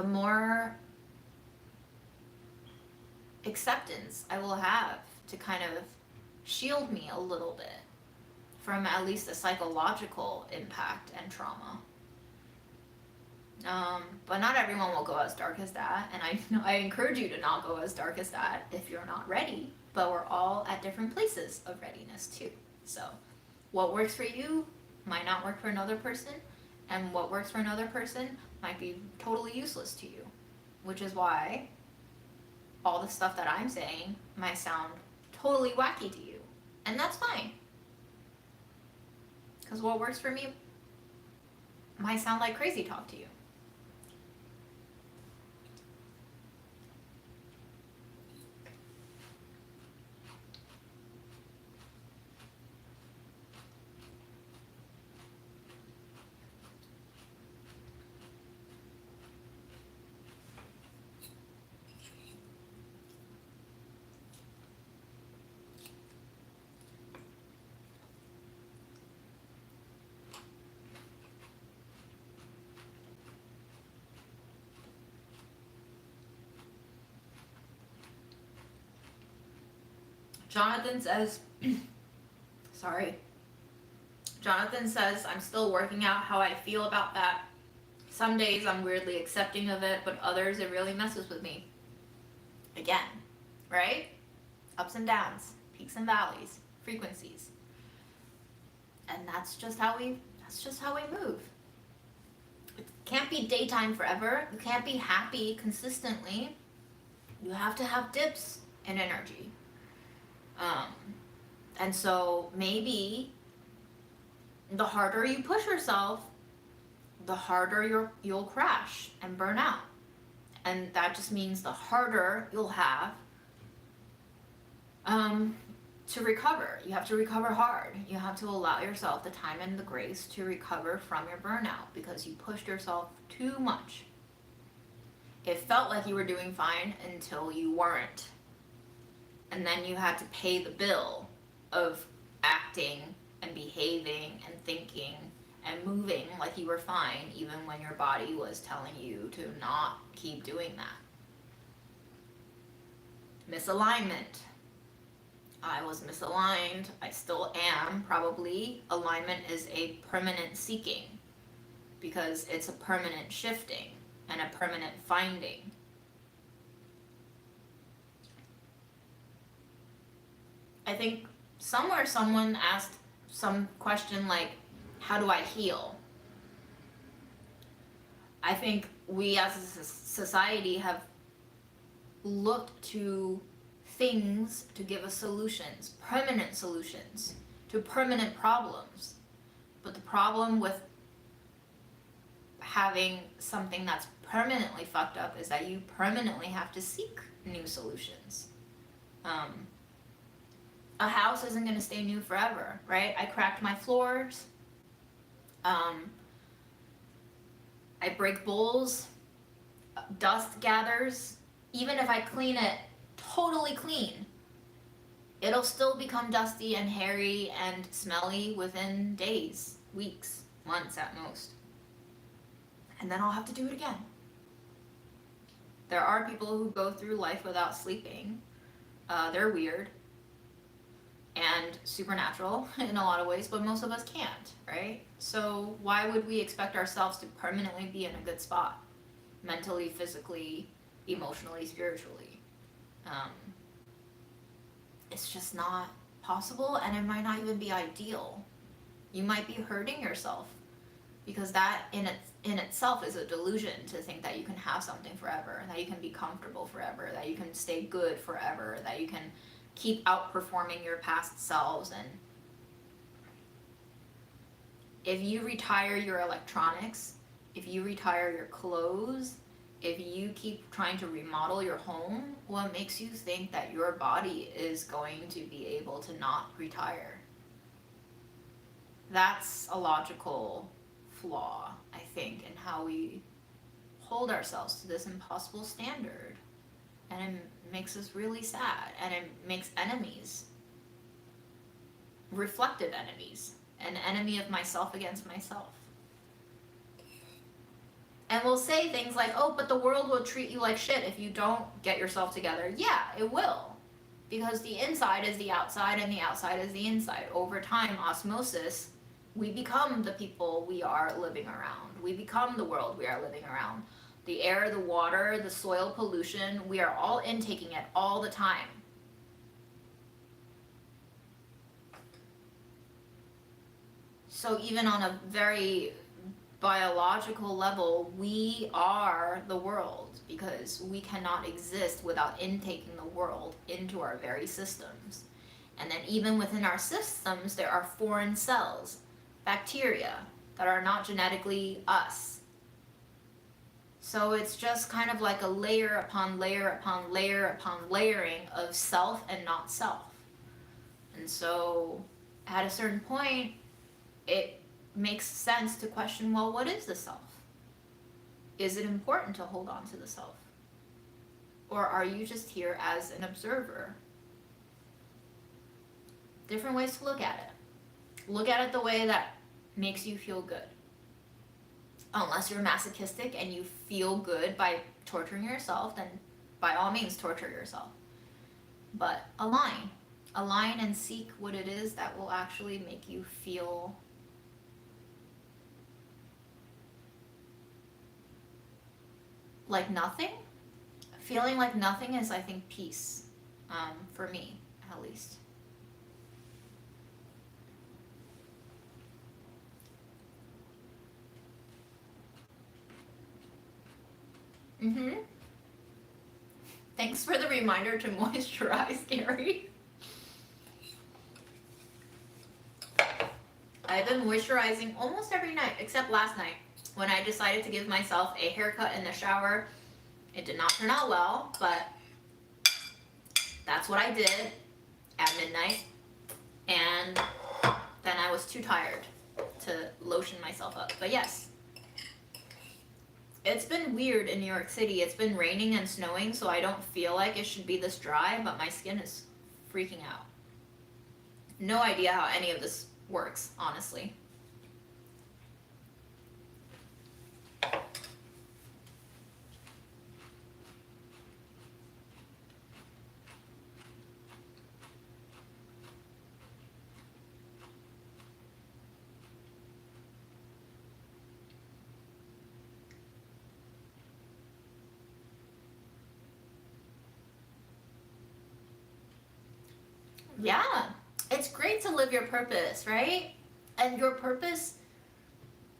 more acceptance I will have to kind of shield me a little bit from at least the psychological impact and trauma. But not everyone will go as dark as that, and I encourage you to not go as dark as that if you're not ready, but we're all at different places of readiness too. So what works for you might not work for another person, and what works for another person might be totally useless to you, which is why all the stuff that I'm saying might sound totally wacky to you, and that's fine. Because what works for me might sound like crazy talk to you. Jonathan says, Jonathan says, I'm still working out how I feel about that. Some days I'm weirdly accepting of it, but others it really messes with me. Again, right? Ups and downs, peaks and valleys, frequencies. And that's just how we move. It can't be daytime forever. You can't be happy consistently. You have to have dips in energy. And so maybe the harder you push yourself, the harder you'll crash and burn out. And that just means the harder you'll have to recover. You have to recover hard. You have to allow yourself the time and the grace to recover from your burnout because you pushed yourself too much. It felt like you were doing fine until you weren't. And then you had to pay the bill of acting and behaving and thinking and moving like you were fine, even when your body was telling you to not keep doing that. Misalignment. I was misaligned. I still am, probably. Alignment is a permanent seeking because it's a permanent shifting and a permanent finding. I think somewhere someone asked some question like, how do I heal? I think we as a society have looked to things to give us solutions, permanent solutions to permanent problems. But the problem with having something that's permanently fucked up is that you permanently have to seek new solutions. A house isn't going to stay new forever, right? I cracked my floors. I break bowls. Dust gathers. Even if I clean it totally clean, it'll still become dusty and hairy and smelly within days, weeks, months at most. And then I'll have to do it again. There are people who go through life without sleeping. They're weird and supernatural in a lot of ways, but most of us can't, right? So why would we expect ourselves to permanently be in a good spot? Mentally, physically, emotionally, spiritually. It's just not possible, and it might not even be ideal. You might be hurting yourself, because that in itself is a delusion, to think that you can have something forever, that you can be comfortable forever, that you can stay good forever, that you can keep outperforming your past selves. And if you retire your electronics, if you retire your clothes, if you keep trying to remodel your home, what makes you think that your body is going to be able to not retire? That's a logical flaw, I think, in how we hold ourselves to this impossible standard. And it makes us really sad, and it makes enemies, reflective enemies, an enemy of myself against myself. And we'll say things like, oh, but the world will treat you like shit if you don't get yourself together. Yeah, it will. Because the inside is the outside and the outside is the inside. Over time, osmosis, we become the people we are living around. We become the world we are living around. The air, the water, the soil pollution, we are all intaking it all the time. So even on a very biological level, we are the world, because we cannot exist without intaking the world into our very systems. And then even within our systems, there are foreign cells, bacteria, that are not genetically us. So it's just kind of like a layer upon layer upon layer upon layering of self and not self. And so at a certain point, it makes sense to question, well, what is the self? Is it important to hold on to the self? Or are you just here as an observer? Different ways to look at it. Look at it the way that makes you feel good. Unless you're masochistic and you feel good by torturing yourself, then by all means torture yourself. But align and seek what it is that will actually make you feel like nothing. Feeling like nothing is, I think, peace, for me, at least. Thanks for the reminder to moisturize, Gary. I've been moisturizing almost every night, except last night, when I decided to give myself a haircut in the shower. It did not turn out well, but that's what I did at midnight. And then I was too tired to lotion myself up. But yes, it's been weird in New York City. It's been raining and snowing, so I don't feel like it should be this dry, but my skin is freaking out. No idea how any of this works, honestly. Yeah, it's great to live your purpose, right? And your purpose,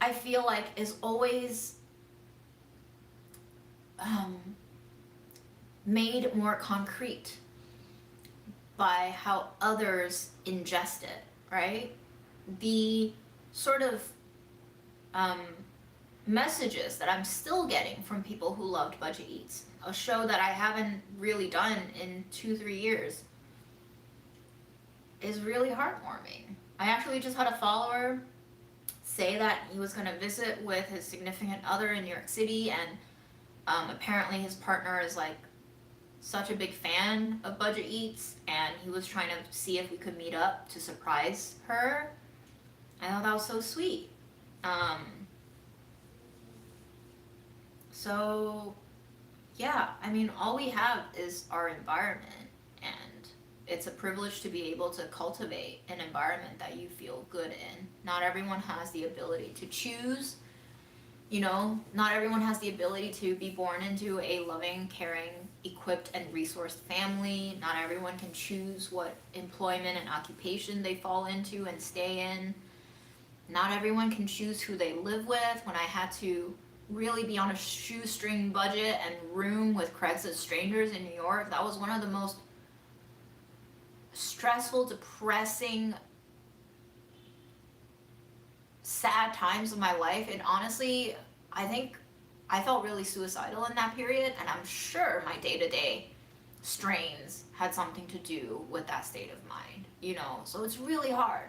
I feel like, is always made more concrete by how others ingest it, right? The sort of messages that I'm still getting from people who loved Budget Eats, a show that I haven't really done in 2-3 years, is really heartwarming. I actually just had a follower say that he was going to visit with his significant other in New York City, and apparently his partner is like such a big fan of Budget Eats, and he was trying to see if we could meet up to surprise her. I thought that was so sweet. So yeah, I mean, all we have is our environment, and it's a privilege to be able to cultivate an environment that you feel good in. Not everyone has the ability to choose, not everyone has the ability to be born into a loving, caring, equipped, and resourced family. Not everyone can choose what employment and occupation they fall into and stay in. not everyone can choose who they live with. When I had to really be on a shoestring budget and room with Craigslist strangers in New York, that was one of the most stressful, depressing, sad times of my life. And honestly, I think I felt really suicidal in that period, and I'm sure my day-to-day strains had something to do with that state of mind, you know. So it's really hard.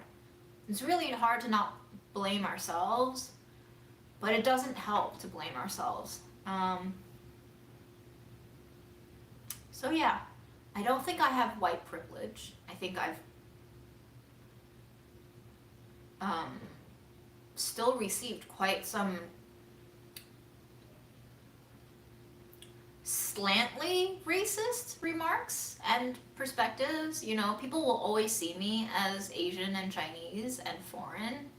It's really hard to not blame ourselves, but it doesn't help to blame ourselves. So yeah, I don't think I have white privilege. I think I've still received quite some slantly racist remarks and perspectives. You know, people will always see me as Asian and Chinese and foreign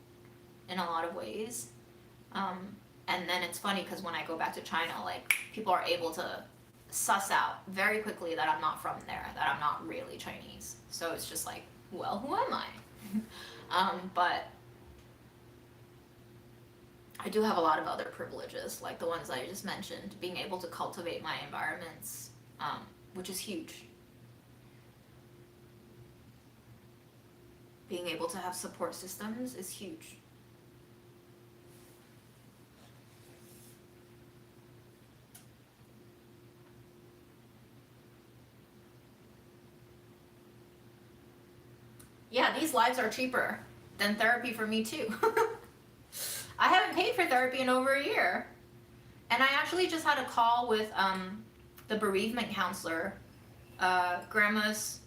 in a lot of ways. And then it's funny because when I go back to China, like, people are able to suss out very quickly that I'm not from there, that I'm not really Chinese. So it's just like, well, who am I? But I do have a lot of other privileges, like the ones I just mentioned, being able to cultivate my environments, which is huge. Being able to have support systems is huge. Yeah, these lives are cheaper than therapy for me too. I haven't paid for therapy in over a year. And I actually just had a call with the bereavement counselor, grandma's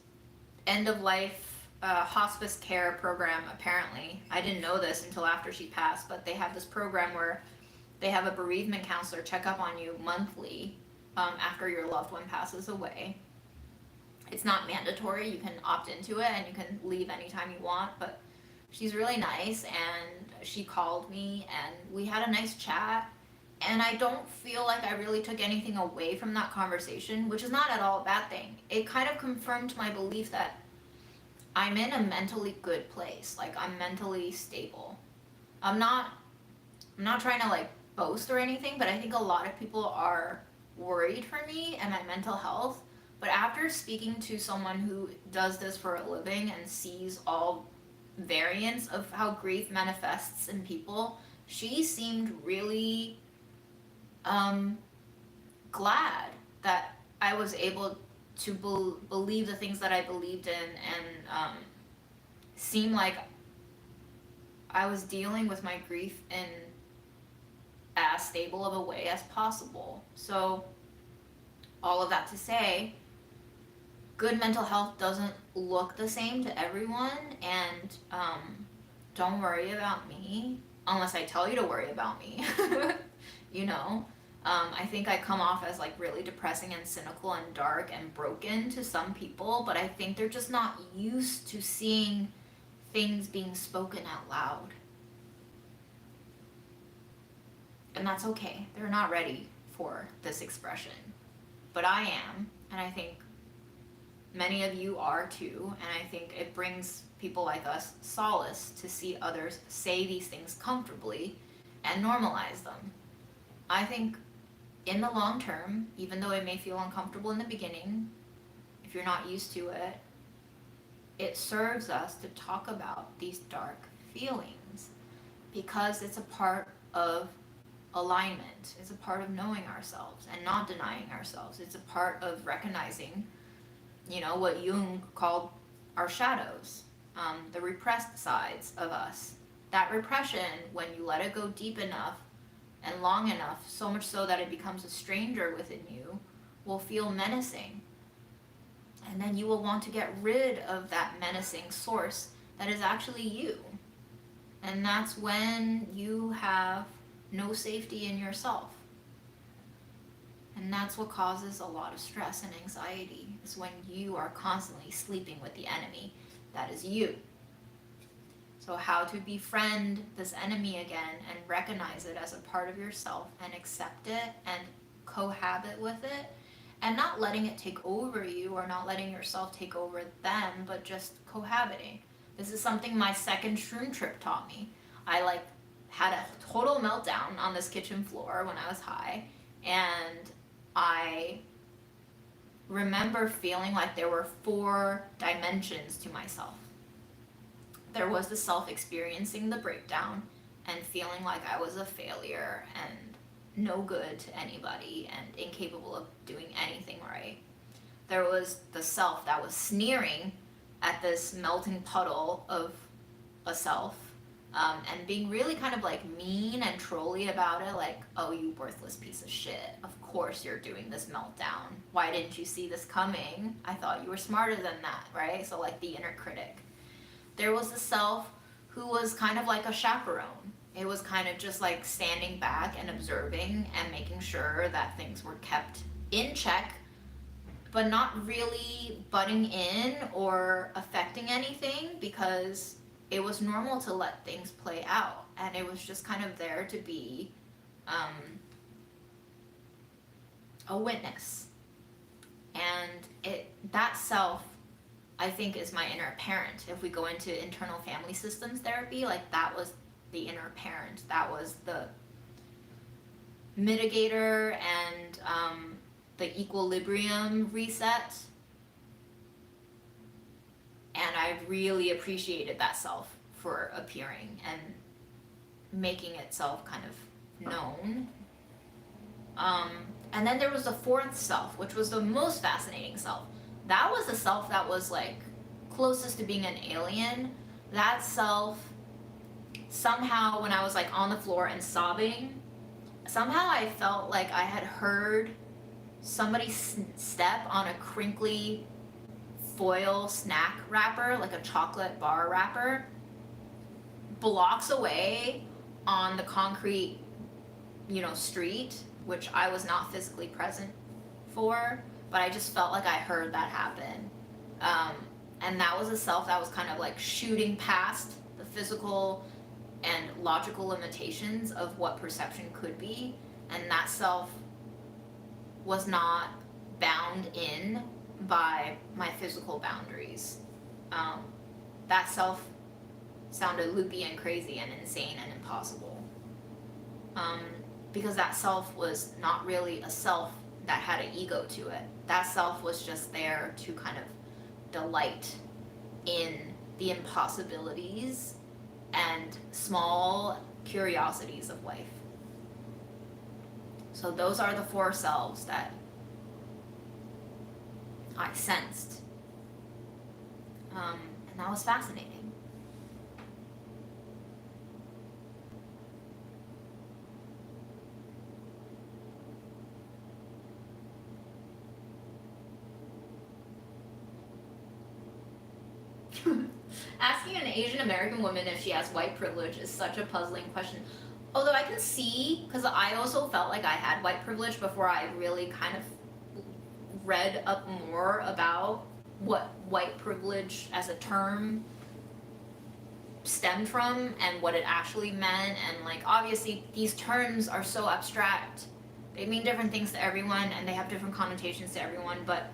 end of life hospice care program, apparently. I didn't know this until after she passed, but they have this program where they have a bereavement counselor check up on you monthly after your loved one passes away. It's not mandatory. You can opt into it and you can leave anytime you want, but she's really nice, and she called me and we had a nice chat, and I don't feel like I really took anything away from that conversation, which is not at all a bad thing. It kind of confirmed my belief that I'm in a mentally good place. Like, I'm mentally stable. I'm not trying to like boast or anything, but I think a lot of people are worried for me and my mental health. But after speaking to someone who does this for a living and sees all variants of how grief manifests in people, she seemed really glad that I was able to believe the things that I believed in, and seemed like I was dealing with my grief in as stable of a way as possible. So all of that to say, good mental health doesn't look the same to everyone, and don't worry about me unless I tell you to worry about me. You know, I think I come off as like really depressing and cynical and dark and broken to some people, but I think they're just not used to seeing things being spoken out loud. And that's okay. They're not ready for this expression. But I am, and I think many of you are too, and I think it brings people like us solace to see others say these things comfortably and normalize them. I think in the long term, even though it may feel uncomfortable in the beginning, if you're not used to it, it serves us to talk about these dark feelings because it's a part of alignment. It's a part of knowing ourselves and not denying ourselves. It's a part of recognizing, you know, what Jung called our shadows, the repressed sides of us. That repression, when you let it go deep enough and long enough, so much so that it becomes a stranger within you, will feel menacing. And then you will want to get rid of that menacing source that is actually you. And that's when you have no safety in yourself. And that's what causes a lot of stress and anxiety, is when you are constantly sleeping with the enemy. That is you. So how to befriend this enemy again and recognize it as a part of yourself and accept it and cohabit with it, and not letting it take over you or not letting yourself take over them, but just cohabiting. This is something my second shroom trip taught me. I like had a total meltdown on this kitchen floor when I was high, and I remember feeling like there were 4 dimensions to myself. There was the self experiencing the breakdown and feeling like I was a failure and no good to anybody and incapable of doing anything right. There was the self that was sneering at this melting puddle of a self, and being really kind of like mean and trolly about it, like, oh, you worthless piece of shit. Of course you're doing this meltdown. Why didn't you see this coming? I thought you were smarter than that, right? So, like, the inner critic. There was the self who was kind of like a chaperone. It was kind of just like standing back and observing and making sure that things were kept in check, but not really butting in or affecting anything, because it was normal to let things play out, and it was just kind of there to be a witness. And that self, I think, is my inner parent. If we go into internal family systems therapy, like, that was the inner parent. That was the mitigator and the equilibrium reset. And I really appreciated that self for appearing and making itself kind of known. And then there was the 4th self, which was the most fascinating self. That was the self that was like closest to being an alien. That self, somehow when I was like on the floor and sobbing, somehow I felt like I had heard somebody step on a crinkly foil snack wrapper, like a chocolate bar wrapper, blocks away on the concrete, street, which I was not physically present for, but I just felt like I heard that happen. And that was a self that was kind of like shooting past the physical and logical limitations of what perception could be, and that self was not bound in by my physical boundaries. That self sounded loopy and crazy and insane and impossible. Because that self was not really a self that had an ego to it. That self was just there to kind of delight in the impossibilities and small curiosities of life. So those are the 4 selves that I sensed. And that was fascinating. Asking an Asian American woman if she has white privilege is such a puzzling question. Although I can see, because I also felt like I had white privilege before I really kind of read up more about what white privilege as a term stemmed from and what it actually meant. And like, obviously these terms are so abstract. They mean different things to everyone and they have different connotations to everyone, but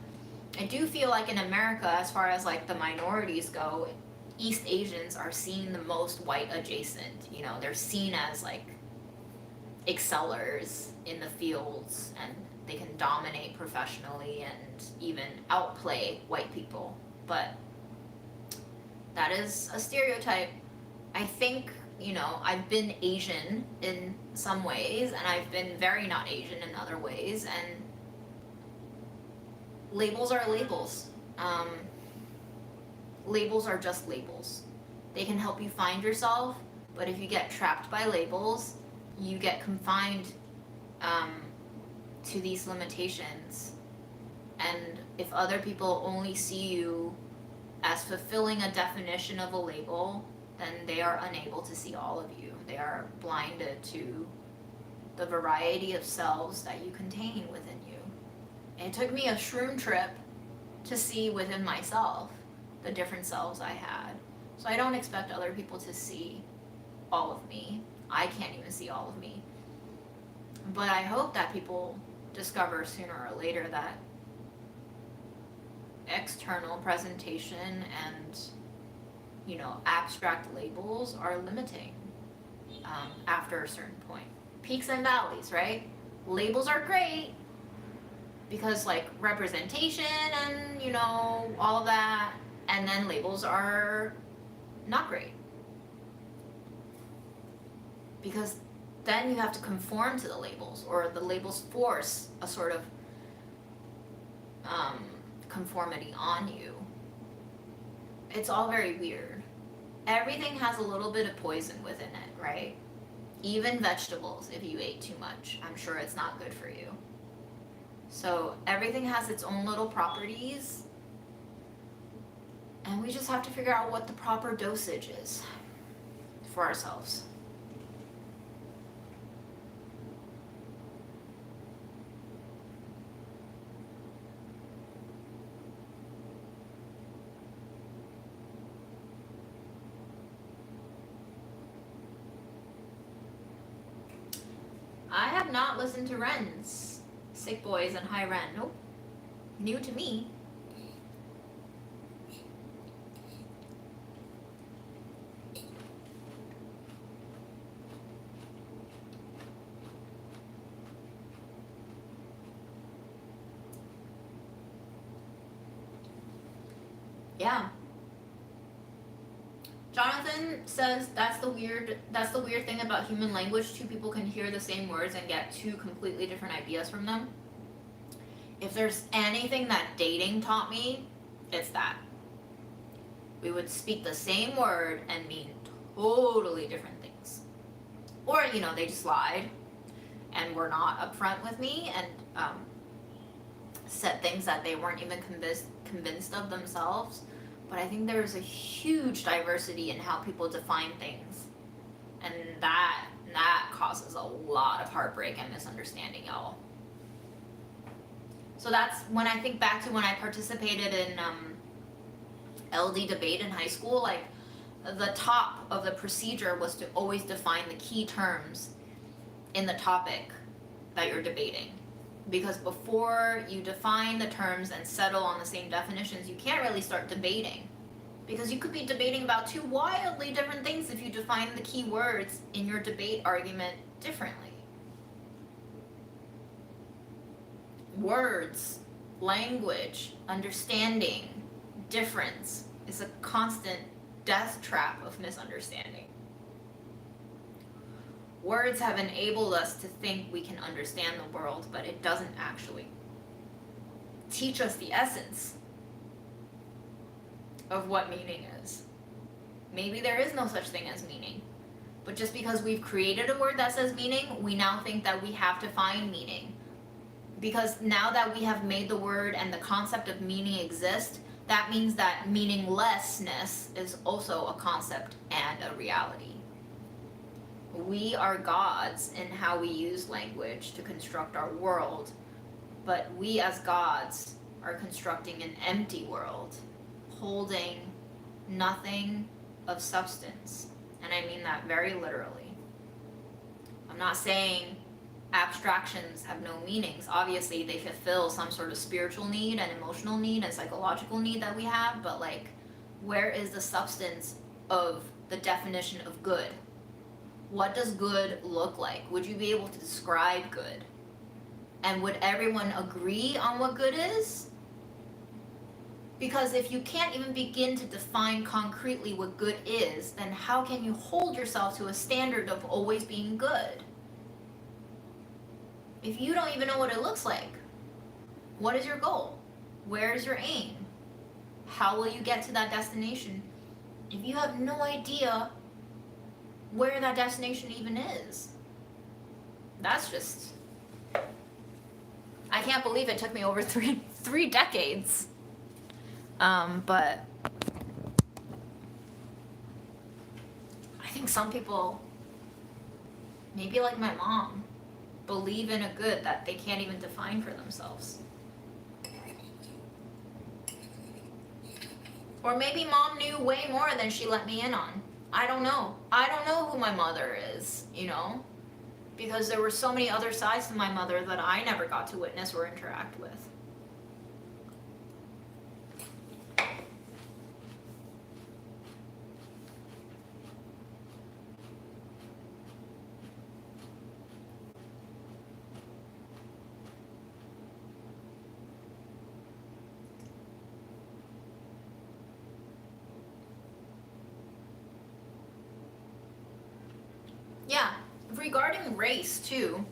I do feel like in America, as far as like the minorities go, East Asians are seen the most white adjacent. They're seen as like excellers in the fields, and they can dominate professionally and even outplay white people. But that is a stereotype. I think, I've been Asian in some ways, and I've been very not Asian in other ways, and labels are labels. Labels are just labels. They can help you find yourself, but if you get trapped by labels, you get confined to these limitations. And if other people only see you as fulfilling a definition of a label, then they are unable to see all of you. They are blinded to the variety of selves that you contain within you. It took me a shroom trip to see within myself the different selves I had. So I don't expect other people to see all of me. I can't even see all of me. But I hope that people discover sooner or later that external presentation and, abstract labels are limiting. after a certain point. Peaks and valleys, right? Labels are great because like representation and all of that, and then labels are not great because then you have to conform to the labels, or the labels force a sort of conformity on you. It's all very weird. Everything has a little bit of poison within it, right? Even vegetables, if you ate too much, I'm sure it's not good for you. So everything has its own little properties, and we just have to figure out what the proper dosage is for ourselves. I have not listened to Ren's Sick Boys and Hi Ren. Nope. New to me. Yeah. Jonathan says that's the weird thing about human language. Two people can hear the same words and get two completely different ideas from them. If there's anything that dating taught me, it's that. We would speak the same word and mean totally different things. Or, they just lied and were not upfront with me and said things that they weren't even convinced of themselves. But I think there's a huge diversity in how people define things. And that causes a lot of heartbreak and misunderstanding, y'all. So that's when I think back to when I participated in LD debate in high school, like the top of the procedure was to always define the key terms in the topic that you're debating. Because before you define the terms and settle on the same definitions, you can't really start debating. Because you could be debating about two wildly different things if you define the key words in your debate argument differently. Words, language, understanding, difference is a constant death trap of misunderstanding. Words have enabled us to think we can understand the world, but it doesn't actually teach us the essence of what meaning is. Maybe there is no such thing as meaning, but just because we've created a word that says meaning, we now think that we have to find meaning. Because now that we have made the word and the concept of meaning exist, that means that meaninglessness is also a concept and a reality. We are gods in how we use language to construct our world, but we as gods are constructing an empty world, holding nothing of substance. And I mean that very literally. I'm not saying abstractions have no meanings. Obviously, they fulfill some sort of spiritual need and emotional need and psychological need that we have, but like, where is the substance of the definition of good? What does good look like? Would you be able to describe good? And would everyone agree on what good is? Because if you can't even begin to define concretely what good is, then how can you hold yourself to a standard of always being good? If you don't even know what it looks like, what is your goal? Where is your aim? How will you get to that destination if you have no idea where that destination even is? That's just... I can't believe it took me over three decades. But I think some people, maybe like my mom, believe in a good that they can't even define for themselves. Or maybe mom knew way more than she let me in on. I don't know. I don't know who my mother is, because there were so many other sides to my mother that I never got to witness or interact with. regarding race too,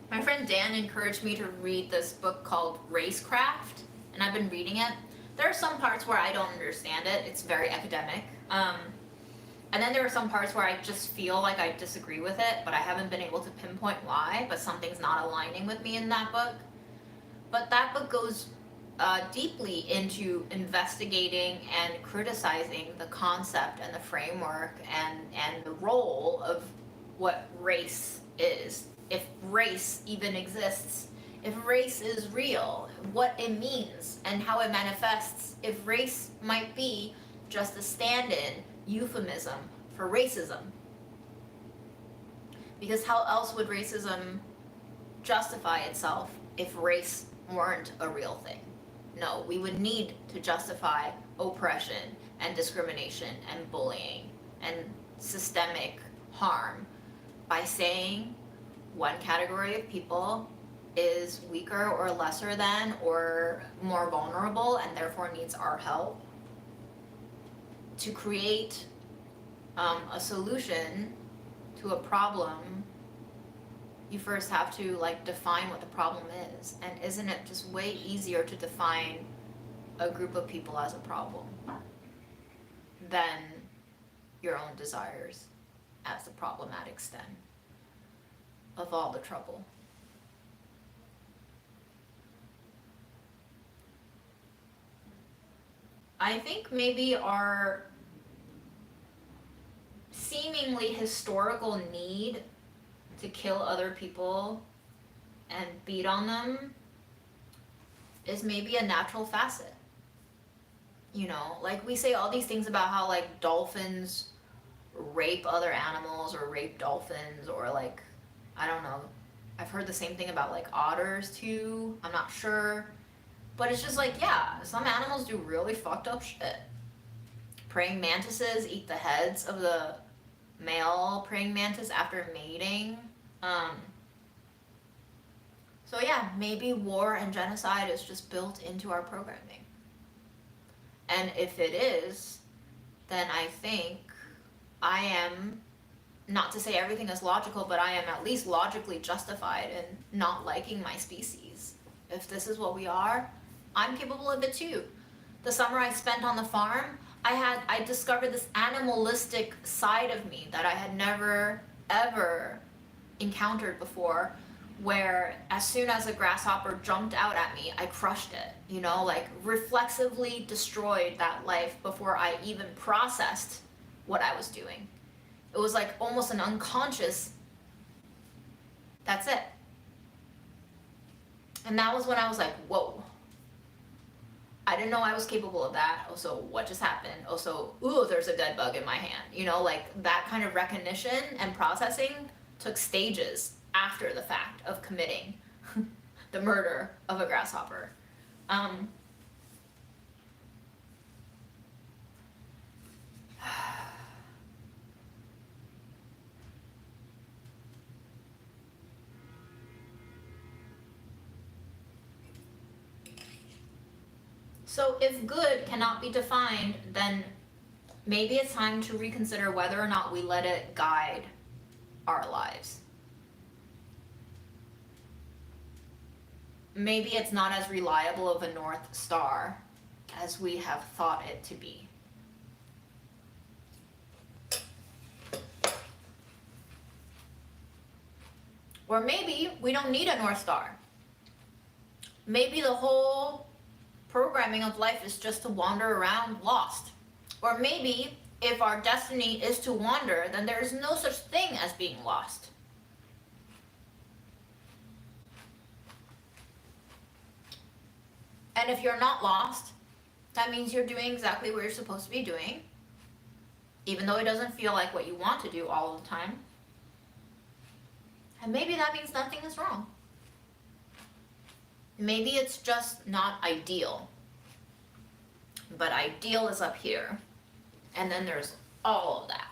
my friend Dan encouraged me to read this book called Racecraft, and I've been reading it. There are some parts where I don't understand it. It's very academic. And then there are some parts where I just feel like I disagree with it, but I haven't been able to pinpoint why, but something's not aligning with me in that book. But that book goes deeply into investigating and criticizing the concept and the framework and the role of what race is. If race even exists, if race is real, what it means and how it manifests, if race might be just a stand-in euphemism for racism. Because how else would racism justify itself if race weren't a real thing? No, we would need to justify oppression and discrimination and bullying and systemic harm by saying one category of people is weaker or lesser than or more vulnerable and therefore needs our help. To create a solution to a problem, you first have to define what the problem is. And isn't it just way easier to define a group of people as a problem than your own desires as the problematic stem of all the trouble? I think maybe our seemingly historical need to kill other people and beat on them is maybe a natural facet. You know, we say all these things about how dolphins rape other animals or rape dolphins or I don't know. I've heard the same thing about otters too. I'm not sure. But it's just yeah, some animals do really fucked up shit. Praying mantises eat the heads of the male praying mantis after mating. So yeah, maybe war and genocide is just built into our programming. And if it is, then I think I am, not to say everything is logical, but I am at least logically justified in not liking my species. If this is what we are, I'm capable of it too. The summer I spent on the farm, I discovered this animalistic side of me that I had never, ever encountered before, where as soon as a grasshopper jumped out at me, I crushed it, reflexively destroyed that life before I even processed what I was doing. It was almost an unconscious, that's it. And that was when I was whoa. I didn't know I was capable of that. Also, what just happened? Also, ooh, there's a dead bug in my hand. That kind of recognition and processing took stages after the fact of committing the murder of a grasshopper. So if good cannot be defined, then maybe it's time to reconsider whether or not we let it guide our lives. Maybe it's not as reliable of a North Star as we have thought it to be. Or maybe we don't need a North Star. Maybe the whole programming of life is just to wander around lost. Or maybe if our destiny is to wander, then there is no such thing as being lost. And if you're not lost, that means you're doing exactly what you're supposed to be doing, even though it doesn't feel like what you want to do all the time. And maybe that means nothing is wrong. Maybe it's just not ideal. But ideal is up here. And then there's all of that.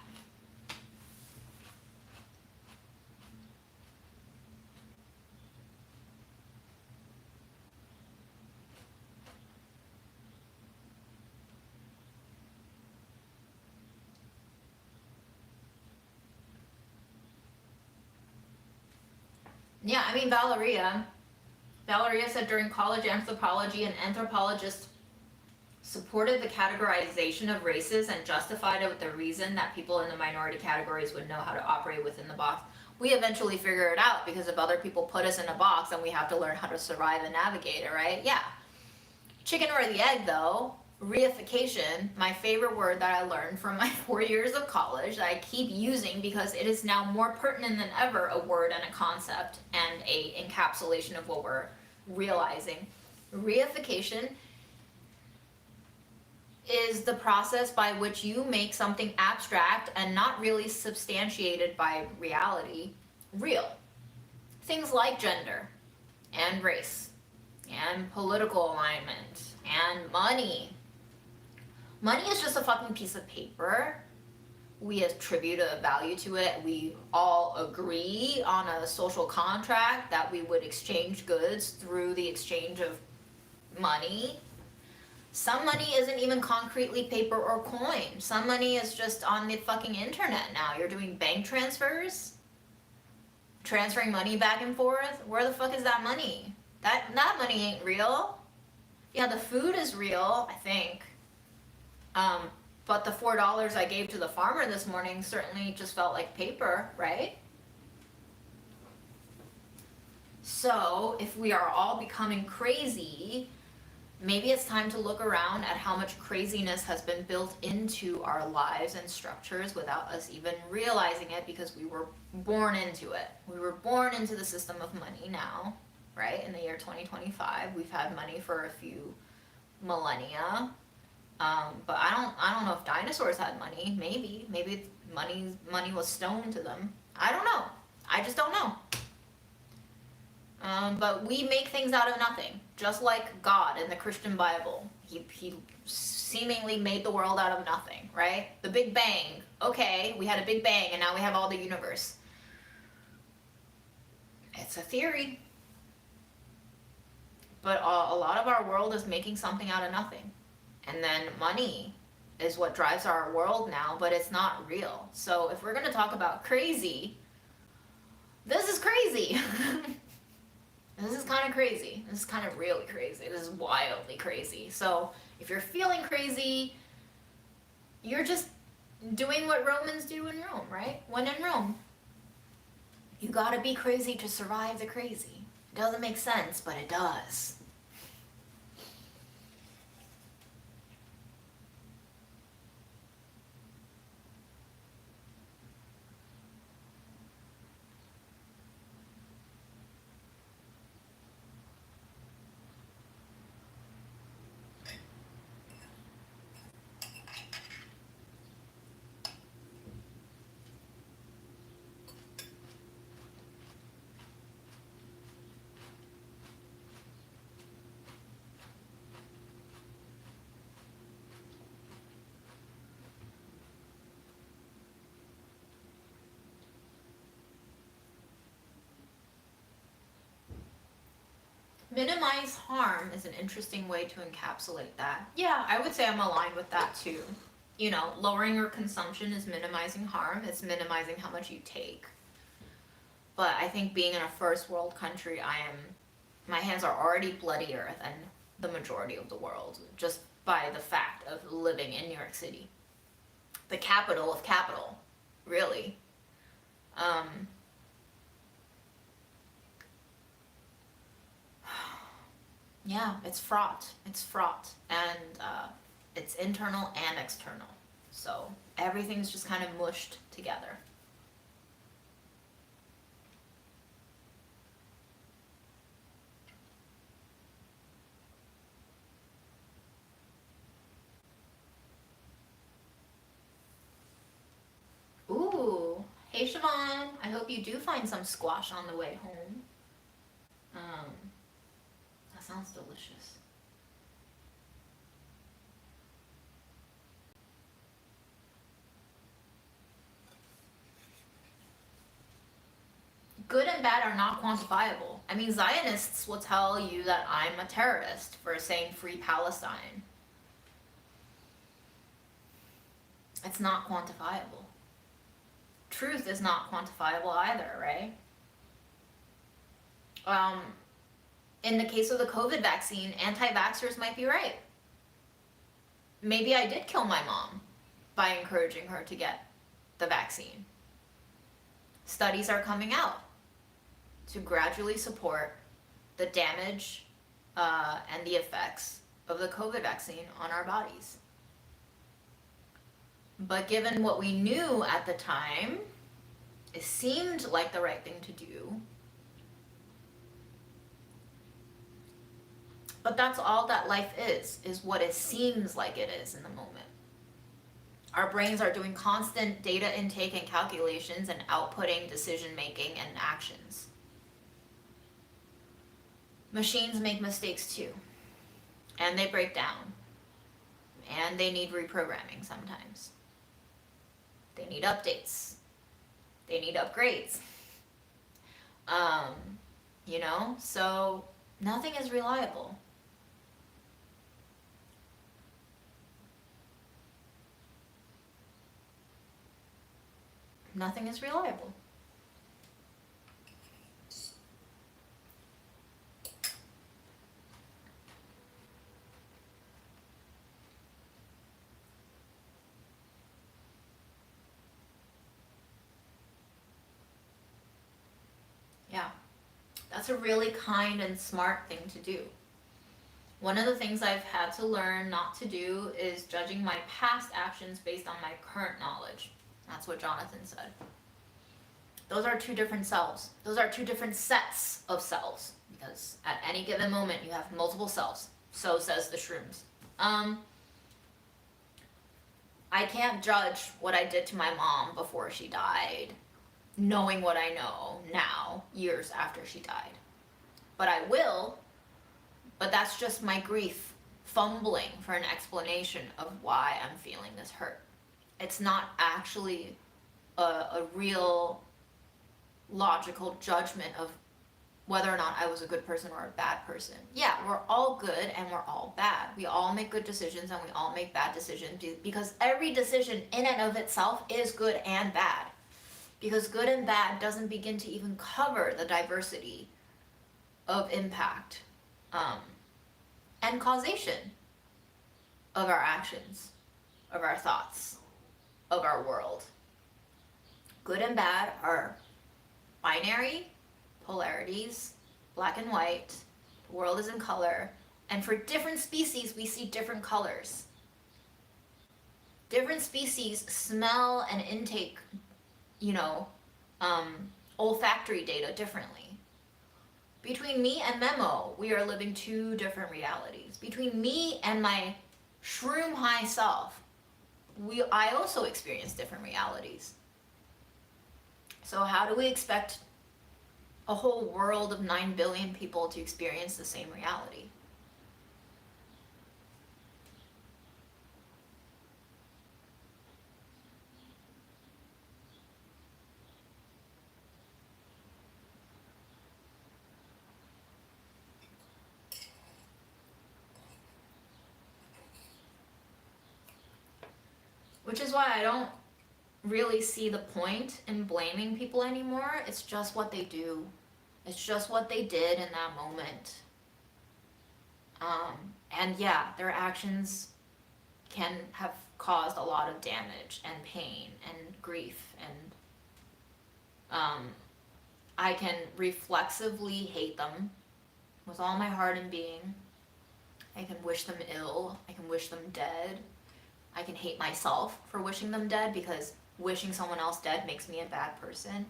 Yeah, I mean, Valeria said during college anthropology, an anthropologist supported the categorization of races and justified it with the reason that people in the minority categories would know how to operate within the box. We eventually figure it out because if other people put us in a box, then we have to learn how to survive and navigate it, right? Yeah. Chicken or the egg, though, reification, my favorite word that I learned from my 4 years of college that I keep using because it is now more pertinent than ever, a word and a concept and a encapsulation of what we're realizing. Reification is the process by which you make something abstract and not really substantiated by reality real. Things like gender and race and political alignment and money. Money is just a fucking piece of paper. We attribute a value to it. We all agree on a social contract that we would exchange goods through the exchange of money. Some money isn't even concretely paper or coin. Some money is just on the fucking internet now. You're doing bank transfers, transferring money back and forth. Where the fuck is that money? That money ain't real. Yeah, the food is real, I think. But the $4 I gave to the farmer this morning certainly just felt like paper, right? So, if we are all becoming crazy, maybe it's time to look around at how much craziness has been built into our lives and structures without us even realizing it because we were born into it. We were born into the system of money now, right? In the year 2025, we've had money for a few millennia. But I don't know if dinosaurs had money. Maybe money was stone to them. I don't know. I just don't know. But we make things out of nothing, just like God in the Christian Bible. He seemingly made the world out of nothing, right? The Big Bang. Okay, we had a Big Bang and now we have all the universe. It's a theory. But a lot of our world is making something out of nothing. And then money is what drives our world now, but it's not real. So if we're going to talk about crazy, this is crazy. This is kind of crazy. This is kind of really crazy. This is wildly crazy. So if you're feeling crazy, you're just doing what Romans do in Rome, right? When in Rome, you gotta be crazy to survive the crazy. It doesn't make sense, but it does. Minimize harm is an interesting way to encapsulate that. Yeah, I would say I'm aligned with that too. You know, lowering your consumption is minimizing harm. It's minimizing how much you take. But I think being in a first world country, my hands are already bloodier than the majority of the world, just by the fact of living in New York City. The capital of capital, really. Yeah, it's fraught. It's fraught. And it's internal and external. So everything's just kind of mushed together. Ooh. Hey, Siobhan. I hope you do find some squash on the way home. That sounds delicious. Good and bad are not quantifiable. I mean, Zionists will tell you that I'm a terrorist for saying free Palestine. It's not quantifiable. Truth is not quantifiable either, right? Um, in the case of the COVID vaccine, anti-vaxxers might be right. Maybe I did kill my mom by encouraging her to get the vaccine. Studies are coming out to gradually support the damage and the effects of the COVID vaccine on our bodies. But given what we knew at the time, it seemed like the right thing to do. But that's all that life is what it seems like it is in the moment. Our brains are doing constant data intake and calculations and outputting decision making and actions. Machines make mistakes too. And they break down. And they need reprogramming sometimes. They need updates. They need upgrades. So nothing is reliable. Nothing is reliable. Yeah, that's a really kind and smart thing to do. One of the things I've had to learn not to do is judging my past actions based on my current knowledge. That's what Jonathan said. Those are two different selves. Those are two different sets of selves, because at any given moment you have multiple selves. So says the shrooms. I can't judge what I did to my mom before she died, knowing what I know now, years after she died. But I will, but that's just my grief fumbling for an explanation of why I'm feeling this hurt. It's not actually a real logical judgment of whether or not I was a good person or a bad person. Yeah, we're all good and we're all bad. We all make good decisions and we all make bad decisions, because every decision in and of itself is good and bad. Because good and bad doesn't begin to even cover the diversity of impact and causation of our actions, of our thoughts, of our world. Good and bad are binary, polarities, black and white, the world is in color, and for different species we see different colors. Different species smell and intake, olfactory data differently. Between me and Memo, we are living two different realities. Between me and my shroom high self, I also experience different realities. So how do we expect a whole world of 9 billion people to experience the same reality? Which is why I don't really see the point in blaming people anymore. It's just what they do. It's just what they did in that moment. And yeah, their actions can have caused a lot of damage and pain and grief, and I can reflexively hate them with all my heart and being. I can wish them ill. I can wish them dead. I can hate myself for wishing them dead, because wishing someone else dead makes me a bad person.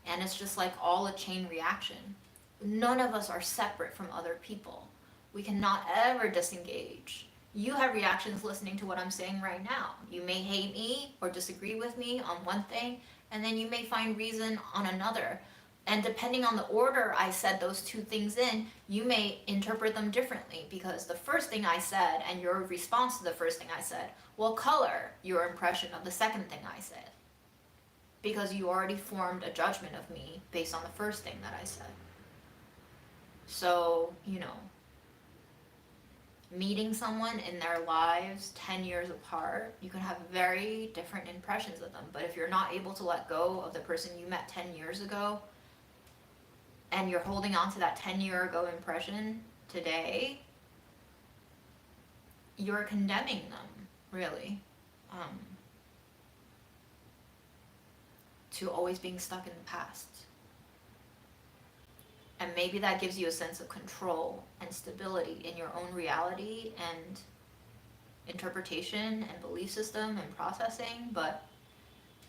And it's just like all a chain reaction. None of us are separate from other people. We cannot ever disengage. You have reactions listening to what I'm saying right now. You may hate me or disagree with me on one thing, and then you may find reason on another. And depending on the order I said those two things in, you may interpret them differently, because the first thing I said and your response to the first thing I said will color your impression of the second thing I said, because you already formed a judgment of me based on the first thing that I said. So, meeting someone in their lives 10 years apart, you can have very different impressions of them. But if you're not able to let go of the person you met 10 years ago, and you're holding on to that 10-year ago impression today, you're condemning them, really, to always being stuck in the past. And maybe that gives you a sense of control and stability in your own reality and interpretation and belief system and processing, but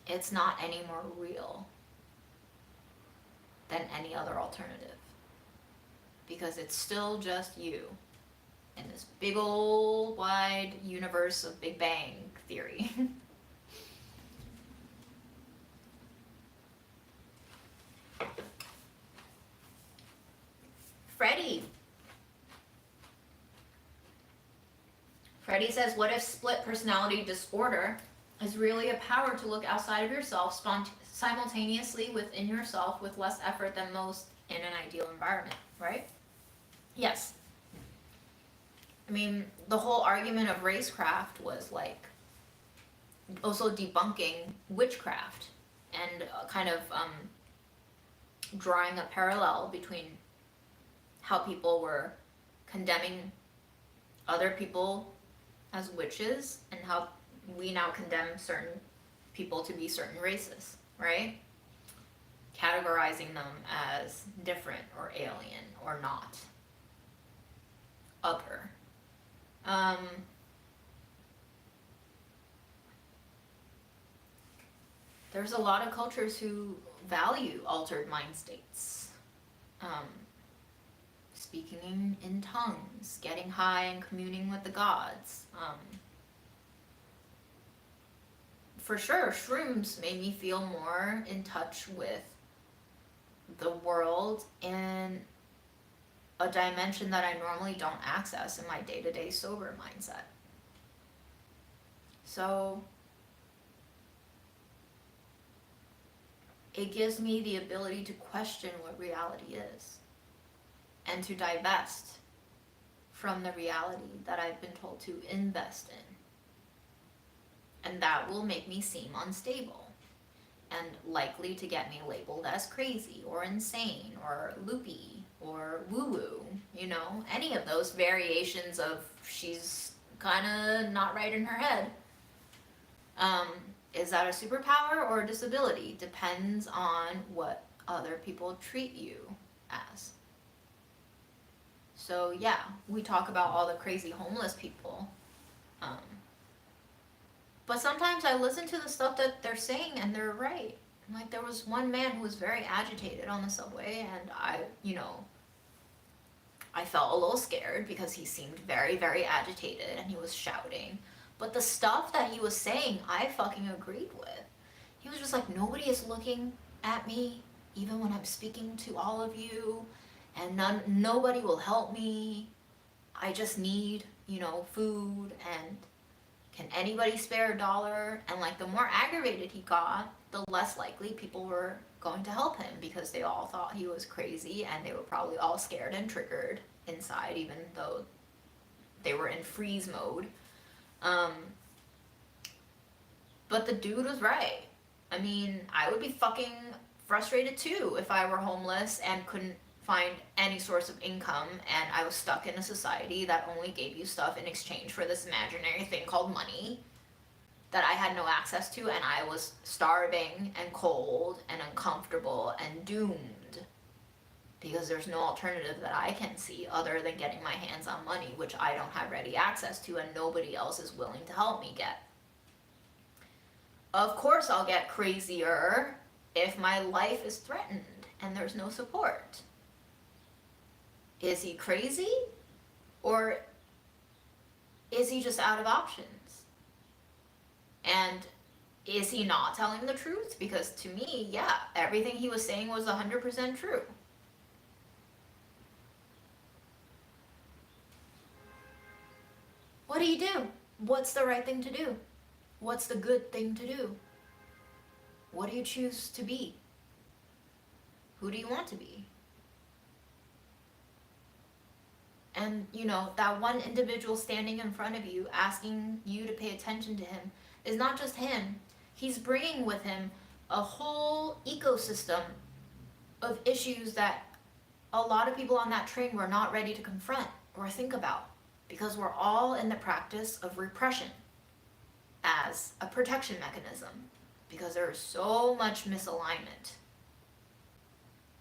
it's not any more real than any other alternative. Because it's still just you in this big old wide universe of Big Bang theory. Freddie says, what if split personality disorder is really a power to look outside of yourself simultaneously within yourself with less effort than most in an ideal environment, right? Yes. I mean, the whole argument of racecraft was like also debunking witchcraft and kind of drawing a parallel between how people were condemning other people as witches and how we now condemn certain people to be certain races, right? Categorizing them as different or alien or not. Other. There's a lot of cultures who value altered mind states. Speaking in tongues, getting high and communing with the gods. For sure, shrooms made me feel more in touch with the world in a dimension that I normally don't access in my day-to-day sober mindset. So it gives me the ability to question what reality is and to divest from the reality that I've been told to invest in. And that will make me seem unstable and likely to get me labeled as crazy or insane or loopy or woo-woo, you know, any of those variations of she's kind of not right in her head. Is that a superpower or a disability? Depends on what other people treat you as. So yeah, we talk about all the crazy homeless people. But sometimes I listen to the stuff that they're saying and they're right. Like there was one man who was very agitated on the subway and I felt a little scared because he seemed very, very agitated and he was shouting. But the stuff that he was saying, I fucking agreed with. He was just like, nobody is looking at me, even when I'm speaking to all of you, and nobody will help me. I just need, food, and can anybody spare $1? And like the more aggravated he got, the less likely people were going to help him because they all thought he was crazy and they were probably all scared and triggered inside, even though they were in freeze mode. But the dude was right. I mean, I would be fucking frustrated too if I were homeless and couldn't find any source of income and I was stuck in a society that only gave you stuff in exchange for this imaginary thing called money that I had no access to, and I was starving and cold and uncomfortable and doomed because there's no alternative that I can see other than getting my hands on money, which I don't have ready access to and nobody else is willing to help me get. Of course I'll get crazier if my life is threatened and there's no support. Is he crazy? Or is he just out of options? And is he not telling the truth? Because to me, yeah, everything he was saying was 100% true. What do you do? What's the right thing to do? What's the good thing to do? What do you choose to be? Who do you want to be? And, that one individual standing in front of you asking you to pay attention to him is not just him. He's bringing with him a whole ecosystem of issues that a lot of people on that train were not ready to confront or think about, because we're all in the practice of repression as a protection mechanism, because there is so much misalignment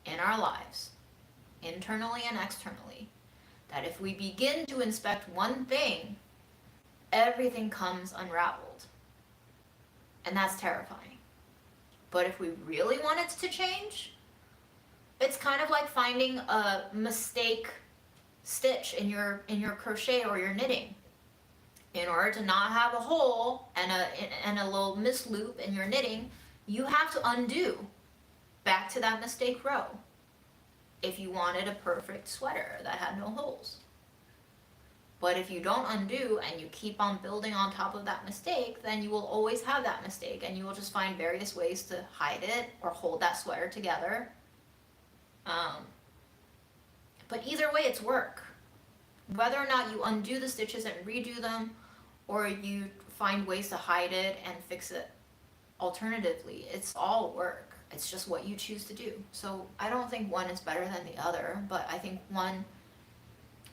in our lives, internally and externally, that if we begin to inspect one thing, everything comes unraveled. And that's terrifying. But if we really want it to change, it's kind of like finding a mistake stitch in your crochet or your knitting. In order to not have a hole and a little misloop in your knitting, you have to undo back to that mistake row if you wanted a perfect sweater that had no holes. But if you don't undo and you keep on building on top of that mistake, then you will always have that mistake, and you will just find various ways to hide it or hold that sweater together. But either way, it's work. Whether or not you undo the stitches and redo them, or you find ways to hide it and fix it alternatively, it's all work. It's just what you choose to do. So I don't think one is better than the other, but I think one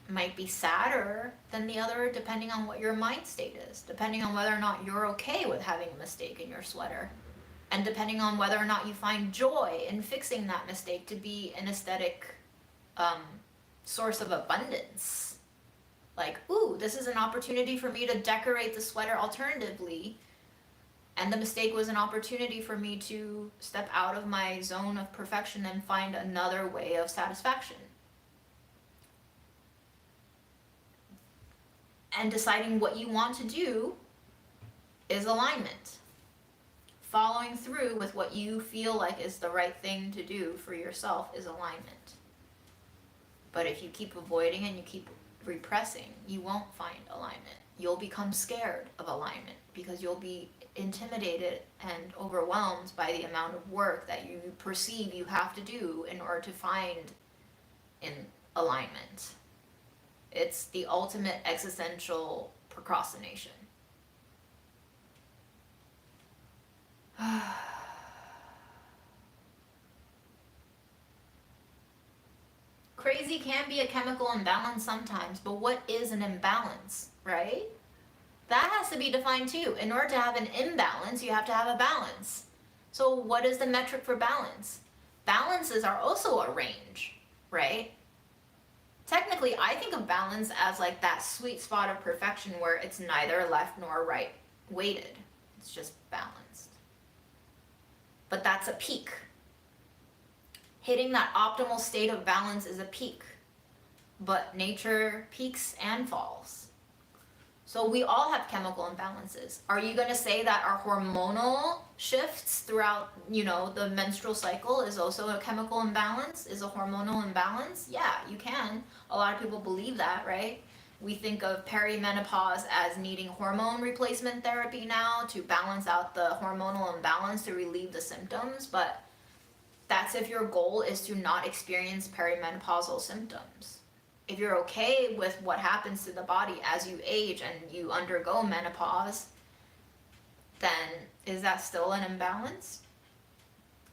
might be sadder than the other depending on what your mind state is, depending on whether or not you're okay with having a mistake in your sweater, and depending on whether or not you find joy in fixing that mistake to be an aesthetic source of abundance. Like, ooh, this is an opportunity for me to decorate the sweater alternatively, and the mistake was an opportunity for me to step out of my zone of perfection and find another way of satisfaction. And deciding what you want to do is alignment. Following through with what you feel like is the right thing to do for yourself is alignment. But if you keep avoiding and you keep repressing, you won't find alignment. You'll become scared of alignment because you'll be intimidated and overwhelmed by the amount of work that you perceive you have to do in order to find in alignment. It's the ultimate existential procrastination. Crazy can be a chemical imbalance sometimes, but what is an imbalance, right? That has to be defined too. In order to have an imbalance, you have to have a balance. So what is the metric for balance? Balances are also a range, right? Technically, I think of balance as like that sweet spot of perfection where it's neither left nor right weighted. It's just balanced. But that's a peak. Hitting that optimal state of balance is a peak. But nature peaks and falls. So we all have chemical imbalances. Are you going to say that our hormonal shifts throughout, the menstrual cycle is also a chemical imbalance, is a hormonal imbalance? Yeah, you can. A lot of people believe that, right? We think of perimenopause as needing hormone replacement therapy now to balance out the hormonal imbalance to relieve the symptoms, but that's if your goal is to not experience perimenopausal symptoms. If you're okay with what happens to the body as you age and you undergo menopause, then is that still an imbalance?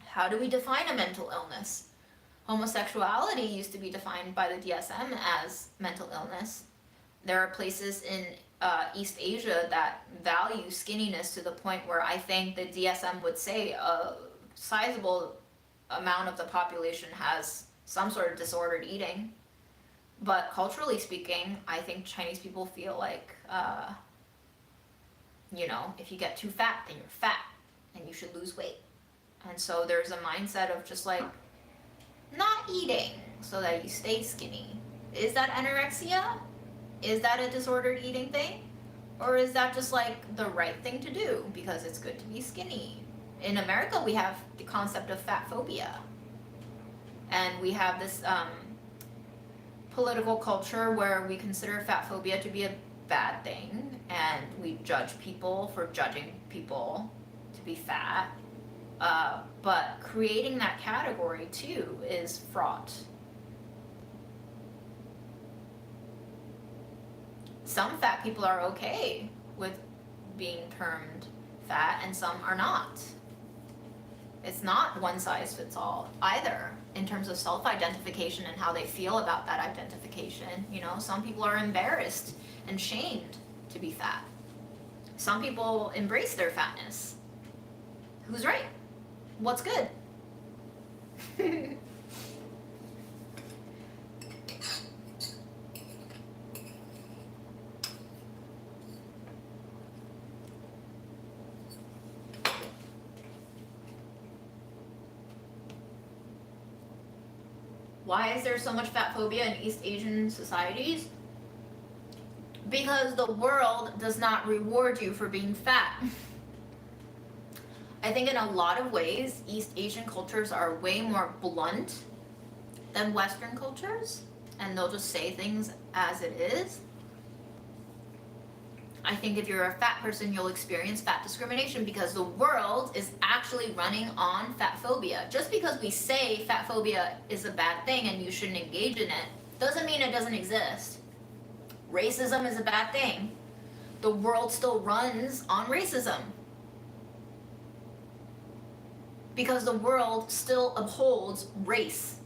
How do we define a mental illness? Homosexuality used to be defined by the DSM as mental illness. There are places in East Asia that value skinniness to the point where I think the DSM would say a sizable amount of the population has some sort of disordered eating. But culturally speaking, I think Chinese people feel like, if you get too fat, then you're fat and you should lose weight. And so there's a mindset of just like not eating so that you stay skinny. Is that anorexia? Is that a disordered eating thing? Or is that just like the right thing to do because it's good to be skinny? In America, we have the concept of fat phobia. And we have this political culture where we consider fat phobia to be a bad thing, and we judge people for judging people to be fat. But creating that category too is fraught. Some fat people are okay with being termed fat and some are not. It's not one size fits all either in terms of self-identification and how they feel about that identification. You know, some people are embarrassed and shamed to be fat. Some people embrace their fatness. Who's right? What's good? Why is there so much fat phobia in East Asian societies? Because the world does not reward you for being fat. I think in a lot of ways, East Asian cultures are way more blunt than Western cultures, and they'll just say things as it is. I think if you're a fat person, you'll experience fat discrimination because the world is actually running on fat phobia. Just because we say fat phobia is a bad thing and you shouldn't engage in it, doesn't mean it doesn't exist. Racism is a bad thing. The world still runs on racism. Because the world still upholds race.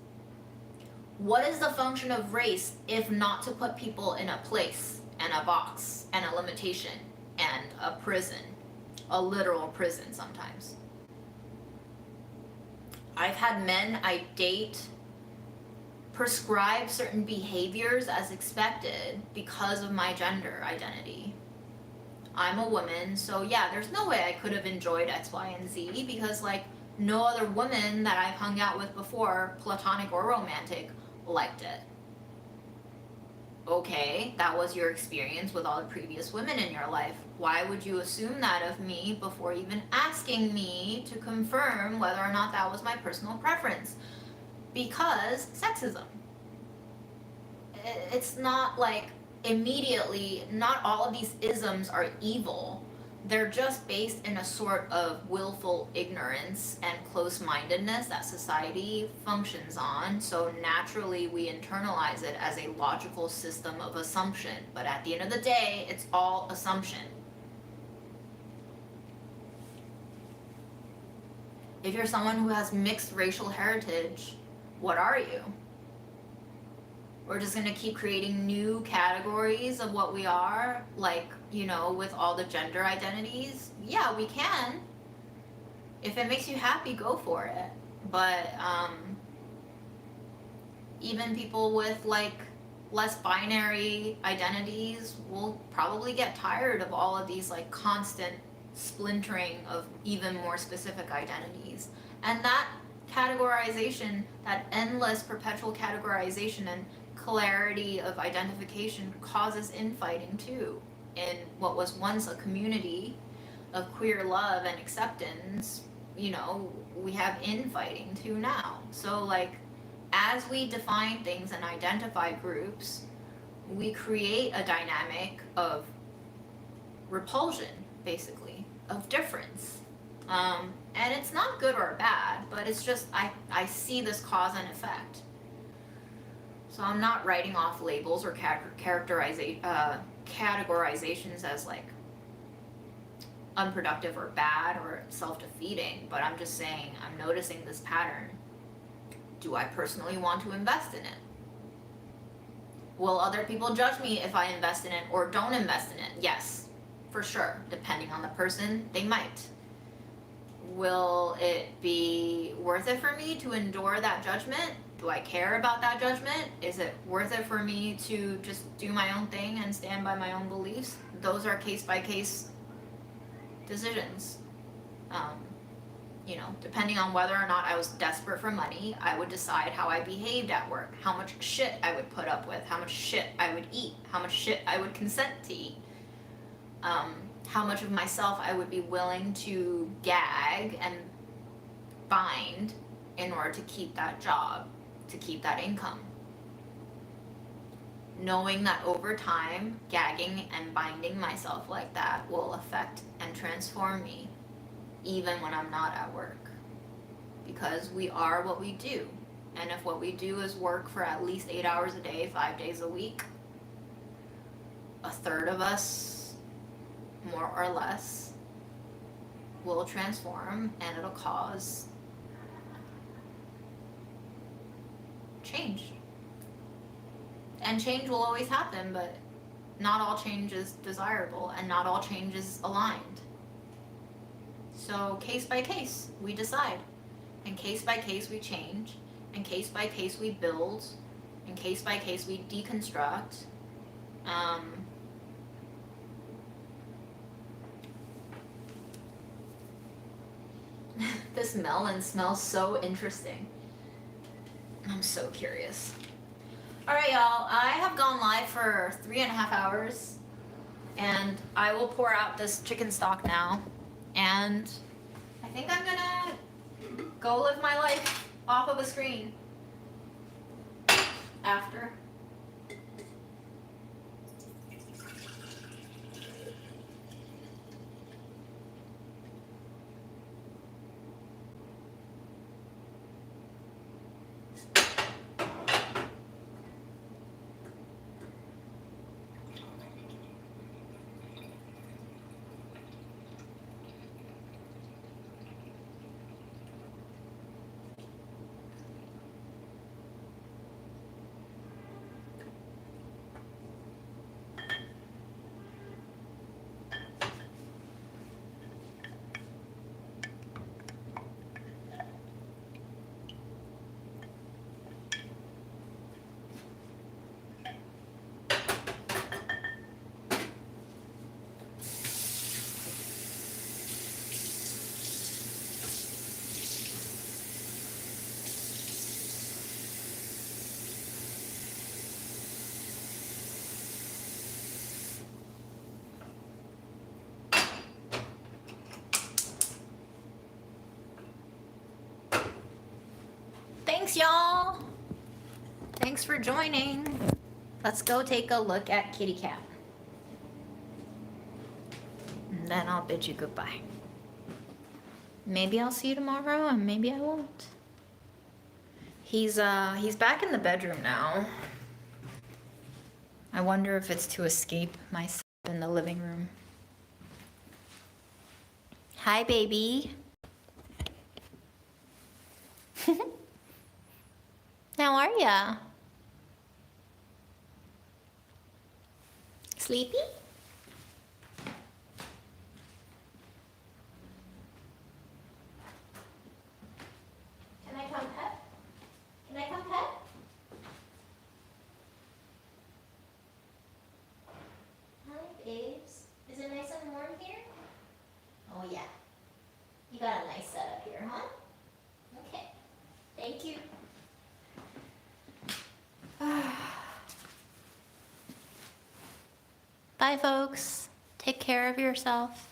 What is the function of race if not to put people in a place and a box and a limitation and a prison, a literal prison sometimes? I've had men I date prescribe certain behaviors as expected because of my gender identity. I'm a woman, so yeah, there's no way I could have enjoyed X, Y, and Z because like no other woman that I've hung out with before, platonic or romantic, liked it. Okay, that was your experience with all the previous women in your life. Why would you assume that of me before even asking me to confirm whether or not that was my personal preference? Because sexism. It's not like immediately, not all of these isms are evil. They're just based in a sort of willful ignorance and close-mindedness that society functions on, so naturally we internalize it as a logical system of assumption, but at the end of the day, it's all assumption. If you're someone who has mixed racial heritage, what are you? We're just gonna keep creating new categories of what we are, like, you know, with all the gender identities. Yeah, we can. If it makes you happy, go for it. But even people with like less binary identities will probably get tired of all of these like constant splintering of even more specific identities. And that categorization, that endless perpetual categorization and clarity of identification causes infighting too. In what was once a community of queer love and acceptance, you know, we have infighting too now. So like, as we define things and identify groups, we create a dynamic of repulsion, basically, of difference. And it's not good or bad, but it's just, I see this cause and effect. So I'm not writing off labels or categorizations as like unproductive or bad or self-defeating, but I'm just saying I'm noticing this pattern. Do I personally want to invest in it? Will other people judge me if I invest in it or don't invest in it? Yes, for sure. Depending on the person, they might. Will it be worth it for me to endure that judgment? Do I care about that judgment? Is it worth it for me to just do my own thing and stand by my own beliefs? Those are case-by-case decisions. You know, depending on whether or not I was desperate for money, I would decide how I behaved at work, how much shit I would put up with, how much shit I would eat, how much shit I would consent to eat, how much of myself I would be willing to gag and bind in order to keep that job, to keep that income. Knowing that over time, gagging and binding myself like that will affect and transform me, even when I'm not at work. Because we are what we do. And if what we do is work for at least 8 hours a day, 5 days a week, a third of us, more or less, will transform, and it'll cause change. And change will always happen, but not all change is desirable, and not all change is aligned. So case by case, we decide. And case by case, we change. And case by case, we build. And case by case, we deconstruct. This melon smells so interesting. I'm so curious. Alright, y'all, I have gone live for 3.5 hours, and I will pour out this chicken stock now, and I think I'm gonna go live my life off of a screen after. Thanks, y'all. Thanks for joining. Let's go take a look at Kitty Cat. And then I'll bid you goodbye. Maybe I'll see you tomorrow, and maybe I won't. He's back in the bedroom now. I wonder if it's to escape myself in the living room. Hi, baby. How are ya? Sleepy? Can I come pet? Can I come pet? Hi, babes. Is it nice and warm here? Oh, yeah. You got a nice setup here, huh? Okay. Thank you. Bye, folks. Take care of yourself.